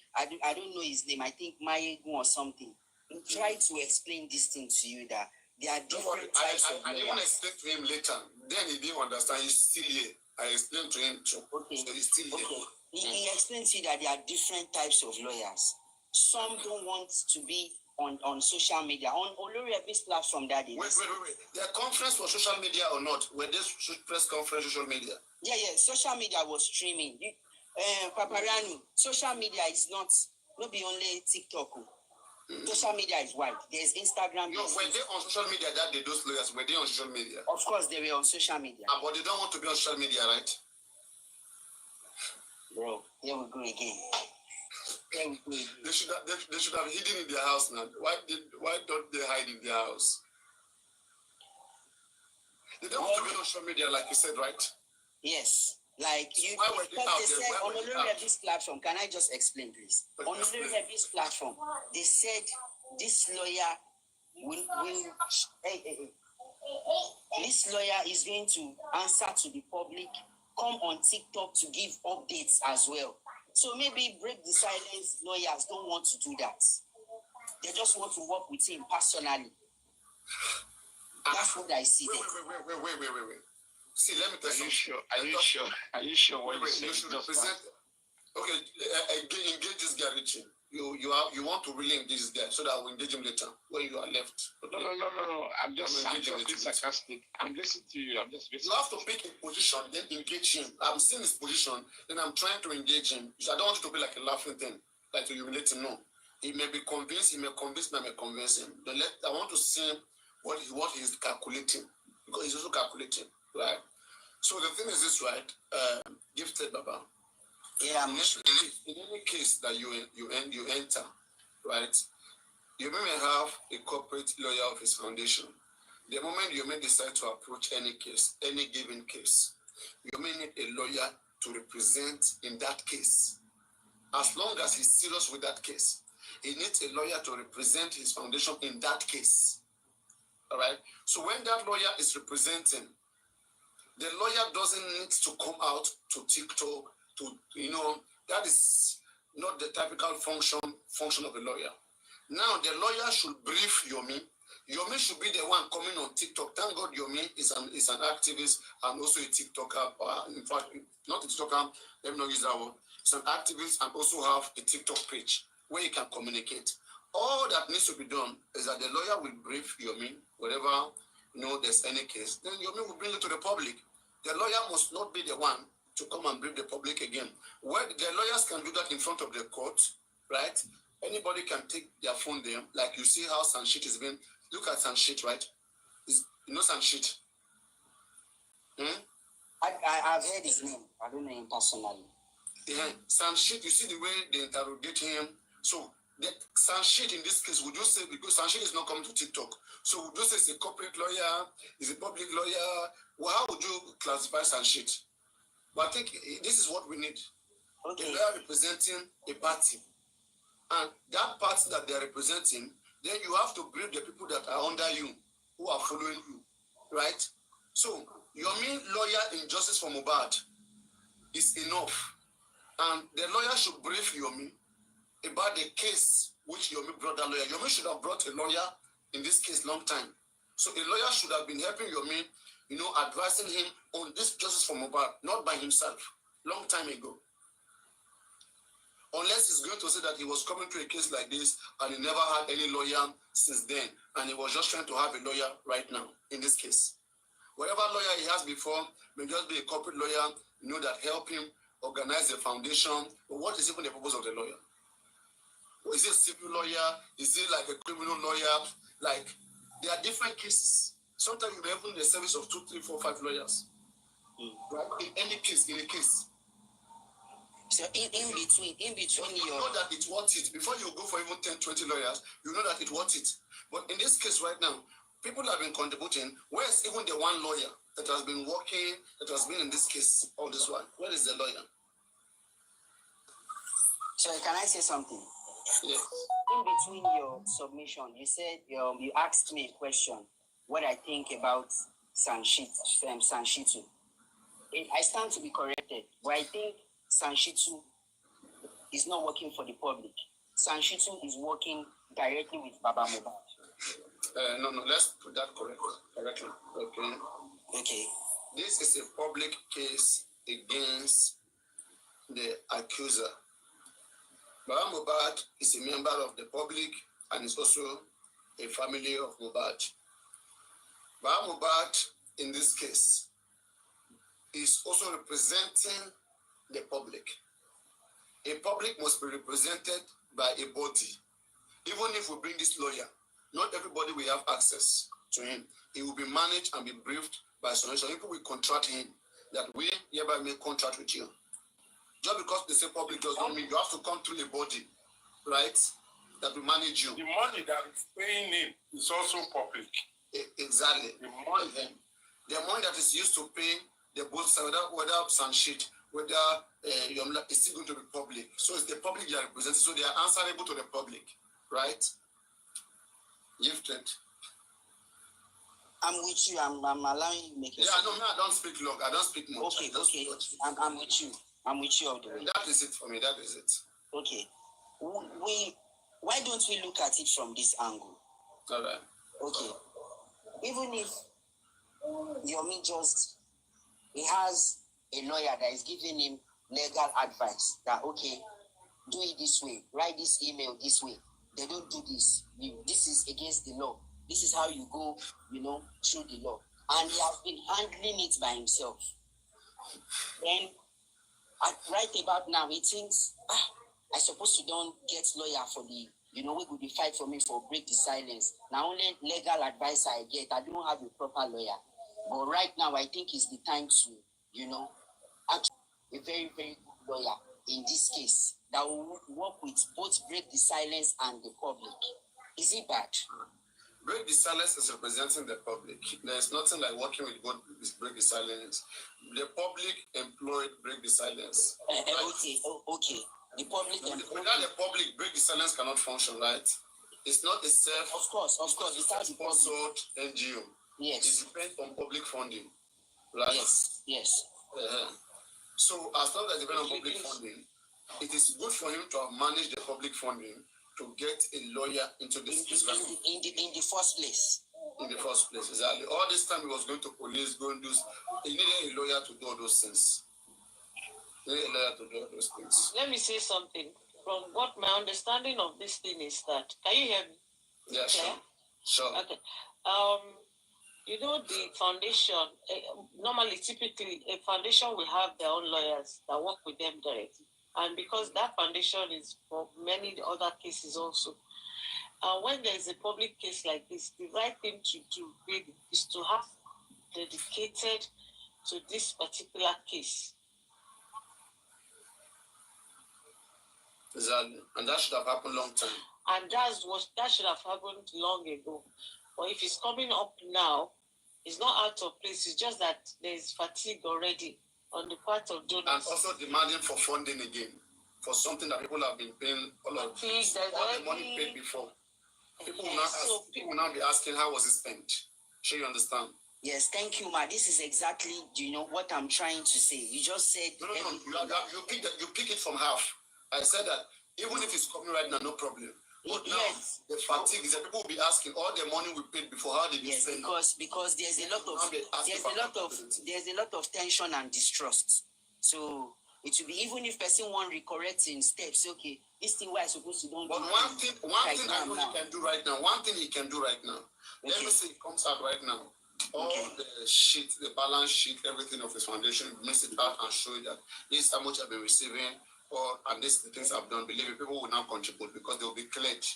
know his name. I think Mayegun or something. He tried to explain this thing to you that there are different types of lawyers.
I didn't explain to him later. Then he didn't understand. He's still here. I explained to him too.
Okay.
So he's still here.
He explained to you that there are different types of lawyers. Some don't want to be on social media, on Oloriabi's platform that day.
Wait. Their conference was social media or not? Were they press conference social media?
Yeah. Social media was streaming. Papariano, social media is not be only TikTok. Social media is wide. There's Instagram.
Were they on social media that day, those lawyers? Were they on social media?
Of course, they were on social media.
But they don't want to be on social media, right?
Bro, here we go again.
They should have hidden in their house now. Why don't they hide in their house? They don't want to be on social media, like you said, right?
Yes. Like you,
why were they out
they said on Oloriabi's platform. Can I just explain, please? On Oloriabi's platform, they said this lawyer this lawyer is going to answer to the public, come on TikTok to give updates as well. So maybe break the silence lawyers don't want to do that. They just want to work with him personally. That's what I see.
Wait. See, let me tell you.
Are you sure what you say?
You should represent. Okay, engage this guy, Richie. You want to really engage this guy so that we'll engage him later when you are left.
Okay? No. I'm just sarcastic. I'm listening to you. I'm just listening.
You have to pick a position, then engage him. I'm seeing his position, then I'm trying to engage him. I don't want it to be like a laughing thing, like to humiliate him. No. He may be convinced, he may convince me, I may convince him. I want to see what he's calculating. Because he's also calculating, right? So the thing is this, right? Gifted Baba.
Yeah,
in any case that you enter, right? You may have a corporate lawyer of his foundation. The moment you may decide to approach any case, any given case, you may need a lawyer to represent in that case. As long as he's serious with that case, he needs a lawyer to represent his foundation in that case. All right? So when that lawyer is representing, the lawyer doesn't need to come out to TikTok that is not the typical function of a lawyer. Now the lawyer should brief Yomi. Yomi should be the one coming on TikTok. Thank God Yomi is an activist and also a TikToker. In fact, not a TikToker, let me not use that word. He's an activist and also have a TikTok page where he can communicate. All that needs to be done is that the lawyer will brief Yomi, whatever there's any case. Then Yomi will bring it to the public. The lawyer must not be the one to come and brief the public again. Well, the lawyers can do that in front of the court, right? Anybody can take their phone there. Like you see how Sanshit is being. Look at Sanshit, right? You know Sanshit?
I've heard his name. I don't know him personally.
Yeah, Sanshit, you see the way they interrogate him. So the Sanshit in this case, would you say, because Sanshit is not coming to TikTok, so would you say it's a corporate lawyer, is a public lawyer? Well, how would you classify Sanshit? But I think this is what we need. Okay. A lawyer representing a party. And that party that they're representing, then you have to brief the people that are under you, who are following you, right? So, your main lawyer in Justice for Mohbad is enough. And the lawyer should brief Yomi about the case which Yomi brought that lawyer. Yomi should have brought a lawyer in this case long time. So a lawyer should have been helping Yomi, advising him on this Justice for Mohbad, not by himself, long time ago. Unless he's going to say that he was coming to a case like this and he never had any lawyer since then, and he was just trying to have a lawyer right now in this case. Whatever lawyer he has before may just be a corporate lawyer, that help him organize the foundation. But what is even the purpose of the lawyer? Is he a civil lawyer? Is he like a criminal lawyer? Like, there are different cases. Sometimes you may have in the service of 2, 3, 4, 5 lawyers. Right? In any case,
So in between
you know that it's worth it. Before you go for even 10, 20 lawyers, you know that it's worth it. But in this case right now, people have been contributing. Where's even the one lawyer that has been working, that has been in this case all this while? Where is the lawyer?
So can I say something?
Yes.
In between your submission, you said you asked me a question, what I think about Sanshitu. I stand to be corrected, but I think Sanshitu is not working for the public. Sanshitu is working directly with Baba Mohbad.
No, let's put that correctly. Okay. This is a public case against the accuser. Baba Mohbad is a member of the public and is also a family of Mohbad. Baba Mohbad, in this case, is also representing the public. A public must be represented by a body. Even if we bring this lawyer, not everybody will have access to him. He will be managed and be briefed by some people will contract him that we hereby make contract with you. Just because they say public does not mean you have to come through a body, right? That will manage you.
The money that is paying him is also public.
Exactly. The money that is used to pay the both sides, whether Sanshit, whether Yomla, is still going to be public. So it's the public they are representing. So they are answerable to the public, right? Gifted.
I'm with you. I'm allowing you to make it.
Yeah, no, I don't speak long. I don't speak much.
Okay. I'm with you. I'm with you all the way.
That is it for me. That is it.
Okay. Why don't we look at it from this angle?
All right.
Okay. Even if Yomi he has a lawyer that is giving him legal advice that, okay, do it this way, write this email this way. They don't do this. This is against the law. This is how you go, through the law. And he has been handling it by himself. Then, right about now, he thinks, I supposed to don't get lawyer for the, we could be fight for me for break the silence. Now only legal advice I get. I don't have a proper lawyer. But right now, I think it's the time to, actually a very, very good lawyer in this case that will work with both break the silence and the public. Is it bad?
Break the silence is representing the public. There's nothing like working with both break the silence. The public employed break the silence. Right?
Okay. The public
without the public, break the silence cannot function, right? It's not a self.
Of course. It's not
sponsored NGO.
Yes.
It depends on public funding, right?
Yes.
So as long as it depends on public funding, it is good for him to have managed the public funding to get a lawyer into this
in the first place.
In the first place, exactly. All this time he was going to police, going to do. He needed a lawyer to do all those things.
Let me say something. From what my understanding of this thing is that, can you hear me?
Yeah, sure.
Okay. The foundation, normally, typically, a foundation will have their own lawyers that work with them directly. And because that foundation is for many other cases also, when there is a public case like this, the right thing to do really is to have dedicated to this particular case.
Exactly. And that should have happened long time.
And that should have happened long ago. But if it's coming up now, it's not out of place. It's just that there is fatigue already on the part of donors.
And also demanding for funding again for something that people have been paying all the money paid before. People will now be asking, how was it spent? Sure, you understand?
Yes, thank you, Ma. This is exactly, what I'm trying to say. You just said...
No. You pick it from half. I said that even if it's coming right now, no problem. But now, the fatigue is that people will be asking all the money we paid before, how did you spend it?
Because there's a lot of tension and distrust. So it will be, even if person want recorrecting steps, okay, this thing why I supposed to don't.
But one thing I know he can do right now. One thing he can do right now. Let me say it comes out right now. All the sheet, the balance sheet, everything of his foundation, mix it out and show you that this is how much I've been receiving. And these things I've done, believe me, people will now contribute because they will be cleared.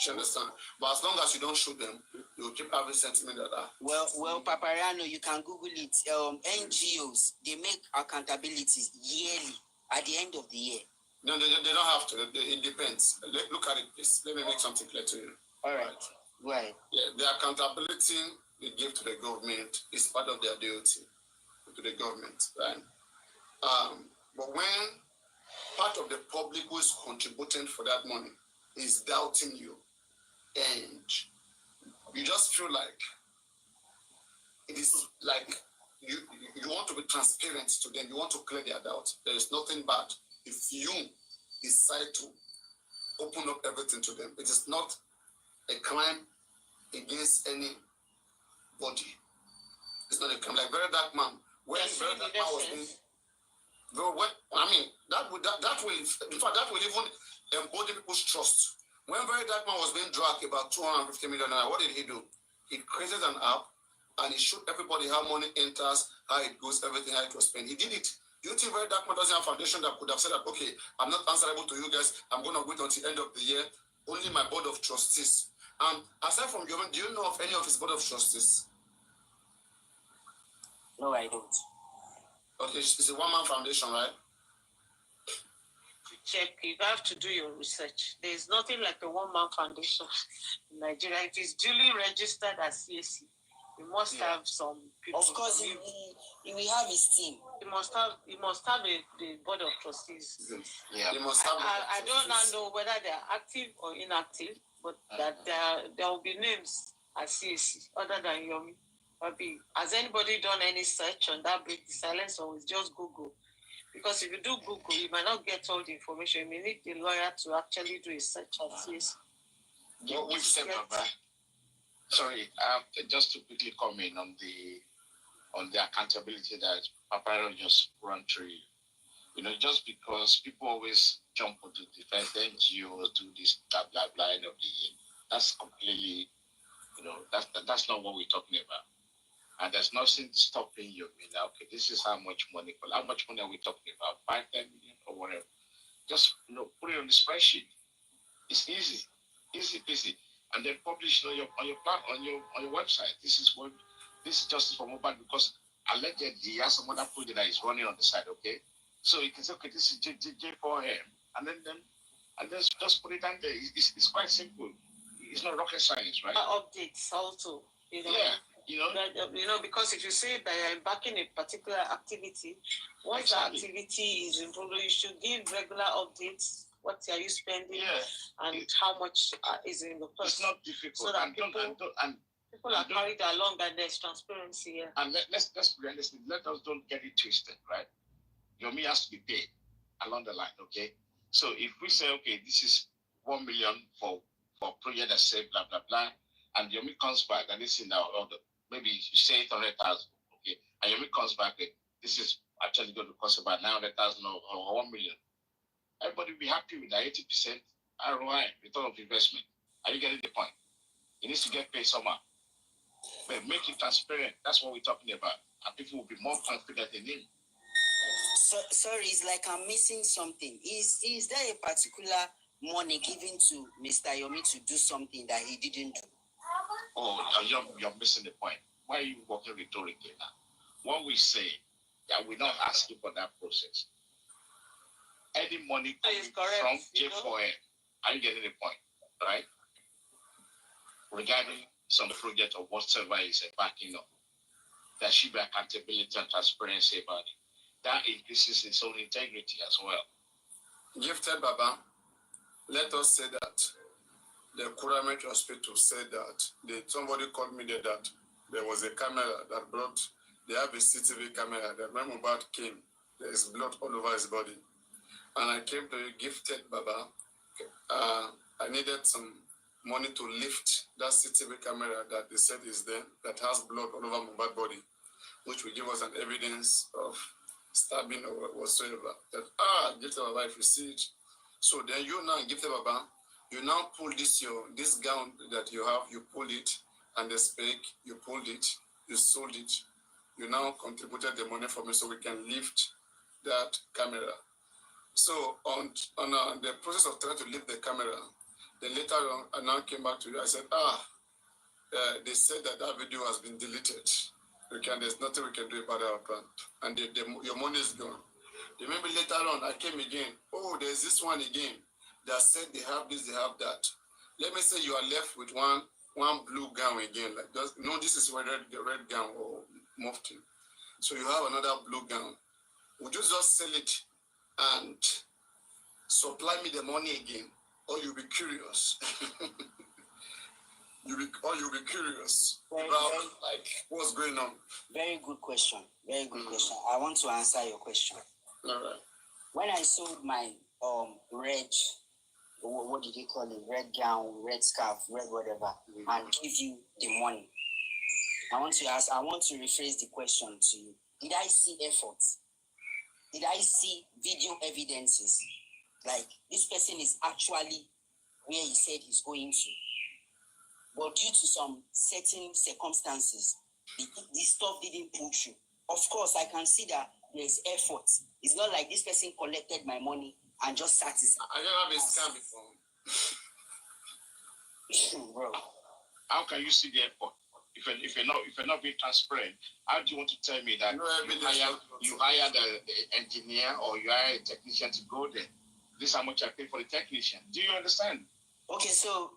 You understand? But as long as you don't shoot them, you will keep having sentiment that
Well, Papariano, you can Google it. NGOs, they make accountabilities yearly at the end of the year.
No, they don't have to. It depends. Look at it, please. Let me make something clear to you.
All right. Right.
Yeah, the accountability they give to the government is part of their duty to the government, right? But when part of the public who is contributing for that money is doubting you, and you just feel like it is like you want to be transparent to them, you want to clear their doubt. There is nothing bad if you decide to open up everything to them. It is not a crime against anybody. It's not a crime. Like Very Dark Man, when Very Dark Man was being that will even embody people's trust. When Very Dark Man was being dragged about 250 million naira, what did he do? He created an app and he showed everybody how money enters, how it goes, everything, how it was spent. He did it. Do you think Very Dark Man doesn't have a foundation that could have said that, okay, I'm not answerable to you guys, I'm going to wait until the end of the year, only my board of trustees. Aside from government, do you know of any of his board of trustees?
No, I don't.
Okay, it's a one-man foundation, right?
Check, you have to do your research. There is nothing like a one-man foundation in Nigeria. It is duly registered as CAC. You must have some people.
Of course, he will have his team.
He must have the board of trustees.
Yeah. He must have.
I don't know whether they are active or inactive, but that there will be names as CAC other than Yomi. Has anybody done any search on that break the silence, or it's just Google? Because if you do Google, you might not get all the information. You may need the lawyer to actually do a search and see.
What we've said, sorry, just to quickly comment on the accountability that Paparo just run through. You know, just because people always jump onto defense, NGOs do this, blah blah blah, end of the year. That's completely, you know, that's not what we're talking about. And there's nothing stopping you. I mean, okay, this is how much money. But how much money are we talking about? 5, 10 million or whatever. Just put it on the spreadsheet. It's easy, easy, and then publish it on your website. This is justice for Mohbad because allegedly he has some other project that is running on the side. Okay, so you can say, okay, this is J4M, and then just put it down there. It's quite simple. It's not rocket science, right?
Updates also, you know.
Yeah.
Because if you say that you're embarking a particular activity, once the activity is in progress, you should give regular updates. What are you spending? And how much is in the purse?
It's not difficult.
So that people are carried along and there's transparency here.
And let's be realistic. Let us don't get it twisted, right? Your money has to be paid along the line, okay? So if we say, okay, this is 1 million for project that say blah blah blah, and Yomi comes back and this is now maybe you say 800,000, okay, and Yomi comes back, this is actually going to cost about 900,000 or 1 million. Everybody will be happy with that 80% ROI, return of investment. Are you getting the point? It needs to get paid somehow. But make it transparent. That's what we're talking about, and people will be more confident in it.
So, sorry, it's like I'm missing something. Is there a particular money given to Mr. Yomi to do something that he didn't do?
Oh, you're missing the point. Why are you working rhetorically now? When we say that we're not asking for that process, any money coming from J4M, are you getting the point, right? Regarding some project or whatsoever is backing up, there should be accountability and transparency about it. That increases its own integrity as well.
Gifted Baba, let us say that the Kuramet Hospital said that somebody called me there that there was a camera that brought, they have a CCTV camera that when Mohbad came, there is blood all over his body. And I came to you, Gifted Baba. I needed some money to lift that CCTV camera that they said is there, that has blood all over Mohbad's body, which will give us an evidence of stabbing or whatsoever. That, Gifted Baba, if you see it. So then you now, Gifted Baba, you now pull this gown that you have, you pull it, and the spec, you pulled it, you sold it. You now contributed the money for me so we can lift that camera. So on the process of trying to lift the camera, then later on, I now came back to you. I said, they said that video has been deleted. There's nothing we can do about our plan. And your money is gone. Remember later on, I came again. Oh, there's this one again that said they have this, they have that. Let me say you are left with one blue gown again. Like this is the red gown or mufti. So you have another blue gown. Would you just sell it and supply me the money again, or you'll be curious? You'll be curious about like what's going on.
Very good question. Very good question. I want to answer your question.
All right.
When I sold my red, what did you call it? Red gown, red scarf, red whatever, and give you the money. I want to rephrase the question to you. Did I see effort? Did I see video evidences? Like this person is actually where he said he's going to. But due to some certain circumstances, this stuff didn't push you. Of course, I can see that there's effort. It's not like this person collected my money and just satisfied.
I never been scammed before.
Bro.
How can you see the effort? If you're not being transparent, how do you want to tell me that you hired the engineer or you hired a technician to go there? This is how much I pay for the technician. Do you understand?
Okay, so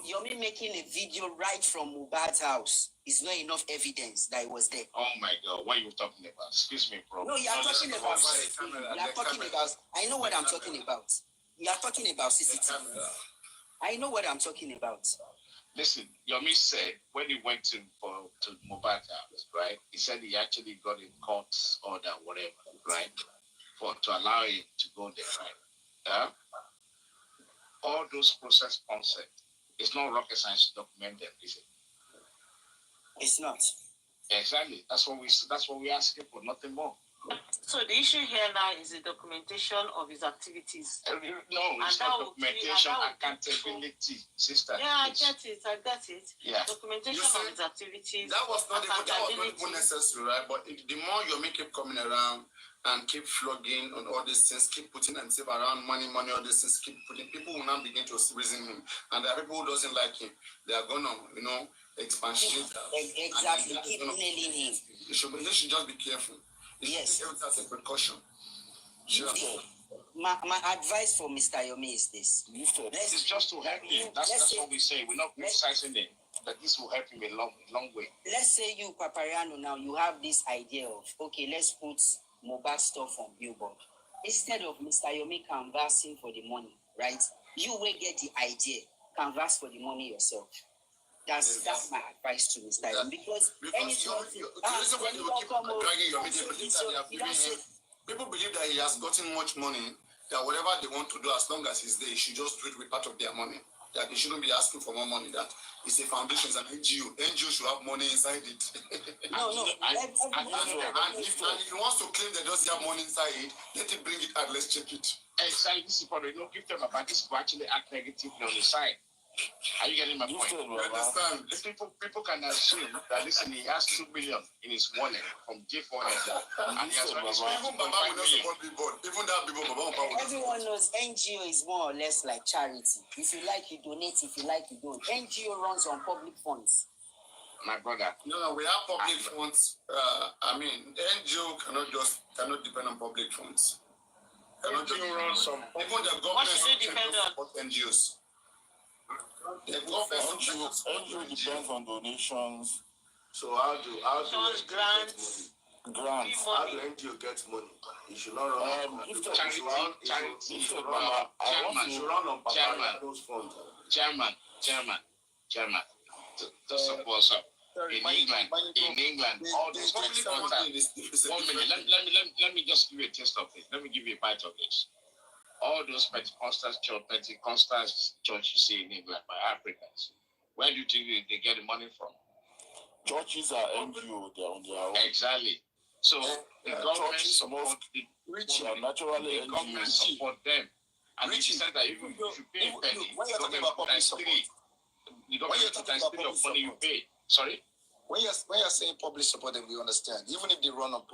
Yomi making a video right from Mohbad's house is not enough evidence that it was there.
Oh my God, what are you talking about? Excuse me, bro.
No, you are talking about CCTV. You are talking about. I know what I'm talking about. You are talking about CCTV. I know what I'm talking about.
Listen, Yomi said when he went to Mohbad's house, right? He said he actually got a court order, whatever, right, to allow him to go there, right? Yeah? All those process concepts, it's not rocket science to document them, is it?
It's not.
Exactly. That's what we're asking for, nothing more.
So the issue here now is the documentation of his activities.
No, it's not documentation, accountability, sister.
Yeah, I get it.
Yeah.
Documentation of his activities.
That was not even necessary, right? But the more you keep coming around and keep flogging on all these things, keep putting himself around money, all these things, keep putting, people will now begin to reason him. And there are people who doesn't like him. They are gonna, expansion.
Exactly. Keep nailing him.
He should just be careful.
Yes.
That's a precaution. Sure.
My advice for Mr. Yomi is this.
This is just to help him. That's what we say. We're not criticizing him. That this will help him a long way.
Let's say you, Papariano, now you have this idea of, okay, let's put Mohbad stuff on billboard. Instead of Mr. Yomi canvassing for the money, right? You will get the idea, canvass for the money yourself. That's my advice to Mr. Yomi. Because
the reason why you keep dragging your media, people believe that he has gotten much money, that whatever they want to do, as long as he's there, he should just do it with part of their money. That they shouldn't be asking for more money. That it's a foundation, it's an NGO. NGO should have money inside it.
No.
And if he wants to claim that doesn't have money inside it, let him bring it out. Let's check it.
Exactly. This is probably no give them about this will actually act negatively on the side. Are you getting my point?
You understand?
People can assume that listen, he has 2 million in his wallet from J400, and he has
even Baba will not support billboard. Even that billboard, Baba will.
Everyone knows NGO is more or less like charity. If you like, you donate. If you like, you don't. NGO runs on public funds.
My brother.
No, we have public funds. NGO cannot depend on public funds.
NGO runs some.
Even the government cannot support NGOs.
NGO depends on donations.
So how do
grants?
How do NGO get money? You should not run on
Chairman. To support us. In England, all these public funds. 1 minute. Let me just give you a taste of it. Let me give you a bite of this. All those Pentecostal church you see in England by Africans, where do you think they get the money from?
Churches are NGO, they're on their own.
Exactly. So the government support the government support them. And if you said that even if you pay a penny, the government put times 3. The government put times 3 of money you pay. Sorry?
When you're saying public support, then we understand. Even if they run on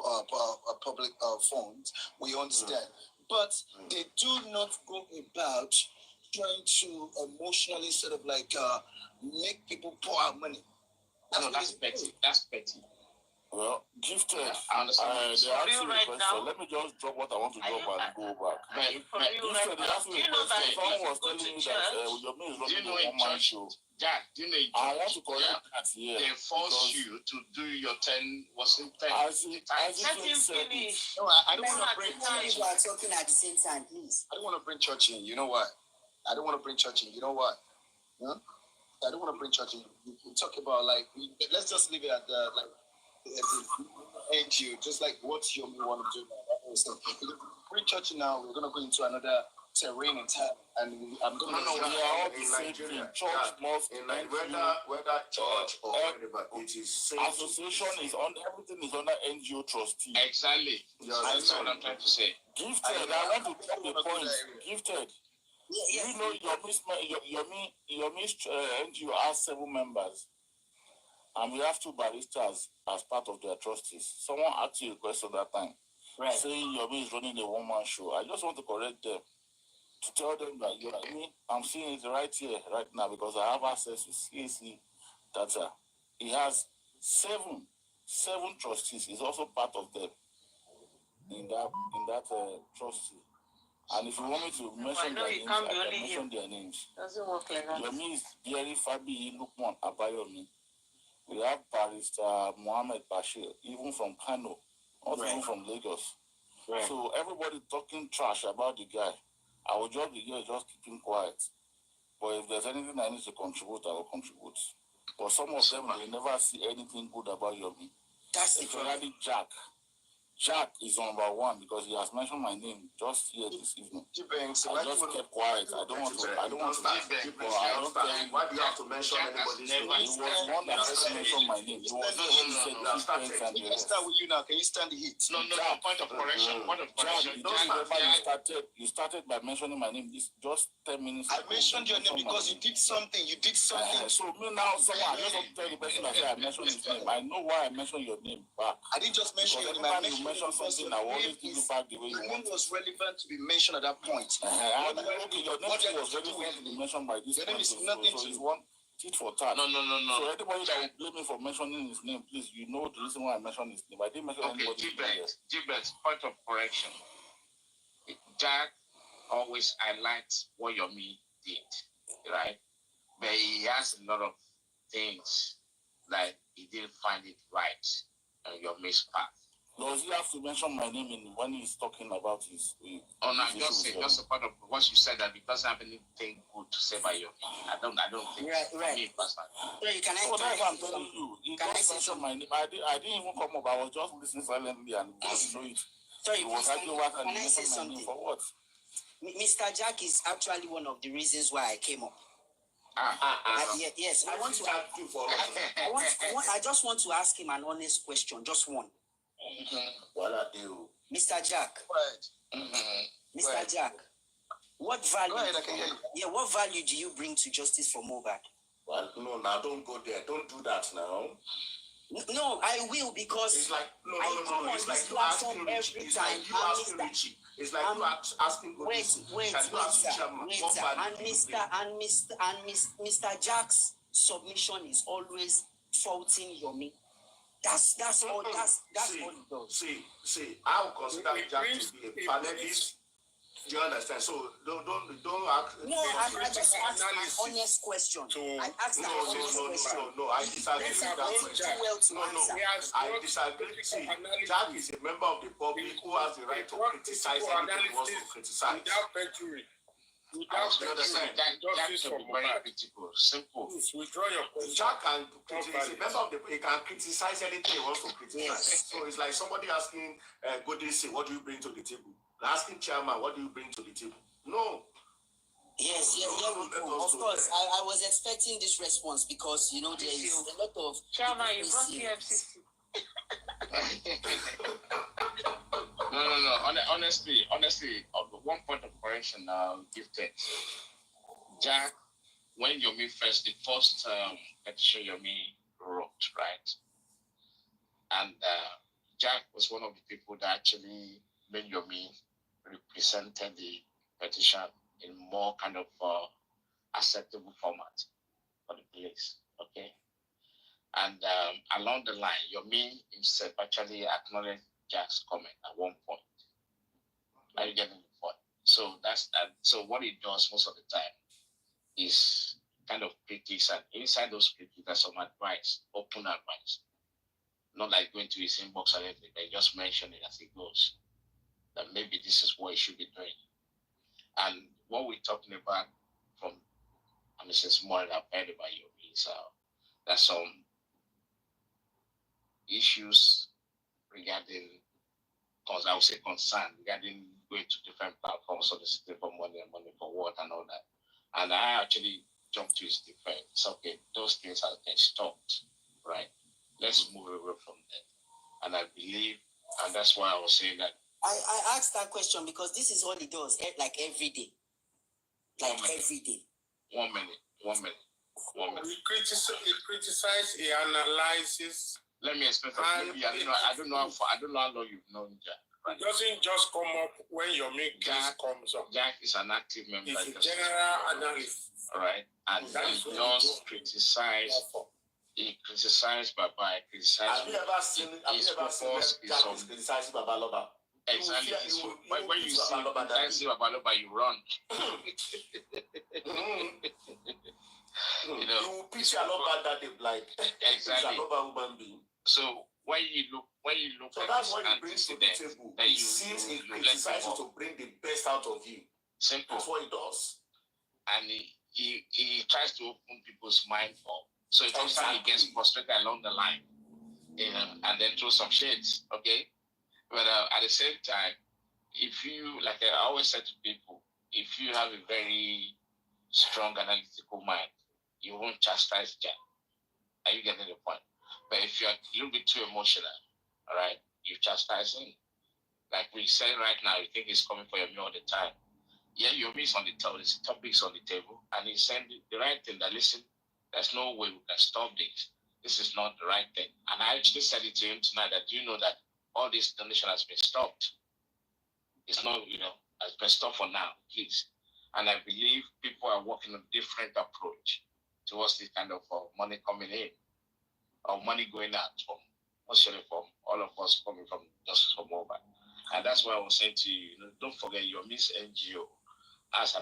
public funds, we understand. But they do not go about trying to emotionally sort of make people pour out money.
That's petty. That's petty.
Well, gifted.
I understand.
They asked you a question. Let me just drop what I want to drop and go back. Gifted, they asked me a question. Someone was telling me that your man is running a one-man show.
Jack, do you know
I want to correct that here.
They force you to do your 10, was it 10?
Let him finish.
No, I don't want to bring
people are talking at the same time, please.
I don't want to bring church in. You know why? I don't want to bring church in. You know why? I don't want to bring church in. We talk about let's just leave it at NGO, just like what you want to do. Bring church in now. We're gonna go into another terrain and time, and I'm gonna.
We are all the same thing. Church must
whether church or whatever it is.
Association is on everything is under NGO trustee.
Exactly. That's what I'm trying to say.
Gifted, I want to drop the point. Gifted. You know your NGO has 7 members. And we have 2 baristas as part of their trustees. Someone asked you a question that time, saying Yomi is running a one-man show. I just want to correct them, to tell them that I'm seeing it right here, right now, because I have access to CAC data. He has 7 trustees. He's also part of them in that trustee. And if you want me to mention their names, I can mention their names.
Doesn't work like that.
Yomi is Jerry Fabi Lukman Abayomi. We have Barrister Mohammed Bashir, even from Kano, not even from Lagos. So everybody talking trash about the guy. I will just be here, just keeping quiet. But if there's anything I need to contribute, I will contribute. But some of them will never see anything good about Yomi.
That's
especially Jack. Jack is number one because he has mentioned my name just here this evening. I just kept quiet. I don't want to.
Why do you have to mention anybody's name?
He was one that mentioned my name. He was
Can you start with you now? Can you stand the heat?
No. Point of correction.
You started by mentioning my name. This just 10 minutes.
I mentioned your name because you did something.
So me now, someone I just want to tell the person that I mentioned his name. I know why I mentioned your name back.
I didn't just mention your name. I mentioned
something I will always give you back the way you want.
Your name was relevant to be mentioned at that point.
Your name was relevant to be mentioned by this person. So it's one tit for tat.
No.
So anybody that will blame me for mentioning his name, please, you know the reason why I mentioned his name. I didn't mention anybody's name.
Gilbert, point of correction. Jack always highlights what Yomi did, right? But he has a lot of things that he didn't find it right on Yomi's path.
Does he have to mention my name when he's talking about his?
Oh no, just a part of what you said that he doesn't have anything good to say about Yomi. I don't think.
Right. Can I say something?
My name. I didn't even come up. I was just listening silently and show it.
Sorry, can I say something?
For what?
Mr. Jack is actually one of the reasons why I came up. Yes, I want to ask you for. I just want to ask him an honest question, just one.
What I do,
Mr. Jack. Mr. Jack, what value?
Go ahead, I can hear you.
Yeah, what value do you bring to justice for Mohbad?
Well, no, now don't go there. Don't do that now.
No, I will because
it's like no.
It's like you asking every time.
It's like you asking.
Wait, and Mr. Jack's submission is always faulting Yomi. That's all. That's all it does.
See. I would consider Jack to be a panelist. Do you understand? So don't ask.
No, I just asked an honest question. I asked an honest question.
No. I disagree with that question. I disagree. See, Jack is a member of the public who has the right to criticize anything he wants to criticize.
Without perjury.
Jack can be very critical. Simple.
Withdraw your question.
Jack can criticize. A member of the he can criticize anything he wants to criticize. Yes. So it's like somebody asking Godisi, what do you bring to the table? Asking Chairman, what do you bring to the table? No.
Yes, of course. I was expecting this response because there is a lot of
Chairman, you brought EFCC.
No. Honestly, one point of correction gifted. Jack, when Yomi first, the first petition Yomi wrote, right? And Jack was one of the people that actually made Yomi represented the petition in more kind of acceptable format for the police, okay? And along the line, Yomi himself actually acknowledged Jack's comment at one point. Are you getting the point? So so what he does most of the time is kind of critiques, and inside those critiques there's some advice, open advice. Not like going to his inbox or anything, they just mention it as it goes. That maybe this is what he should be doing. And what we're talking about from Mrs. Moore that I've heard about you is there's some issues regarding, because I would say concern regarding going to different platforms, soliciting for money and money for what and all that. And I actually jumped to his defense. Okay, those things have been stopped, right? Let's move away from that. And I believe, and that's why I was saying that.
I asked that question because this is all he does, like every day. Every day.
1 minute.
He criticizes, he analyzes.
Let me explain. I don't know how long you've known Jack. Right?
It doesn't just come up when your main case comes up.
Jack is an active member.
It's a general analysis.
Right? And he does criticize. He criticized Baba. He criticized.
Have you ever seen Jack criticizing Baba Loba?
Exactly. When you see Baba Loba, you run.
You will picture Loba that they like.
Exactly.
Human being.
So when you look
so
at
that's
this
what he brings to the table. He sees he criticizes to bring the best out of you.
Simple.
That's what he does.
And he tries to open people's mind up. So it sometimes he gets frustrated along the line, and then throw some shades, okay? But at the same time, if you, like I always say to people, if you have a very strong analytical mind, you won't chastise Jack. Are you getting the point? But if you're a little bit too emotional, all right, you chastise him. Like we say right now, you think he's coming for your meal all the time. Yeah, your meal's on the table, the topic's on the table, and he's saying the right thing. That listen, there's no way we can stop this. This is not the right thing. And I actually said it to him tonight that you know that all this donation has been stopped. It's not, has been stopped for now, please. And I believe people are working on a different approach towards this kind of money coming in or money going out from all of us coming from Justice for Mohbad. And that's why I was saying to you, don't forget your Miss NGO has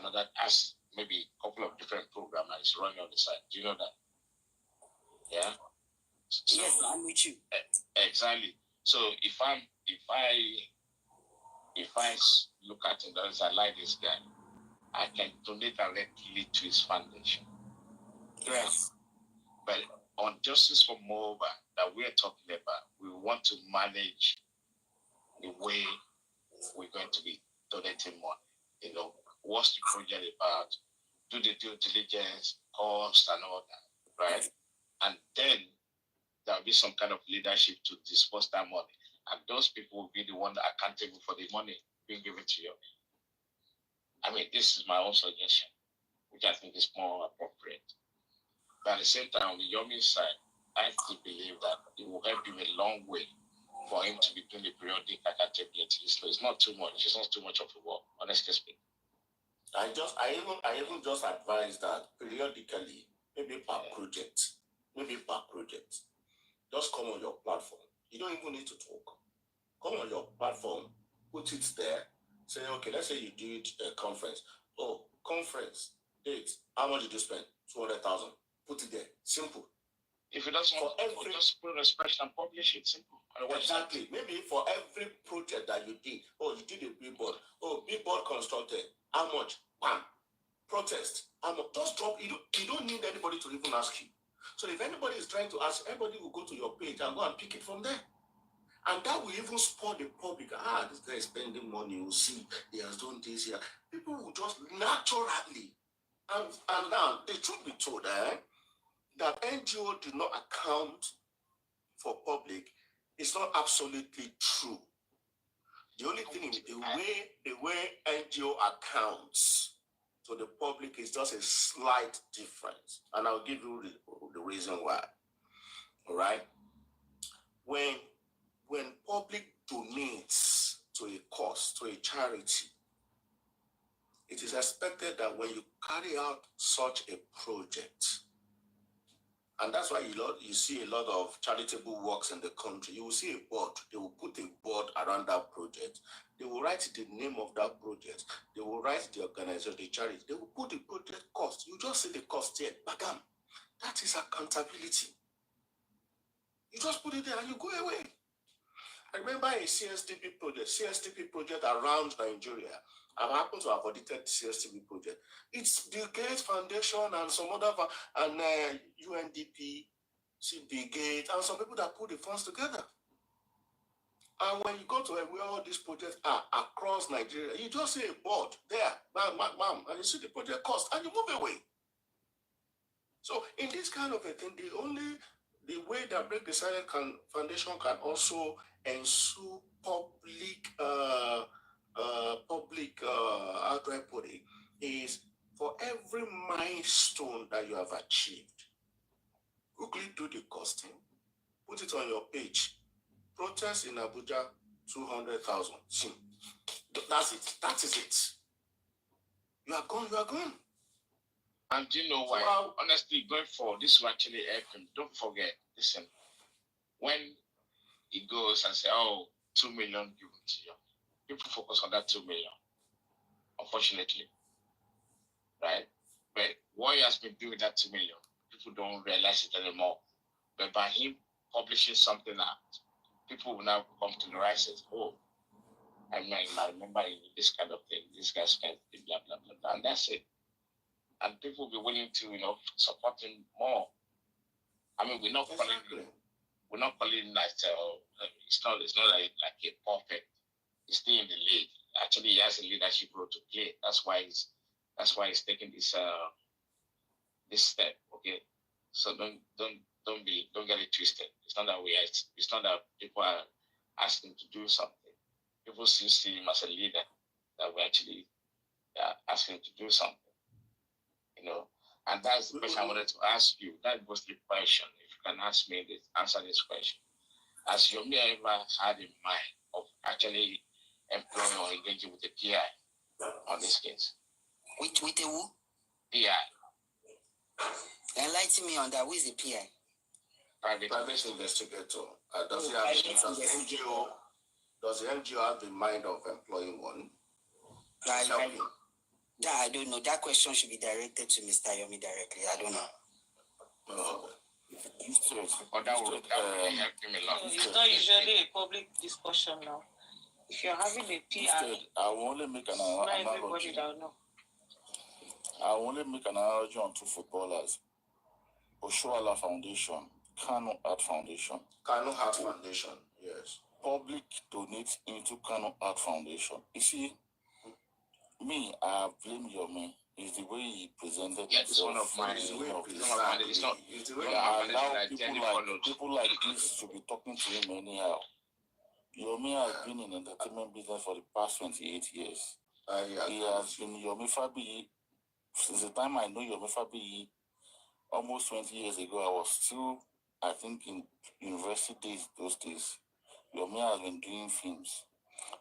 maybe a couple of different programs that is running on the side. Do you know that? Yeah. So,
yes, I'm with you.
Exactly. So if I look at it as I like this guy, I can donate directly to his foundation.
Yes.
But on Justice for Mohbad that we're talking about, we want to manage the way we're going to be donating money. What's the project about? Do the due diligence, cost, and all that, right? And then there'll be some kind of leadership to disperse that money. And those people will be the one that are accountable for the money being given to you. I mean, this is my own suggestion, which I think is more appropriate. But at the same time, on the Yomi side, I still believe that it will help him a long way for him to be doing the periodic accountability. It's not too much. It's not too much of a work, honestly speaking.
I even just advise that periodically, maybe per project, just come on your platform. You don't even need to talk. Come on your platform, put it there. Say, okay, let's say you did a conference. Oh, conference, date. How much did you spend? 200,000. Put it there. Simple.
If it doesn't work, just put a spreadsheet and publish it. Simple.
Exactly. Maybe for every project that you did, you did a billboard. Billboard constructed. How much? Bam. Protest. How much? Just drop. You don't need anybody to even ask you. So if anybody is trying to ask, everybody will go to your page and go and pick it from there. And that will even spur the public. This guy is spending money. You see, he has done this here. People will just naturally. And now, the truth be told, that NGO did not account for public is not absolutely true. The only thing is the way NGO accounts to the public is just a slight difference. And I'll give you the reason why. All right? When public donates to a cause, to a charity, it is expected that when you carry out such a project, and that's why you see a lot of charitable works in the country, you will see a board. They will put a board around that project. They will write the name of that project. They will write the organization, the charity. They will put the project cost. You just see the cost here. Bagam. That is accountability. You just put it there and you go away. I remember a CSTP project around Nigeria. I've happened to have audited the CSTP project. It's Bill Gates Foundation and some other, and UNDP, Bill Gates, and some people that put the funds together. And when you go to where all these projects are across Nigeria, you just see a board there, bam, and you see the project cost, and you move away. So in this kind of a thing, the way that Break the Silence Foundation can also ensure public, how do I put it, is for every milestone that you have achieved, quickly do the costing, put it on your page. Protest in Abuja, 200,000. That's it. That is it. You are gone.
And do you know why? So, honestly, going forward, this will actually help him. Don't forget, listen, when he goes and say, 2 million given to you, people focus on that 2 million, unfortunately. Right? But what he has been doing with that 2 million, people don't realize it anymore. But by him publishing something out, people will now come to realize it. I remember this kind of thing, this guy's kind of thing, blah, blah, blah, blah, and that's it. And people will be willing to, support him more. I mean, we're not calling him. we're not calling that. It's not like a perfect. He's still in the league. Actually, he has a leadership role to play. That's why he's taking this step. Okay, so don't get it twisted. It's not that it's not that people are asking to do something. People still see him as a leader. That we actually asking him to do something. And that's the question I wanted to ask you. That was the question. If you can answer this question. Has Yomi ever had in mind of actually employing or engaging with the PI on this case?
With a who?
PI.
Enlighten me on that. Who is the PI?
Private investigator. Does the NGO have the mind of employing one?
I don't know. That question should be directed to Mr. Yomi directly. I don't know.
It's
not usually a public discussion now. If you're having a PI,
I will only make an analogy. I will only make an analogy on two footballers. Oshuala Foundation, Kano Art Foundation.
Kano Art Foundation, yes.
Public donates into Kano Art Foundation. You see, me, I blame Yomi. Is the way he presented
it's one of mine.
People like this to be talking to him anyhow. Yomi has been in entertainment business for the past 28 years. He has been Yomi Fabi since the time I know Yomi Fabi. Almost 20 years ago, I was still, I think, in university days, those days. Yomi has been doing films.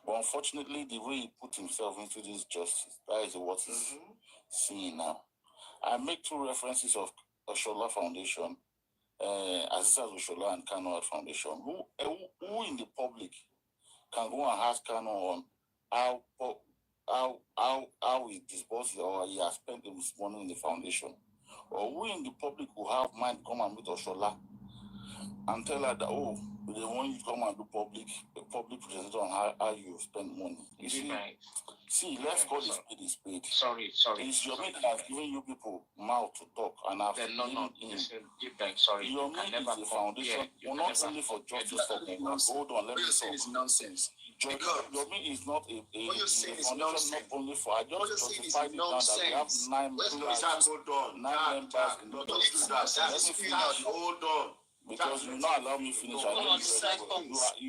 But unfortunately, the way he put himself into this justice, that is what he's seeing now. I make two references of Oshola Foundation, Aziza Oshola and Kano Art Foundation. Who in the public can go and ask Kano on how he disbursed or he has spent his money in the foundation? Or who in the public will have mind come and meet Oshola and tell her that, oh, they want you to come and do public presentation on how you spend money. You see, let's call it a spade.
Sorry.
It's Yomi that has given you people mouth to talk and have
sorry.
Yomi is a foundation, not only for justice for people. Hold on, let me talk.
It's nonsense.
Yomi is not a foundation not only for. I just justified it now that we have 9 members.
Hold on.
Because you not allow me finish. You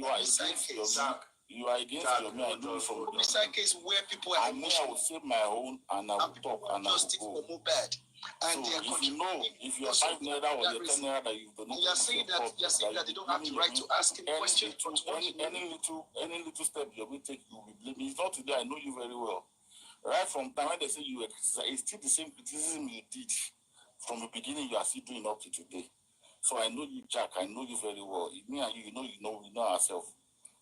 are against Yomi. You are against Yomi. I know from the
case where people are
I will save my own and I will talk and I will go.
And
so if you are 5 naira or you're 10 naira that you've donated,
you're saying that they don't have the right to ask him questions.
Any little step you will take, you will be blaming. It's not today. I know you very well. Right from time when they say you were criticized, it's still the same criticism you did from the beginning. You are still doing up to today. So I know you, Jack. I know you very well. Me and you, we know ourselves.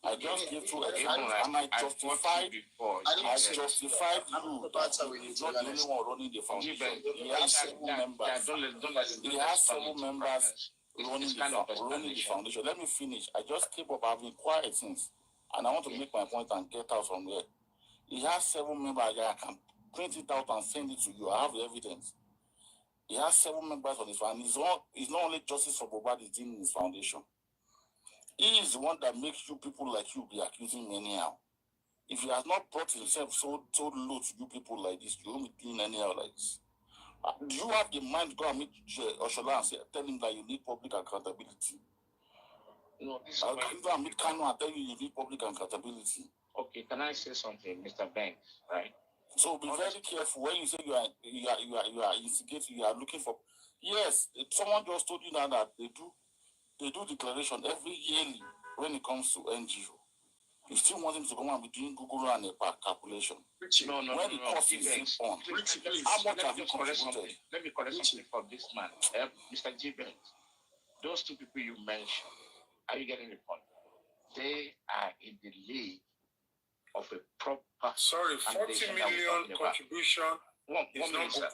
I just gave two examples and I justified you that he's not the only one running the foundation. He has 7 members. He has 7 members running the foundation. Let me finish. I just came up. I've been quiet since. And I want to make my point and get out from there. He has 7 members. I can print it out and send it to you. I have the evidence. He has 7 members on his foundation. It's not only justice for Mohbad is in his foundation. He is the one that makes you people like you be accusing me anyhow. If he has not brought himself so low to you people like this, you won't be doing anyhow like this. Do you have the mind to go and meet Oshola and tell him that you need public accountability?
No,
I'll go and meet Kano and tell you need public accountability.
Okay, can I say something, Mr. Banks? Right.
So be very careful when you say you are instigating, you are looking for. Yes, someone just told you now that they do declaration every yearly when it comes to NGO. You still want him to come and be doing Google and a calculation.
No.
When the cost is on, how much have you contributed?
Let me correct something for this man, Mr. G. Banks. Those 2 people you mentioned, are you getting the point? They are in the league of a proper.
Sorry, 40 million contribution. One minute, sir.
I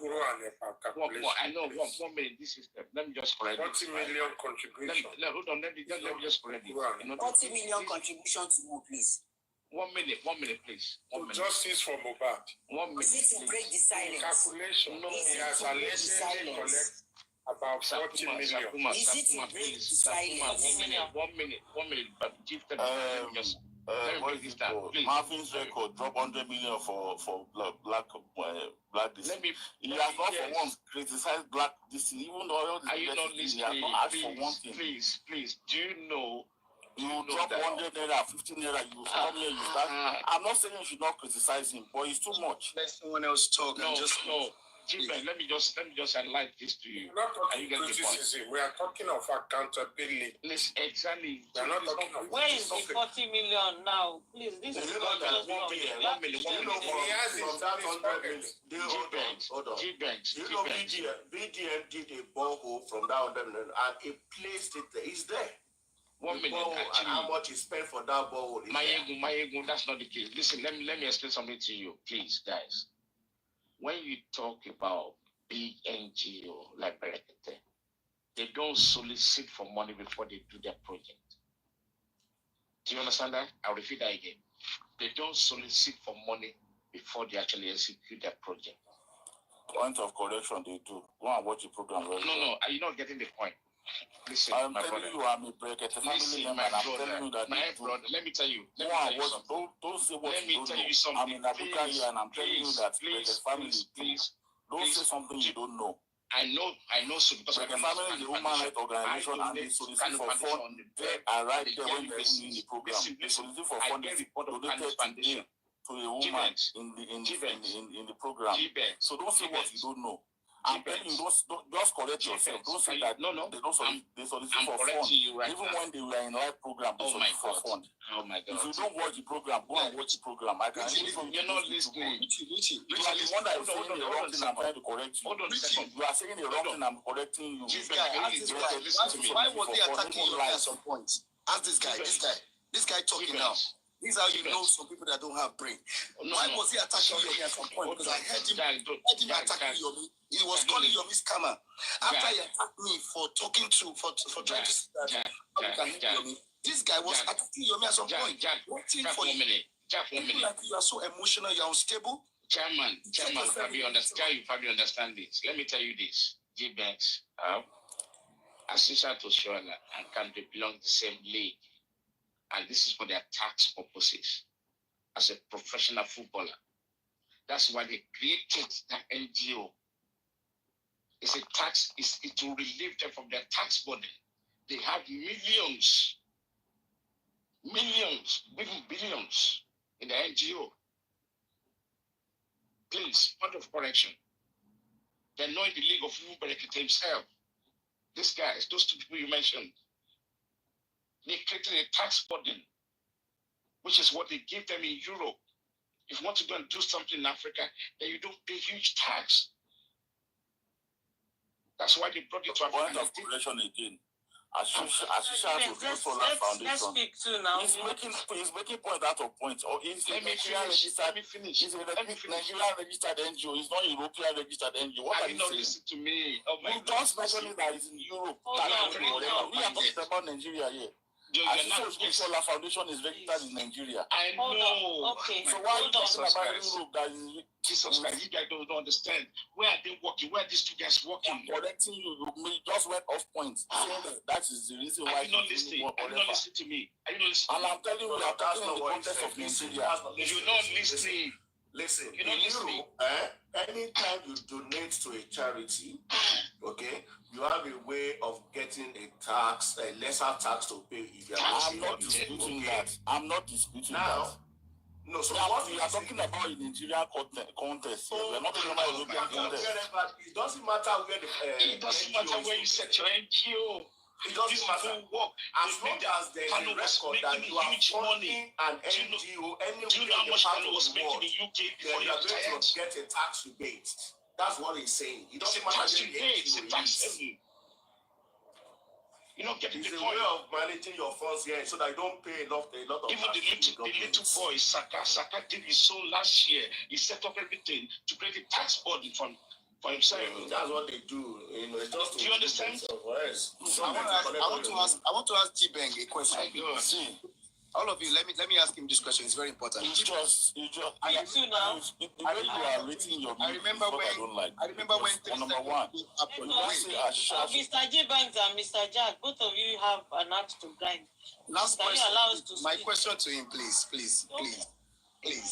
know. 1 minute. This is. Let me just correct.
40 million contribution.
Hold on. Let me just correct it.
40 million contribution to who, please?
1 minute, please. 1 minute.
Justice for Mohbad.
1 minute.
To break the silence.
Calculation.
No,
he has allegedly collected. About 40 million.
Is it in silence?
One minute. But Gifted, let me just.
What is it called? Marvin's record drop 100 million for black this. He has not for once criticized black this, even though
are you not listening?
He has not asked for one thing.
Please, do you know?
You drop 100 naira, 50 naira, you come here, you start. I'm not saying you should not criticize him, but it's too much.
Let someone else talk.
No. Jimmy, let me just highlight this to you.
We're not talking criticism. We are talking of accountability.
Listen, exactly.
We are not talking of.
Where is the 40 million now? Please, this is not just 1 million.
1 million.
He has it.
Hold on.
G-Banks.
You know, BDM did a borehole from that 100 million and he placed it there. It's there.
1 million.
And how much he spent for that borehole?
My ego, that's not the case. Listen, let me explain something to you, please, guys. When you talk about big NGO like Berekete, they don't solicit for money before they do their project. Do you understand that? I'll repeat that again. They don't solicit for money before they actually execute their project.
Point of correction, they do. Go and watch the program.
No, are you not getting the point? Listen,
I'm telling you, I'm a Berekete family member. I'm telling you that
my brother, let me tell you.
Don't say what
let
you
me
don't
tell
know.
you something.
I'm in Africa here and I'm telling you that Berekete family,
please.
Don't say something you don't know.
I know so because
Berekete family is the human rights organization and they solicit for fund. And right there when you're in the program, they solicit for fund donated to a woman in the program. So don't say what you don't know. I'm telling you, just correct yourself. Don't say that they solicit for fund. Even when they were in live program, they solicit for fund.
Oh my God.
If you don't watch the program, go and watch the program. I can
You're not listening.
You are the one that is saying the wrong thing. I'm trying to correct you.
Hold on a second.
You are saying the wrong thing. I'm correcting you.
Why was he attacking you at some point? Ask this guy talking now. This is how you know some people that don't have brain. Why was he attacking you at some point? Because I heard him attacking you. He was calling you a scammer. After he attacked me for talking to, for trying to say that, this guy was attacking you at some point. Waiting for you. People like you are so emotional, you're unstable.
Chairman, you probably understand this. Let me tell you this. G-Banks, Asisha to Shola and Country belong to the same league. And this is for their tax purposes. As a professional footballer. That's why they created the NGO. It's a tax, it will relieve them from their tax burden. They have millions, even billions in the NGO. Please, point of correction. They're not in the league of Berekete himself. These guys, those two people you mentioned, they created a tax burden, which is what they give them in Europe. If you want to go and do something in Africa, then you don't pay huge tax. That's why they brought it to Africa.
Point of correction again. Asisha to do Solar Foundation.
Let's speak to now.
He's making point out of points. Or he's
let me finish.
He's a Nigerian registered NGO. He's not a European registered NGO. What are you saying?
Listen to me. Oh my
God. Just mentioning that he's in Europe. We are talking about Nigeria here. Asisha Solar Foundation is registered in Nigeria.
I know.
Okay.
So why are you talking about Europe that is
Jesus Christ, you guys don't understand. Where are they working? Where are these two guys working?
I'm correcting you. You just went off point. That is the reason why
you're not listening. Are you not listening to me? Are you not listening?
And I'm telling you, we are talking in the context of Nigeria.
You're not listening.
Listen,
you're not listening.
Anytime you donate to a charity, okay, you have a way of getting a lesser tax to pay if you are. I'm not disputing that. I'm not disputing that. No, so what we are talking about in Nigerian contest here. We're not talking about European contest. It doesn't matter where
it doesn't matter where you set your NGO.
It doesn't matter. As long as there is a record that you are funding an NGO anywhere in the part of the world, then you are going to get a tax rebate. That's what he's saying. It doesn't matter where the NGO is.
You don't get
it's
the
a way of managing your funds here so that you don't pay a lot of
even the little boy Saka did his soul last year. He set up everything to create a tax burden for himself.
That's what they do. It's just
do you understand?
So I want to ask G-Bang a question. All of you, let me ask him this question. It's very important.
The way you are rating your
I remember when
I don't like.
I remember when
number one,
Mr. G Banks and Mr. Jack, both of you have an act to grind.
Last
Can
question.
you allow us to
My
speak?
question to him, please,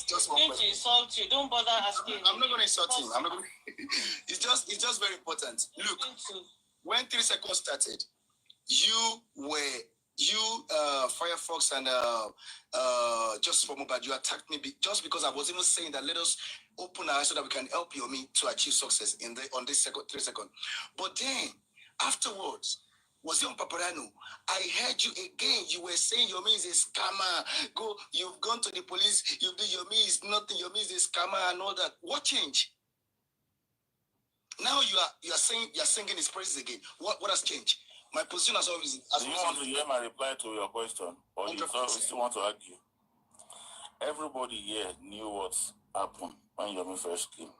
just one
I'm going
question.
to insult you. Don't bother asking.
I'm not going to insult him. I'm not going. It's just very important. Look, when 3 seconds started, you Firefox and just for Mohbad, you attacked me just because I was even saying that let us open our eyes so that we can help Yomi to achieve success on this 3 seconds. But then afterwards, was it on Paparano? I heard you again. You were saying Yomi is a scammer. You've gone to the police. Yomi is nothing. Yomi is a scammer and all that. What changed? Now you are singing his praises again. What has changed? My position has always.
Do you want to hear my reply to your question, or you still want to argue? Everybody here knew what happened when Yomi first came,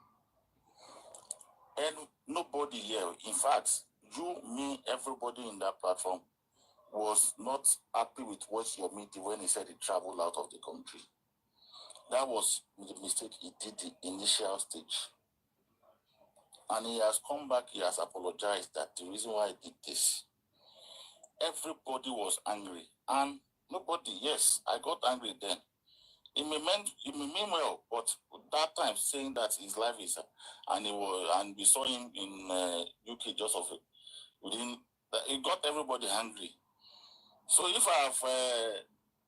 and nobody here, in fact, you, me, everybody in that platform was not happy with what Yomi did when he said he traveled out of the country. That was the mistake he did the initial stage. And he has come back, he has apologized that the reason why he did this. Everybody was angry. And nobody, yes, I got angry then. It may mean well, but that time saying that his life is, and we saw him in UK just of it. It got everybody angry. So if I have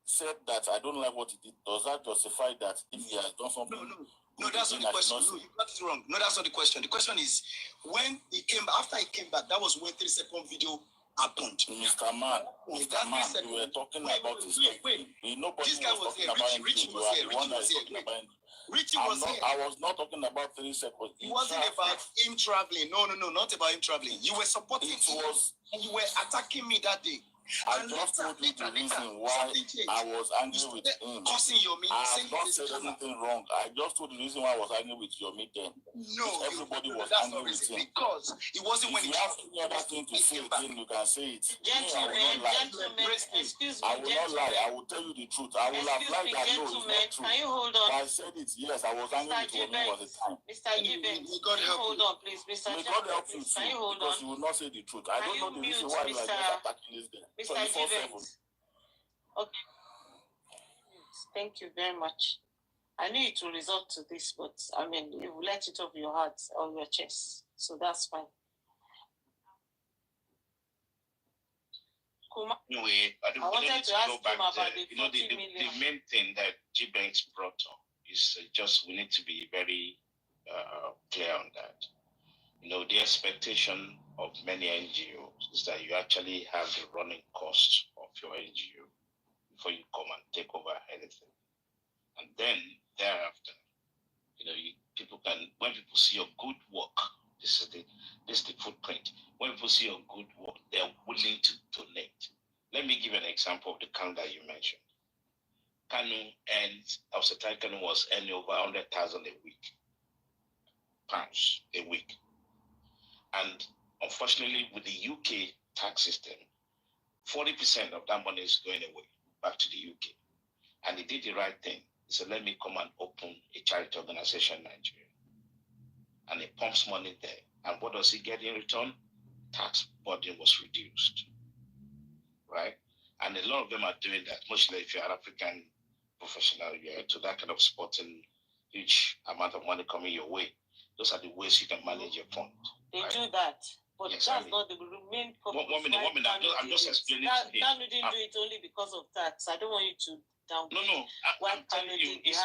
said that I don't like what he did, does that justify that if he has done something?
No, that's not the question. No, you got it wrong. No, that's not the question. The question is, when he came, after he came back, that was when 3 second video happened.
Mr. Man, we were talking about his
Wait. This guy was here. Richie was here. Richie was here.
I was not talking about 3 seconds.
It wasn't about him traveling. No, not about him traveling. You were supporting him. And you were attacking me that day.
I just told you the reason why I was angry with him.
Cursing Yomi.
I have not said anything wrong. I just told you the reason why I was angry with Yomi then.
No,
everybody was angry with him.
Because it wasn't when
he have any other thing to say again, you can say it.
Gentlemen, excuse me.
I will not lie. I will tell you the truth. I will have lied that no, it's not true.
Can you hold on?
I said it. Yes, I was angry with Yomi at the time.
Mr. Gibbons, hold on, please. Mr.
May God help you too, because you will not say the truth. I don't know the reason why you are just attacking this guy.
Mr. Gibbons. Okay. Thank you very much. I knew it will result to this, but I mean, you let it off your heart or your chest, so that's fine.
Anyway, I wanted to ask him about the main thing that G Banks brought up is just we need to be very clear on that. The expectation of many NGOs is that you actually have the running costs of your NGO before you come and take over anything. And then thereafter, people can, when people see your good work, this is the footprint. When people see your good work, they're willing to donate. Let me give you an example of the calendar you mentioned. Kanu was earning over 100,000 a week, pounds a week. And unfortunately, with the UK tax system, 40% of that money is going away back to the UK. And he did the right thing. He said, let me come and open a charity organization in Nigeria. And he pumps money there. And what does he get in return? Tax burden was reduced. Right? And a lot of them are doing that. Mostly if you're an African professional, you're into that kind of sporting huge amount of money coming your way. Those are the ways you can manage your fund.
They do that, but yes, that's not the main purpose.
One minute, I'm just explaining to him.
Kanu didn't do it only because of tax. I don't want you to downplay.
No, I'm telling you, it's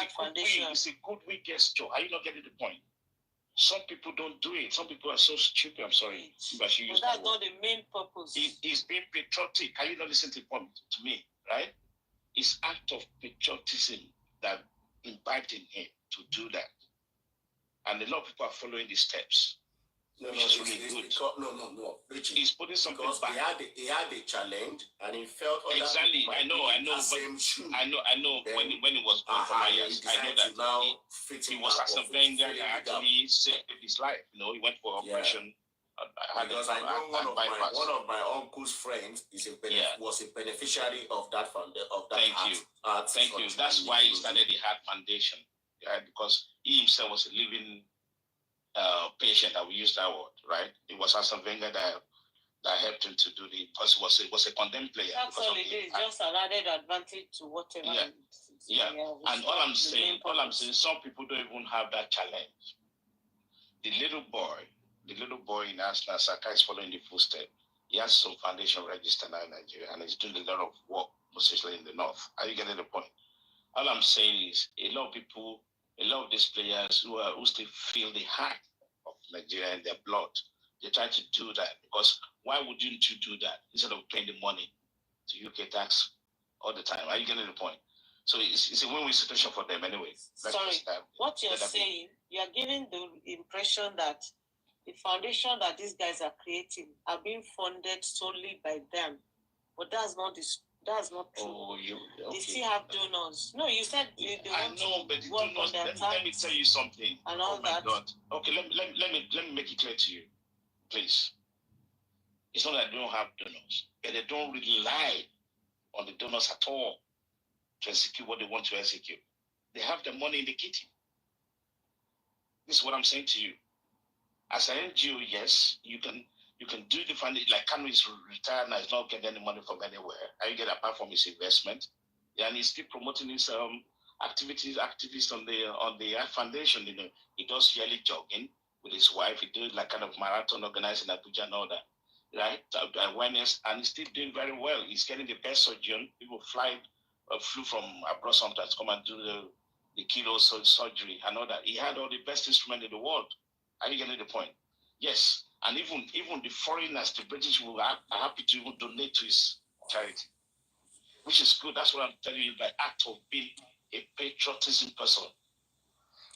a good way gesture. Are you not getting the point? Some people don't do it. Some people are so stupid. I'm sorry. But
that's not the main purpose.
He's being patriotic. Are you not listening to me, right? It's act of patriotism that imbibed in him to do that. And a lot of people are following the steps.
No,
Richie, he's putting something back.
He had a challenge, and he felt
exactly. I know. I know. When he was going for my years, I know that he was Arsene Wenger that actually saved his life. He went for operation
Because I know one of my uncle's friends was a beneficiary of that
Thank you. That's why he started the Heart Foundation, right? Because he himself was a living patient. I will use that word, right? It was Arsene Wenger that helped him to do because he was a condemned player.
That's all it is. Just an added advantage to whatever.
Yeah. And all I'm saying, some people don't even have that challenge. The little boy in Arsenal, Saka, is following the footsteps. He has some foundation register now in Nigeria, and he's doing a lot of work, especially in the north. Are you getting the point? All I'm saying is a lot of these players who still feel the heart of Nigeria in their blood, they try to do that because why wouldn't you do that instead of paying the money to UK tax all the time? Are you getting the point? So it's a win-win situation for them anyway.
What you're saying, you're giving the impression that the foundation that these guys are creating are being funded solely by them, but that's not true.
Oh,
They still have donors. No, you said they want to work on their tax.
Let me tell you something.
And all that.
God. Okay, let me make it clear to you, please. It's not that they don't have donors, but they don't rely on the donors at all to execute what they want to execute. They have the money in the kitty. This is what I'm saying to you. As an NGO, yes, you can do the funding. Like Kanu is retired now, he's not getting any money from anywhere. I get apart from his investment. Yeah, and he's still promoting his activities on the foundation. You know, he does yearly jogging with his wife. He does like kind of marathon organized in Abuja and all that. Right? Awareness, and he's still doing very well. He's getting the best surgeon. People flew from abroad sometimes to come and do the kilo surgery and all that. He had all the best instruments in the world. Are you getting the point? Yes. And even the foreigners, the British, are happy to even donate to his charity, which is good. That's what I'm telling you by act of being a patriotism person.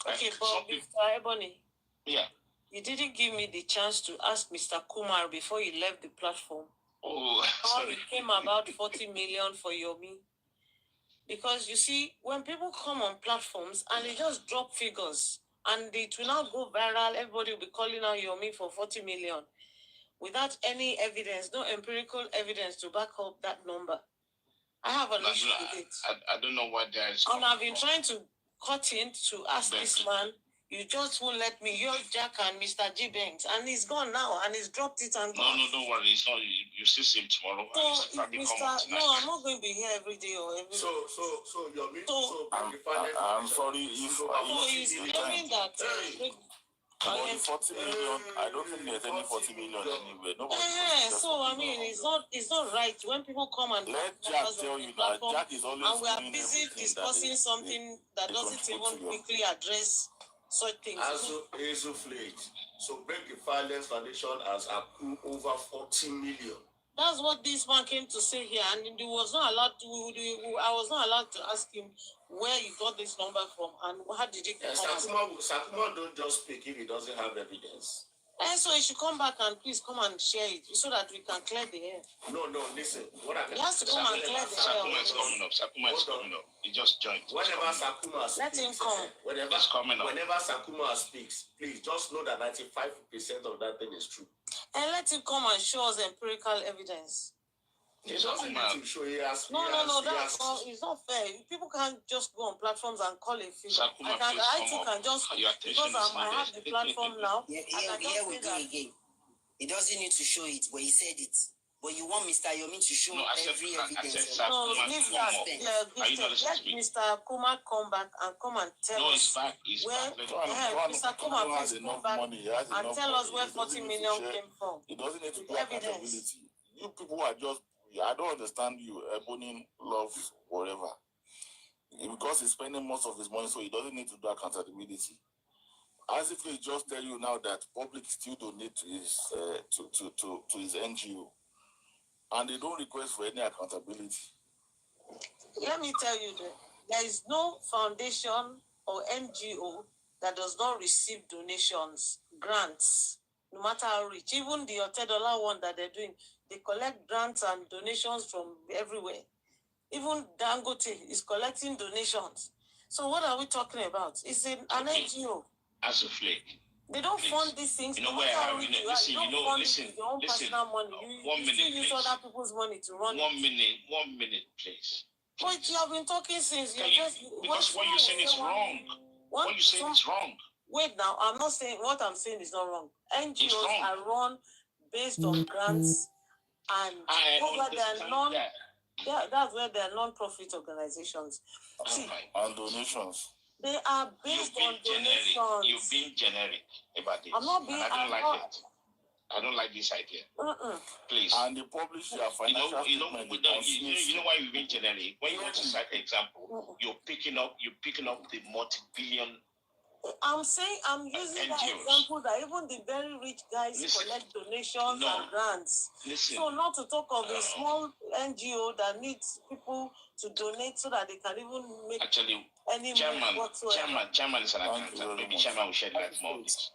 Right?
Okay, but Mr. Ebony.
Yeah.
You didn't give me the chance to ask Mr. Kumar before you left the platform.
Oh,
how it came about 40 million for Yomi. Because you see, when people come on platforms and they just drop figures and it will now go viral, everybody will be calling out Yomi for 40 million without any evidence, no empirical evidence to back up that number. I have an issue with it.
I don't know what there is.
And I've been trying to cut in to ask this man. You just won't let me. You're Jack and Mr. G Banks, and he's gone now, and he's dropped it and gone.
No, don't worry. It's not. You still see him tomorrow.
So, I'm not going to be here every day or every.
So, you're mean. So,
I'm sorry if.
So he's claiming that.
About the 40 million, I don't think there's any 40 million anywhere.
So I mean, it's not right when people come and
let Jack tell you that Jack is always
and we are busy discussing something that doesn't even quickly address such things.
So Break the Violence Foundation has accrued over 40 million.
That's what this man came to say here, and he was not allowed to. I was not allowed to ask him where you got this number from and how did it come.
Sakuma don't just speak if he doesn't have evidence.
And so he should come back and please come and share it so that we can clear the air.
No, listen. What I can
he has to come and clear the air.
Sakuma is coming up. He just joined.
Whenever Sakuma speaks,
let him come.
Whenever Sakuma speaks, please just know that 95% of that thing is true.
And let him come and show us empirical evidence.
He doesn't need to show us.
No, it's not fair. People can't just go on platforms and call a figure. I too can just, because I have the platform now.
Here we go again. He doesn't need to show it, but he said it. But you want Mr. Yomi to show every evidence.
Let Mr. Kumar come back and come and tell us where Mr. Kumar please come back and tell us where 40 million came from.
He doesn't need to do accountability. You people are just, I don't understand you. Ebony loves whatever. Because he's spending most of his money, so he doesn't need to do accountability. As if he just tell you now that public still donate to his to his NGO. And they don't request for any accountability.
Let me tell you that there is no foundation or NGO that does not receive donations, grants, no matter how rich. Even the $10 one that they're doing, they collect grants and donations from everywhere. Even Dangote is collecting donations. So what are we talking about? It's an NGO.
As a flake,
They don't fund these things.
You know where listen,
your own personal money. You still use other people's money to run.
1 minute, please.
But you have been talking since
because what you're saying is wrong. What you're saying is wrong.
Wait now, I'm not saying what I'm saying is not wrong. NGOs are run based on grants and that's where they're non-profit organizations. See,
and donations.
They are based on donations.
You've been generic about this.
I'm not being.
I don't like it. I don't like this idea. Please.
And the publish your financial statement.
You know why you've been generic? When you want to cite an example, you're picking up the multi-billion.
I'm saying I'm using that example that even the very rich guys collect donations and grants. So not to talk of a small NGO that needs people to donate so that they can even make any money whatsoever.
Chairman is an accountant. Maybe chairman will shed light more.
Is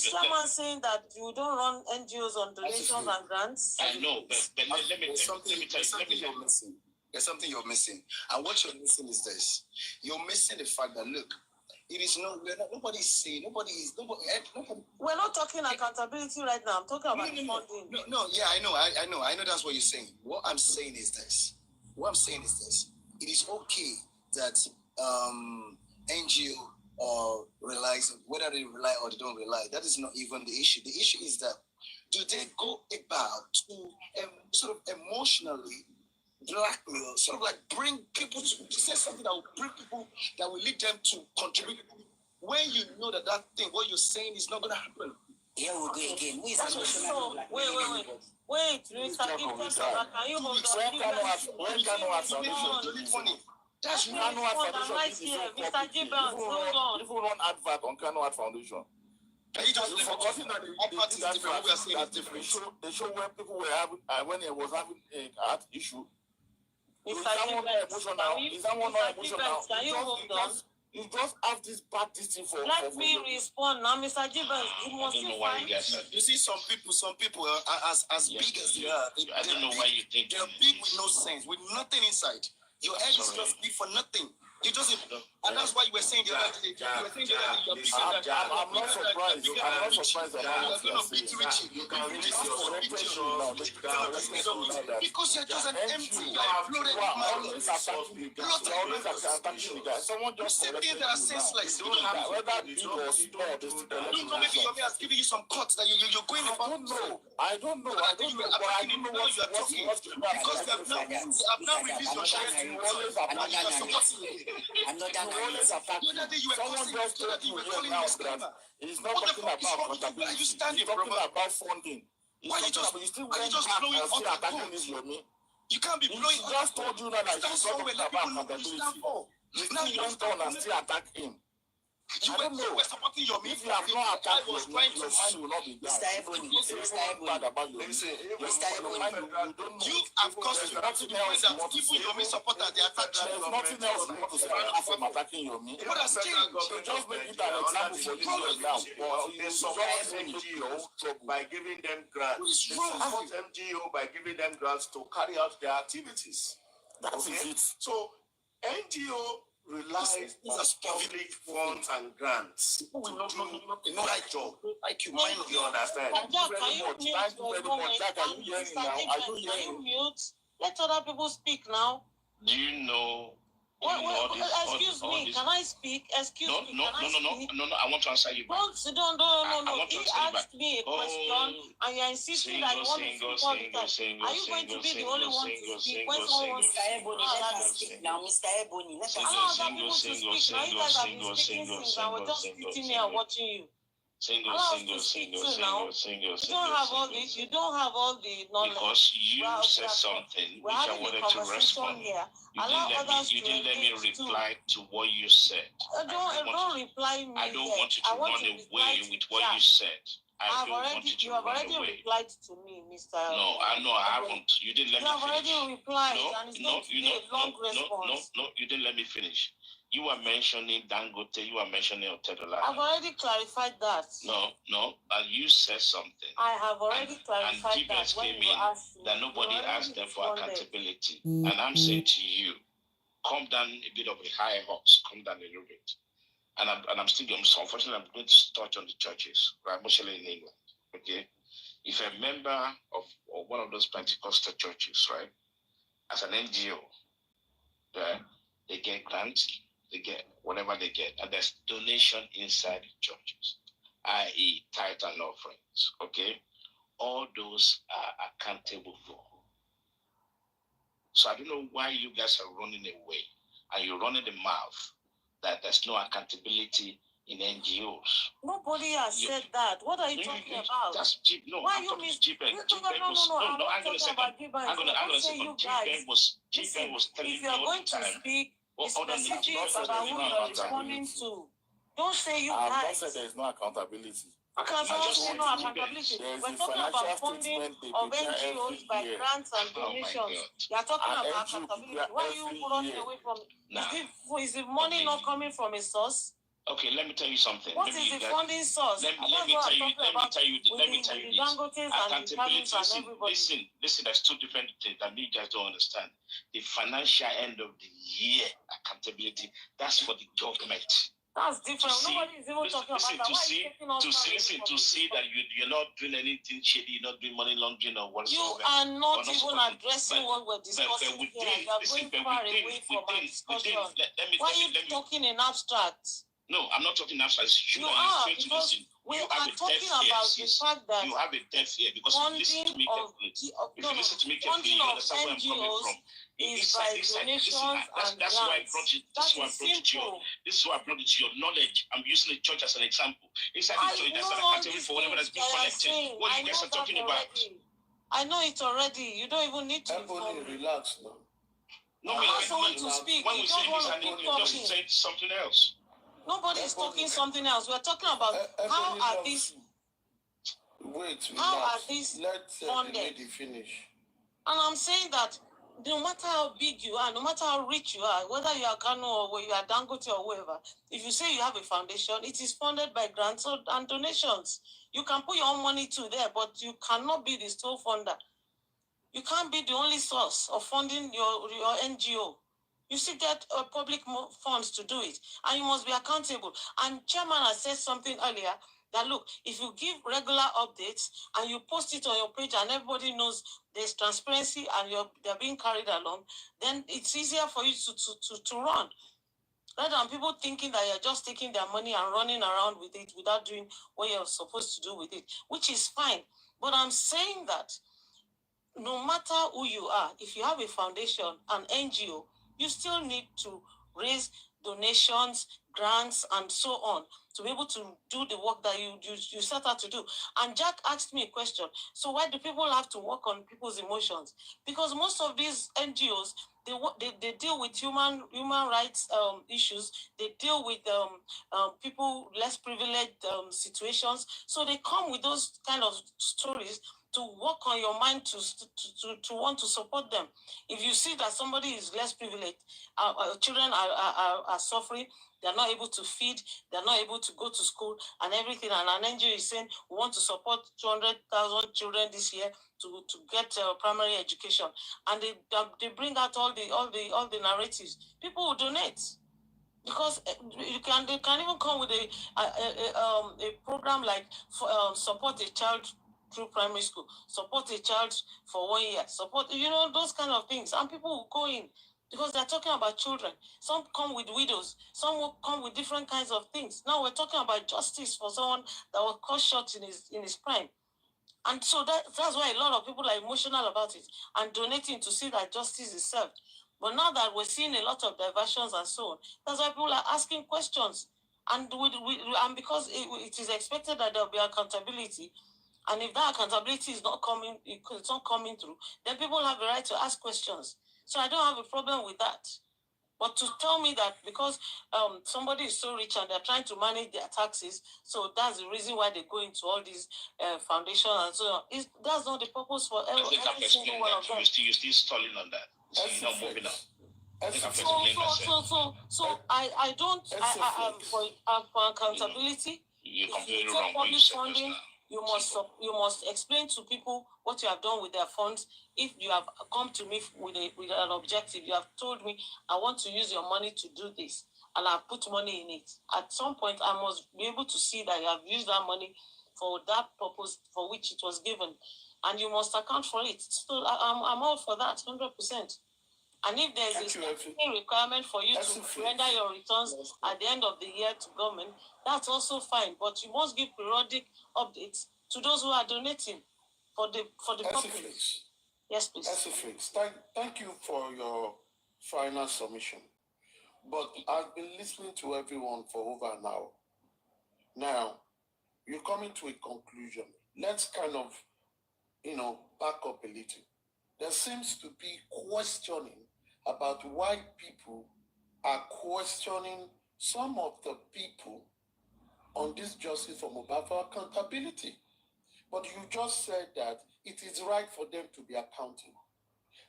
chairman saying that you don't run NGOs on donations and grants?
I know, but let me tell you.
There's something you're missing. And what you're missing is this. You're missing the fact that, look, it is nobody's saying, nobody.
We're not talking accountability right now. I'm talking about funding.
Yeah, I know that's what you're saying. What I'm saying is this. It is okay that NGO relies, whether they rely or they don't rely. That is not even the issue. The issue is that do they go about to sort of emotionally blackmail, sort of like bring people to say something that will bring people, that will lead them to contribute when you know that thing, what you're saying is not going to happen.
Here we go again. Who is
Wait, Mr. Gibson, can you hold on?
When can we have foundation?
That's
Mr. Gibson, hold on.
If we run advert on Kano Art Foundation,
you've forgotten that
they show when people were having, when it was having an art issue.
Mr.
Is that one not emotional?
Can you hold on?
You just have this bad thing for.
Let me respond now, Mr. Gibbons.
You see, some people are as big as they are.
I don't know why you think
they're big with no sense, with nothing inside. Your head is just big for nothing. You just, and that's why you were saying the other day.
I'm not surprised. I'm not surprised about what you're saying. You can read
because you're just an empty, bloated man.
Someone just
said things that are senseless.
Whether big or small,
maybe Yomi has given you some cuts that you're going about.
I don't know. I don't know what you're talking about.
Because I've now released your shares.
Someone just told you now that he's not talking about accountability. He's talking about funding.
Why you just blowing up attacking this Yomi? You can't be blowing up.
He just told you that he's not talking about accountability. Now you went on and still attack him.
You were supporting your
if you have not attacked your mind will not be down.
Mr. Ebony, you
have caused nothing else that people Yomi supporters, they attack you.
There's nothing else you want to say apart from attacking Yomi.
What has changed?
Just make it an example for you now.
They support NGO by giving them grants. They support NGO by giving them grants to carry out their activities.
That's it.
So NGO relies on public funds and grants to do the right job.
Like you mind,
you understand?
Can you mute? Let other people speak now.
Do you know?
Excuse me, can I speak? Excuse me,
No, I want to answer you.
No. He asked me a question and you're insisting that you want to speak all the time. Are you going to be the only one to speak when someone wants to speak?
Now, Mr. Ebony, let's
allow other people to speak. Now you guys have been speaking since and we're just sitting here watching you. You don't have all this. You don't have all the knowledge.
Because you said something which I wanted to respond. You didn't let me reply to what you said.
Don't reply me.
I don't want you to run away with what you said.
You have already replied to me, Mr.
No, I haven't. You didn't let me finish.
You have already replied, and it's going to be a long response.
No, you didn't let me finish. You were mentioning Dangote, you were mentioning Otedola.
I've already clarified that.
No, and you said something.
I have already clarified
and
that.
Came in that nobody asked them for accountability. And I'm saying to you, calm down a bit of a high horse, calm down a little bit. and I'm still going. So unfortunately, I'm going to touch on the churches, right? Mostly in England. Okay, if a member of one of those Pentecostal churches, right, as an NGO, right, they get grants, they get whatever they get, and there's donation inside the churches, i.e., tithe and offerings. Okay, all those are accountable for. So I don't know why you guys are running away and you're running the mouth that there's no accountability in NGOs.
Nobody has said that. What are you talking about?
That's G. No,
why
I'm
you
talking
miss?
G-Bank.
No, I'm not talking about G-Bank.
I'm gonna say
you guys.
G-Bank was telling
if
me
you're
all
going
the time.
to speak
specific
about who you're responding to, don't say you
I've
guys.
not said there's no accountability.
You can just say no accountability. We're talking about funding of NGOs by grants and donations. You're talking about accountability. Why are you running away from it? Is the money not coming from a source?
Okay, let me tell you something.
What is the funding source?
Let me tell you this. Accountability. Listen, there's two different things that you guys don't understand. The financial end of the year accountability, that's for the government.
That's different. Nobody is even talking about that.
To see that you're not doing anything shady, you're not doing money laundering or whatsoever.
You are not even addressing what we're discussing here. You're going far away from our discussion. Why are you talking in abstract?
No, I'm not talking abstract.
You are, because we are talking about the fact that
you have a deaf ear because listen to me carefully. If you listen to me carefully, you understand where I'm coming from.
Is by donations and
that's why I brought it. This is why I brought it to your knowledge. I'm using the church as an example. Inside the church, there's an accountability for whatever that's been collected. What you guys are talking about?
I know it already. You don't even need to
relax now.
No,
I'm not someone to speak.
When we say this, I need to just say something else.
Nobody is talking something else. We're talking about how are these. How are these funded?
Finish.
And I'm saying that no matter how big you are, no matter how rich you are, whether you are Kano or you are Dangote or whoever, if you say you have a foundation, it is funded by grants and donations. You can put your own money too there, but you cannot be the sole funder. You can't be the only source of funding your NGO. You still get public funds to do it, and you must be accountable. And Chairman has said something earlier that, look, if you give regular updates and you post it on your page and everybody knows there's transparency and they're being carried along, then it's easier for you to run. Rather than people thinking that you're just taking their money and running around with it without doing what you're supposed to do with it, which is fine. But I'm saying that no matter who you are, if you have a foundation, an NGO, you still need to raise donations, grants, and so on to be able to do the work that you set out to do. And Jack asked me a question. So why do people have to work on people's emotions? Because most of these NGOs, they deal with human rights issues. They deal with people less privileged situations. So they come with those kind of stories to work on your mind to want to support them. If you see that somebody is less privileged, children are suffering, they're not able to feed, they're not able to go to school and everything, and an NGO is saying we want to support 200,000 children this year to get primary education, and they bring out all the narratives. People will donate. Because they can even come with a program like support a child through primary school, support a child for 1 year, support, those kind of things. And people will go in because they're talking about children. Some come with widows, some will come with different kinds of things. Now we're talking about justice for someone that was cut short in his prime. And so that's why a lot of people are emotional about it and donating to see that justice is served. But now that we're seeing a lot of diversions and so on, that's why people are asking questions. And because it is expected that there will be accountability, and if that accountability is not coming, it's not coming through, then people have the right to ask questions. So I don't have a problem with that. But to tell me that because somebody is so rich and they're trying to manage their taxes, so that's the reason why they go into all these foundations and so on, that's not the purpose for every single one of them.
You're still stalling on that. So you're not moving on.
So I don't, for accountability,
if
you take public funding, you must explain to people what you have done with their funds. If you have come to me with an objective, you have told me, I want to use your money to do this. and I've put money in it. At some point, I must be able to see that you have used that money for that purpose for which it was given, and you must account for it. So I'm all for that, 100%. And if there's a requirement for you to render your returns at the end of the year to government, that's also fine. But you must give periodic updates to those who are donating for the public. Yes, please.
Thank you for your final submission. But I've been listening to everyone for over an hour. Now, you're coming to a conclusion. Let's kind of, back up a little. There seems to be questioning about why people are questioning some of the people on this justice for Mohbad for accountability. But you just said that it is right for them to be accountable.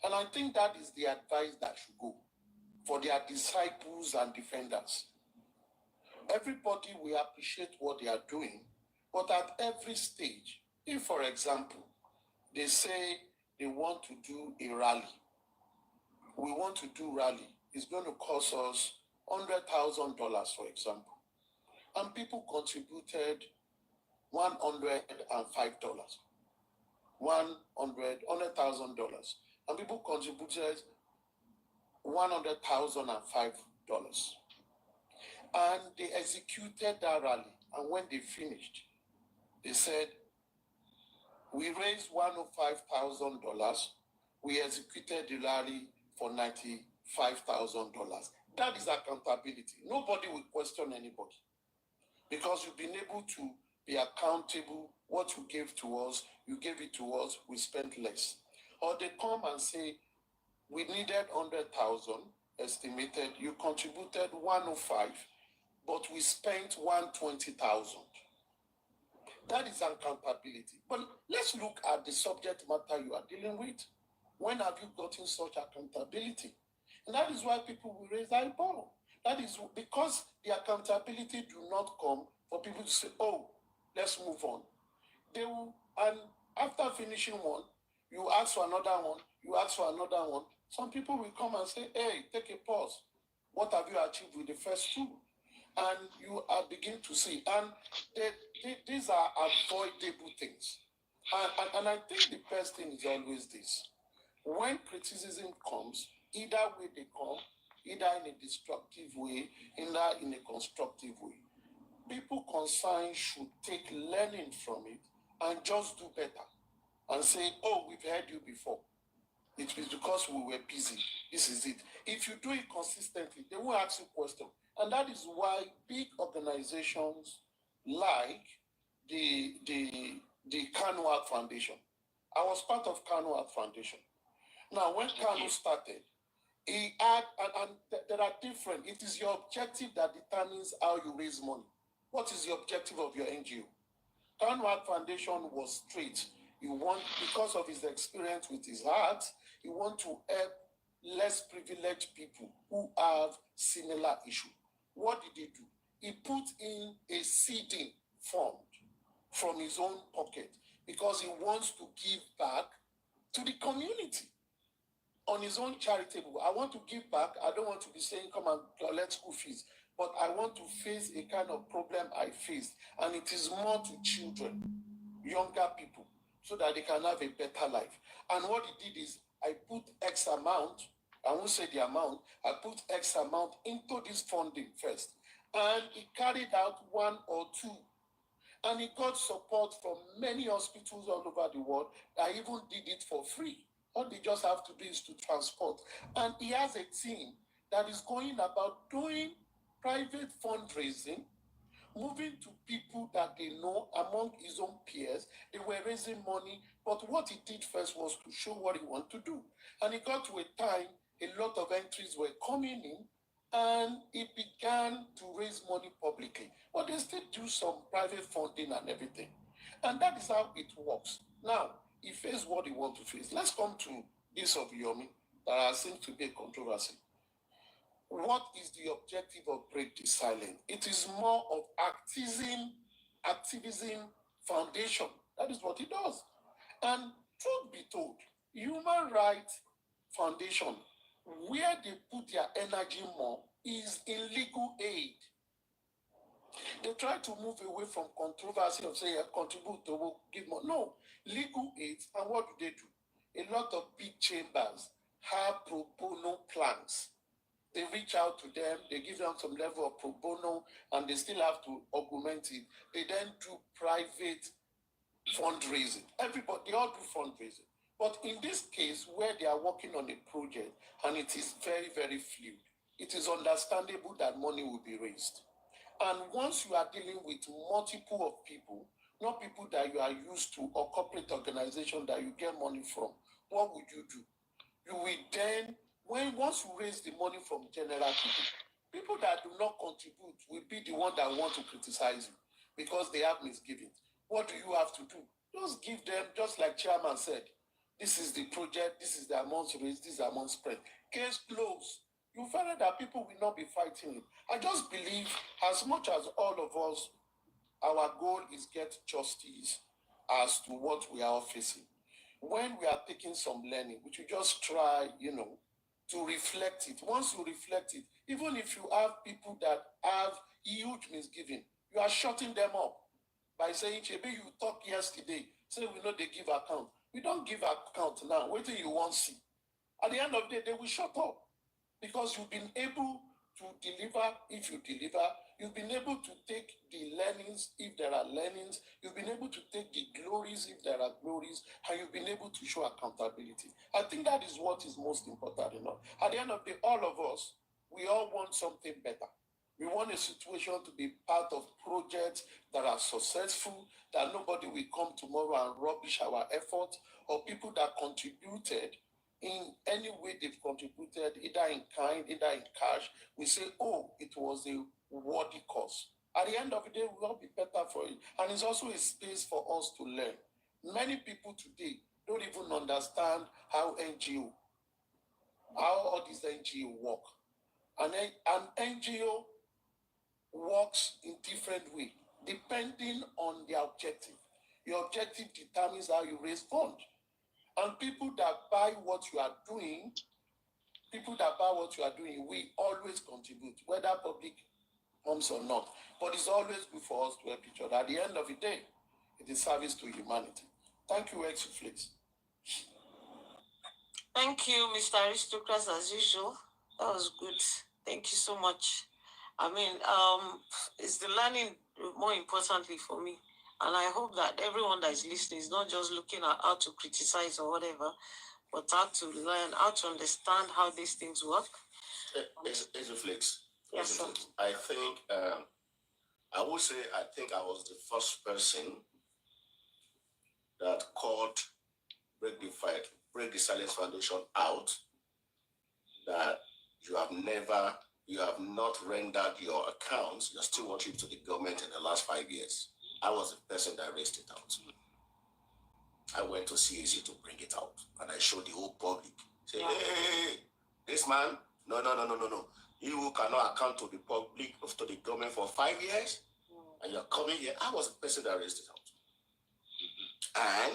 And I think that is the advice that should go for their disciples and defenders. Everybody will appreciate what they are doing, but at every stage, if, for example, they say they want to do a rally, we want to do rally, it's going to cost us $100,000, for example, and people contributed $105, $100,000, and people contributed $100,005. And they executed that rally. And when they finished, they said, we raised $105,000. We executed the rally for $95,000. That is accountability. Nobody will question anybody. Because you've been able to be accountable. What you gave to us, you gave it to us, we spent less. Or they come and say, we needed 100,000 estimated, you contributed 105, but we spent 120,000. That is accountability. But let's look at the subject matter you are dealing with. When have you gotten such accountability? And that is why people will raise eyebrow. That is because the accountability do not come for people to say, oh, let's move on. They will, and after finishing one, you ask for another one, you ask for another one. Some people will come and say, hey, take a pause. What have you achieved with the first two? And you are beginning to see. And these are avoidable things. And I think the best thing is always this. When criticism comes, either way they come, either in a destructive way, either in a constructive way, people concerned should take learning from it and just do better. And say, oh, we've heard you before. It is because we were busy. This is it. If you do it consistently, they will ask you questions. And that is why big organizations like the Kanu Art Foundation. I was part of Kanu Art Foundation. Now, when Kanu started, he had, and there are different. It is your objective that determines how you raise money. What is the objective of your NGO? Kanu Art Foundation was straight. He want, because of his experience with his heart, he want to help less privileged people who have similar issue. What did he do? He put in a seeding fund from his own pocket because he wants to give back to the community on his own charitable. I want to give back. I don't want to be saying, come and collect school fees, but I want to face a kind of problem I faced, and it is more to children, younger people, so that they can have a better life. And what he did is, I put X amount, I won't say the amount, I put X amount into this funding first. And he carried out one or two. And he got support from many hospitals all over the world that even did it for free. All they just have to do is to transport. And he has a team that is going about doing private fundraising, moving to people that they know among his own peers. They were raising money, but what he did first was to show what he wanted to do. And it got to a time, a lot of entries were coming in, and he began to raise money publicly. But they still do some private funding and everything. And that is how it works. Now, he faced what he wants to face. Let's come to this of Yomi, that seems to be a controversy. What is the objective of Break the Silence? It is more of activism foundation. That is what it does. And truth be told, Human Rights Foundation, where they put their energy more
is in legal aid. They try to move away from controversy of saying contribute to give money. No, legal aid, and what do? A lot of big chambers have pro bono plans. They reach out to them, they give them some level of pro bono, and they still have to augment it. They then do private fundraising. Everybody, they all do fundraising. But in this case, where they are working on a project and it is very, very fluid, it is understandable that money will be raised. And once you are dealing with multiple of people, not people that you are used to or corporate organization that you get money from, what would you do? You will then, once you raise the money from general people that do not contribute will be the one that want to criticize you because they have misgivings. What do you have to do? Just give them, just like Chairman said, this is the project, this is the amount raised, this is the amount spread. Case closed. You find out that people will not be fighting it. I just believe, as much as all of us, our goal is get justice as to what we are facing. When we are taking some learning, we should just try, to reflect it. Once you reflect it, even if you have people that have huge misgiving, you are shutting them up by saying, Chebe, you talked yesterday, say we know they give account. We don't give account now. Wait till you want to see. At the end of the day, they will shut up. Because you've been able to deliver if you deliver. You've been able to take the learnings if there are learnings. You've been able to take the glories if there are glories. And you've been able to show accountability. I think that is what is most important. At the end of the day, all of us, we all want something better. We want a situation to be part of projects that are successful, that nobody will come tomorrow and rubbish our efforts, or people that contributed in any way they've contributed, either in kind, either in cash, we say, oh, it was a worthy cause. At the end of the day, we will all be better for it. And it's also a space for us to learn. Many people today don't even understand how all these NGO work. And an NGO works in different ways, depending on their objective. Your objective determines how you raise funds. And people that buy what you are doing, we always contribute, whether public comes or not. But it's always good for us to help each other. At the end of the day, it is service to humanity. Thank you, Exuflex.
Thank you, Mr. Aristocrat, as usual. That was good. Thank you so much. I mean, it's the learning more importantly for me. And I hope that everyone that is listening is not just looking at how to criticize or whatever, but how to learn, how to understand how these things work.
Exuflex.
Yes, sir.
I think, I would say, I think I was the first person that called Break the Silence Foundation out, that you have not rendered your accounts, you're still working to the government in the last 5 years. I was the person that raised it out. I went to CAC to bring it out, and I showed the whole public. Say, hey, this man, no. You who cannot account to the public, to the government for 5 years, and you're coming here. I was the person that raised it out.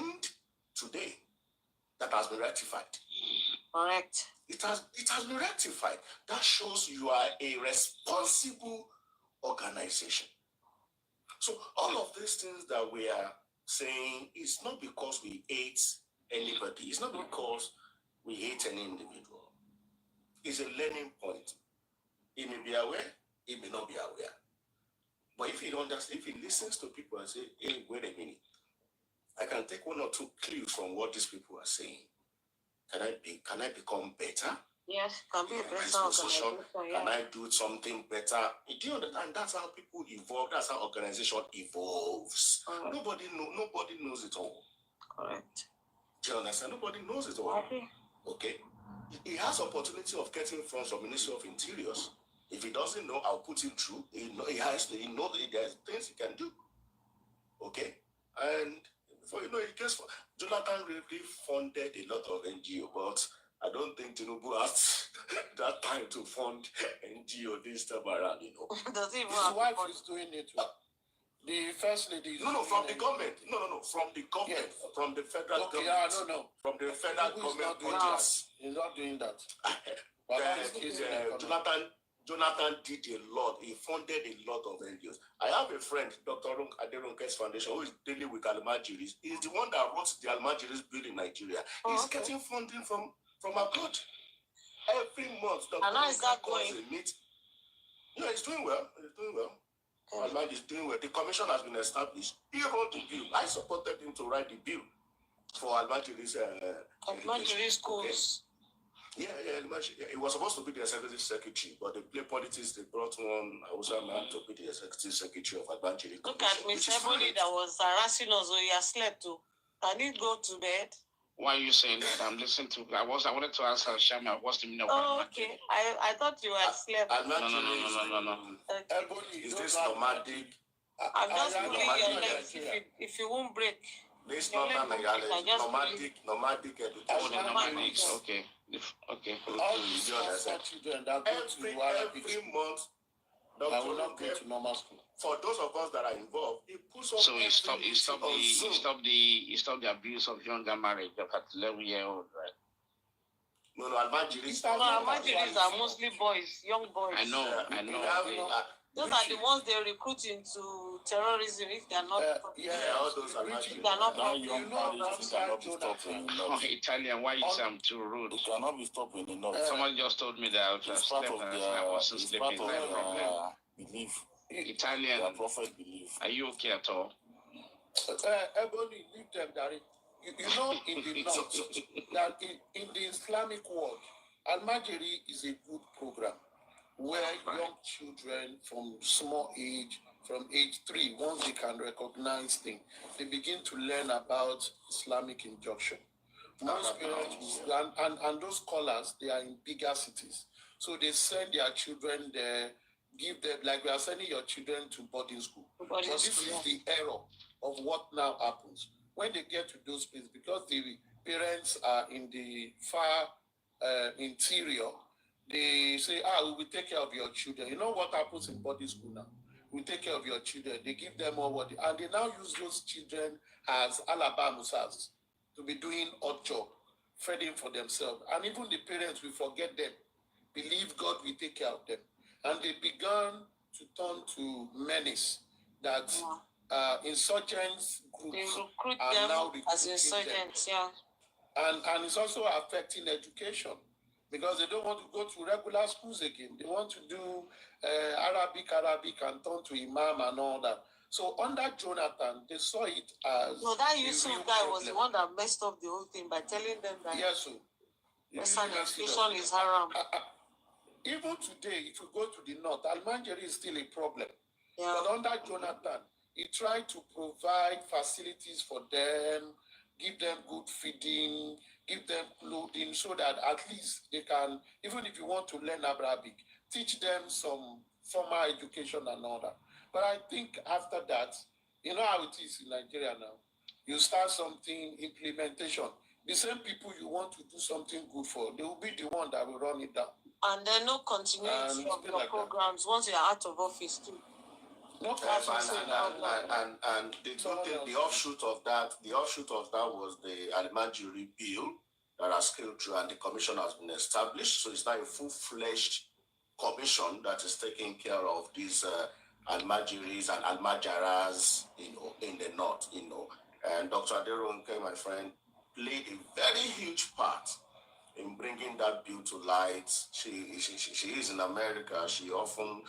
And today, that has been rectified.
Correct.
It has been rectified. That shows you are a responsible organization. So all of these things that we are saying is not because we hate anybody. It's not because we hate any individual. It's a learning point. He may be aware, he may not be aware. But if he understands, if he listens to people and say, hey, wait a minute, I can take one or two clues from what these people are saying. Can I become better?
Yes, can be a better organization.
Can I do something better? Do you understand? That's how people evolve. That's how organization evolves. Nobody knows it all.
Correct.
Do you understand? Nobody knows it all. Okay. He has opportunity of getting funds from Ministry of Interiors. If he doesn't know, I'll put him through. He knows there's things he can do. Okay? And before you know it, guess what? Jonathan really funded a lot of NGO, but I don't think Tinubu has that time to fund NGO this time around,
Does he
His wife is doing it. The first lady is
from the government. No, from the government. Yes. From the federal government.
No.
From the federal government.
He's not doing that.
Jonathan Jonathan did a lot. He funded a lot of NGOs. I have a friend, Dr. Aderonke's foundation, who is dealing with Almajiris. He's the one that wrote the Almajiris bill in Nigeria. He's getting funding from abroad. Every month, Dr.
And how is that going?
Yeah, he's doing well. He's doing well. Almaj is doing well. The commission has been established. He wrote the bill. I supported him to write the bill for Almajiris.
Almajiri schools.
Yeah. It was supposed to be the executive secretary, but they play politics. They brought one Hausa man to be the executive secretary of Almajiri.
Look at Miss Ebony that was harassing us when you slept too. Can you go to bed?
Why are you saying that? I'm listening to. I wanted to ask Shama what's the meaning of
okay. I thought you had slept.
No.
Okay. Is this nomadic?
I'm just pulling your legs if you won't break.
This nomadic education.
Okay.
All these children that go to
every month,
I will not go to normal school.
For those of us that are involved, it puts up.
So he stopped the abuse of younger marriage of 11-year-old, right?
No, Almajiris
are mostly boys, young boys.
I know.
Those are the ones they recruit into terrorism if they're not.
All those Almajiris.
They're not
Italian, why you say I'm too rude?
It cannot be stopping enough.
Someone just told me that I wasn't sleeping.
Belief.
Italian.
The prophet belief.
Are you okay at all?
Ebony, leave them, Daddy. You know, in the north, that in the Islamic world, Al-Majiri is a good program where young children from small age, from age 3, once they can recognize things, they begin to learn about Islamic injunction. Most parents, and those scholars, they are in bigger cities. So they send their children there, give them, like we are sending your children to boarding school. But this is the error of what now happens. When they get to those places, because the parents are in the far interior, they say, we will take care of your children. You know what happens in boarding school now? We take care of your children. They give them all what and they now use those children as alabamusas to be doing odd job, feeding for themselves. And even the parents will forget them, believe God will take care of them. And they began to turn to menace that insurgents groups
recruit
are
them
now
as insurgents, them.
And it's also affecting education because they don't want to go to regular schools again. They want to do Arabic and turn to Imam and all that. So under Jonathan, they saw it as
that Yusuf guy was the one that messed up the whole thing by telling them that Western education is haram.
Even today, if you go to the north, Almanjeri is still a problem.
Yeah.
But under Jonathan, he tried to provide facilities for them, give them good feeding, give them clothing, so that at least they can, even if you want to learn Arabic, teach them some formal education and all that. But I think after that, you know how it is in Nigeria now. You start something, implementation. The same people you want to do something good for, they will be the one that will run it down.
And then no continuity of your programs once you're out of office too.
And the offshoot of that was the Almajiri bill that has scaled through, and the commission has been established. So it's now a full-fledged commission that is taking care of these Almajiris and Almajaras, in the north, And Dr. Aderonke, my friend, played a very huge part in bringing that bill to light. She is in America. She often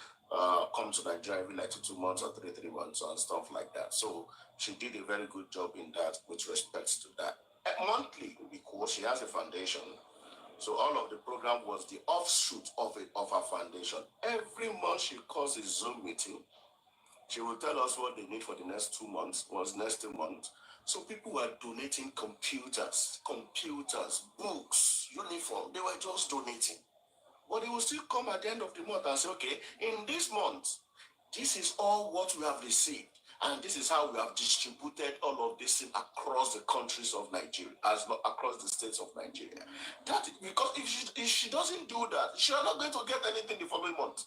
comes to Nigeria every 2 months or 3 months and stuff like that. So she did a very good job in that with respect to that. Monthly, because she has a foundation. So all of the program was the offshoot of her foundation. Every month she calls a Zoom meeting. She will tell us what they need for the next 2 months, next 2 months. So people were donating computers, books, uniform. They were just donating. But they will still come at the end of the month and say, okay, in this month, this is all what we have received. And this is how we have distributed all of this across the countries of Nigeria, across the states of Nigeria. Because if she doesn't do that, she is not going to get anything the following month.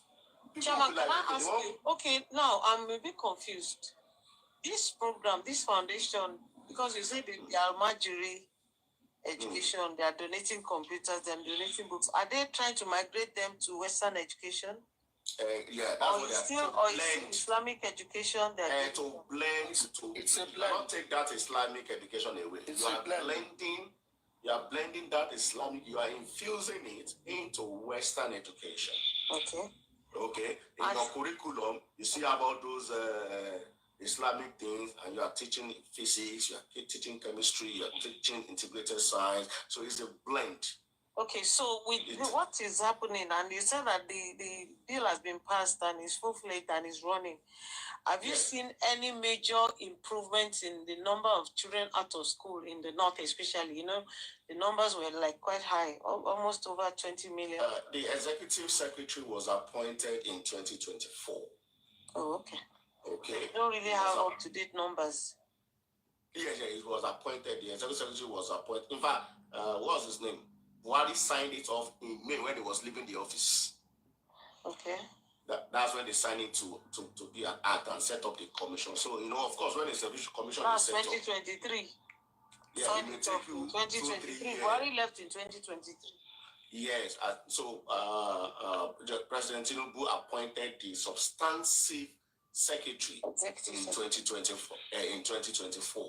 Chairman, can I ask you? Okay, now I'm a bit confused. This program, this foundation, because you said the Almajiri education, they are donating computers, they're donating books. Are they trying to migrate them to Western education?
Yeah, that's what
it's
they
still,
are.
or it's still Islamic education that
to blend.
It's a
You
blend.
cannot take that Islamic education away.
It's
You
a
are
blend.
blending. You are blending that Islamic. You are infusing it into Western education.
Okay.
Okay. In your curriculum, you see about those Islamic things, and you are teaching physics. You are teaching chemistry. You are teaching integrated science. So it's a blend.
Okay, so with what is happening, and you said that the bill has been passed and is full-fledged and is running. Have you seen any major improvements in the number of children out of school in the north, especially? You know, the numbers were like quite high, almost over 20 million.
The executive secretary was appointed in 2024.
Oh, okay.
Okay.
You don't really have up-to-date numbers.
Yeah, it was appointed. The executive secretary was appointed. In fact, what was his name? Buhari signed it off in May when he was leaving the office.
Okay.
That's when they signed it to be an act and set up the commission. So, you know, of course, when the commission is set up. 2023. Yeah, it may take you
2023. Buhari left in 2023.
Yes. So, President Tinubu appointed the substantive secretary in 2024. In 2024.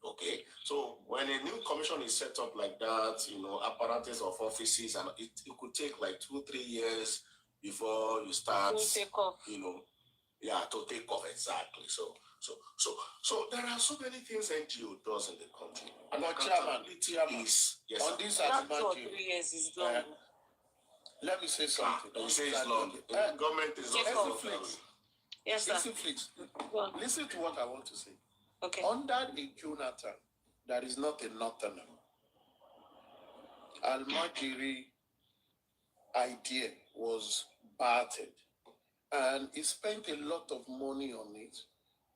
Okay, so when a new commission is set up like that, you know, apparatus of offices, and it could take like 2-3 years before you start,
to take off.
You know, to take off exactly. So there are so many things NGO does in the country, and
Chairman,
is
on this
that 2 or 3 years is long.
Let me say something.
You say it's long. Government is also
Yes, sir.
Listen to what I want to say.
Okay.
Under the Jonathan, there is not a northerner. Al-Majiri idea was battered, and he spent a lot of money on it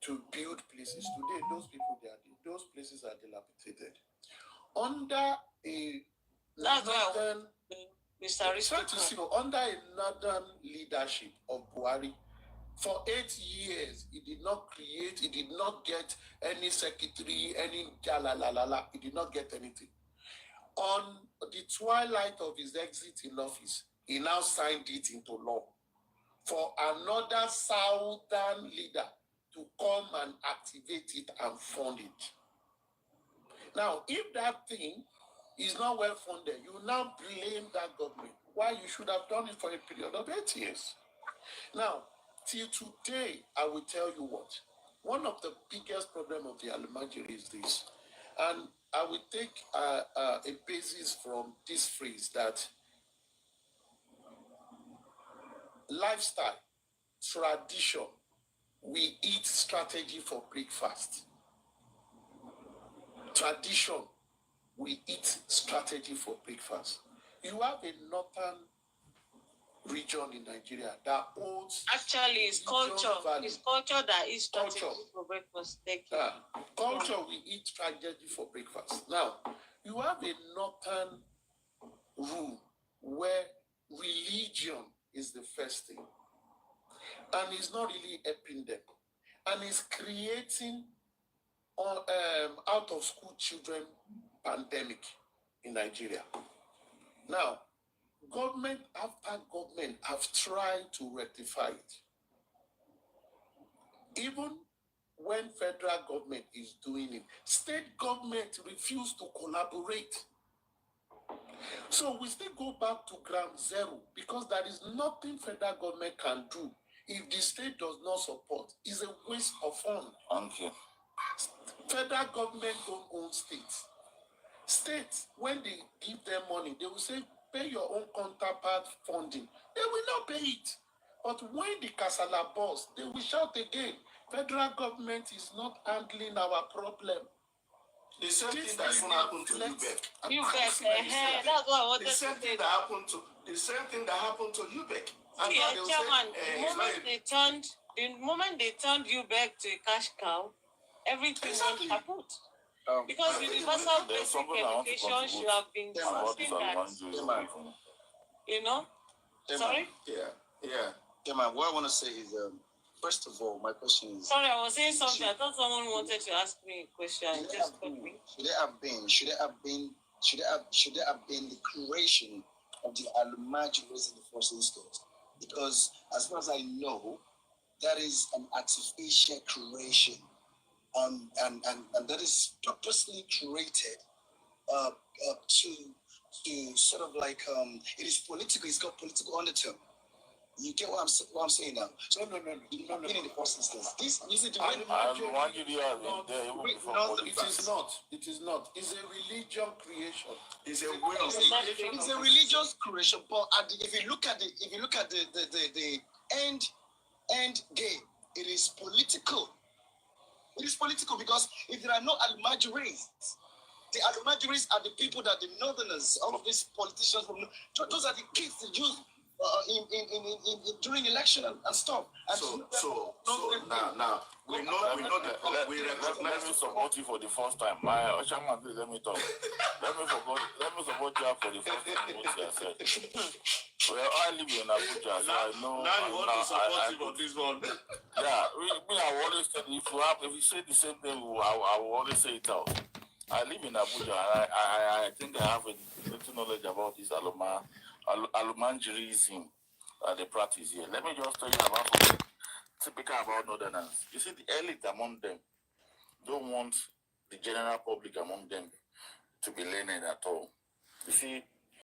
to build places. Today, those places are dilapidated. Under a northern, under a northern leadership of Buhari, for 8 years, he did not get any secretary, any jalalalala, he did not get anything. On the twilight of his exit in office, he now signed it into law for another southern leader to come and activate it and fund it. Now, if that thing is not well funded, you now blame that government. Why you should have done it for a period of 8 years. Now, till today, I will tell you what. One of the biggest problems of the Al-Majiri is this. And I will take a basis from this phrase that lifestyle, tradition, we eat strategy for breakfast. Tradition, we eat strategy for breakfast. You have a northern region in Nigeria that holds.
Actually, it's culture. It's culture that is strategy for breakfast. Thank you.
Culture, we eat strategy for breakfast. Now, you have a northern rule where religion is the first thing, and it's not really helping them, and it's creating out of school children pandemic in Nigeria. Now, government after government have tried to rectify it. Even when federal government is doing it, state government refuse to collaborate. So we still go back to ground zero because there is nothing federal government can do if the state does not support. It's a waste of funds.
Thank you.
Federal government don't own states. States, when they give them money, they will say, pay your own counterpart funding. They will not pay it. But when the Kasala bursts, they will shout again, federal government is not handling our problem.
The same thing that even happened to UBEC.
That's what I wanted to say.
The same thing that happened to UBEC.
Chairman, the moment they turned UBEC to a cash cow, everything went kaput. Because universal basic education should have been something that, you know? Sorry?
Yeah, man, what I want to say is, first of all, my question is...
Sorry, I was saying something. I thought someone wanted to ask me a question.
Should it have been the creation of the Al-Majris in the first instance? because as far as I know, that is an artificial creation, and that is purposely created to sort of like it is political. It's got political undertone. You get what I'm saying now. So no. In the first instance, this is the way.
It is not. It's a religion creation.
It's a way of. It's a religious creation, but if you look at the end game, it is political. It is political because if there are no Almajiris, the Almajiris are the people that the northerners, all of these politicians from those are the kids they use in during election and stuff. And
so now we recognize
me support you for the first time. My Oshaman, let me talk. Let me support you for the first time. What you said. Well, I live in Abuja, so I know.
Now you want to support him on this one.
Yeah, I always say if you say the same thing, I will always say it out. I live in Abuja, and I think I have a little knowledge about this Alumanjirism they practice here. Let me just tell you about something typical about Northerners. You see, the elite among them don't want the general public among them to be learned at all. You see,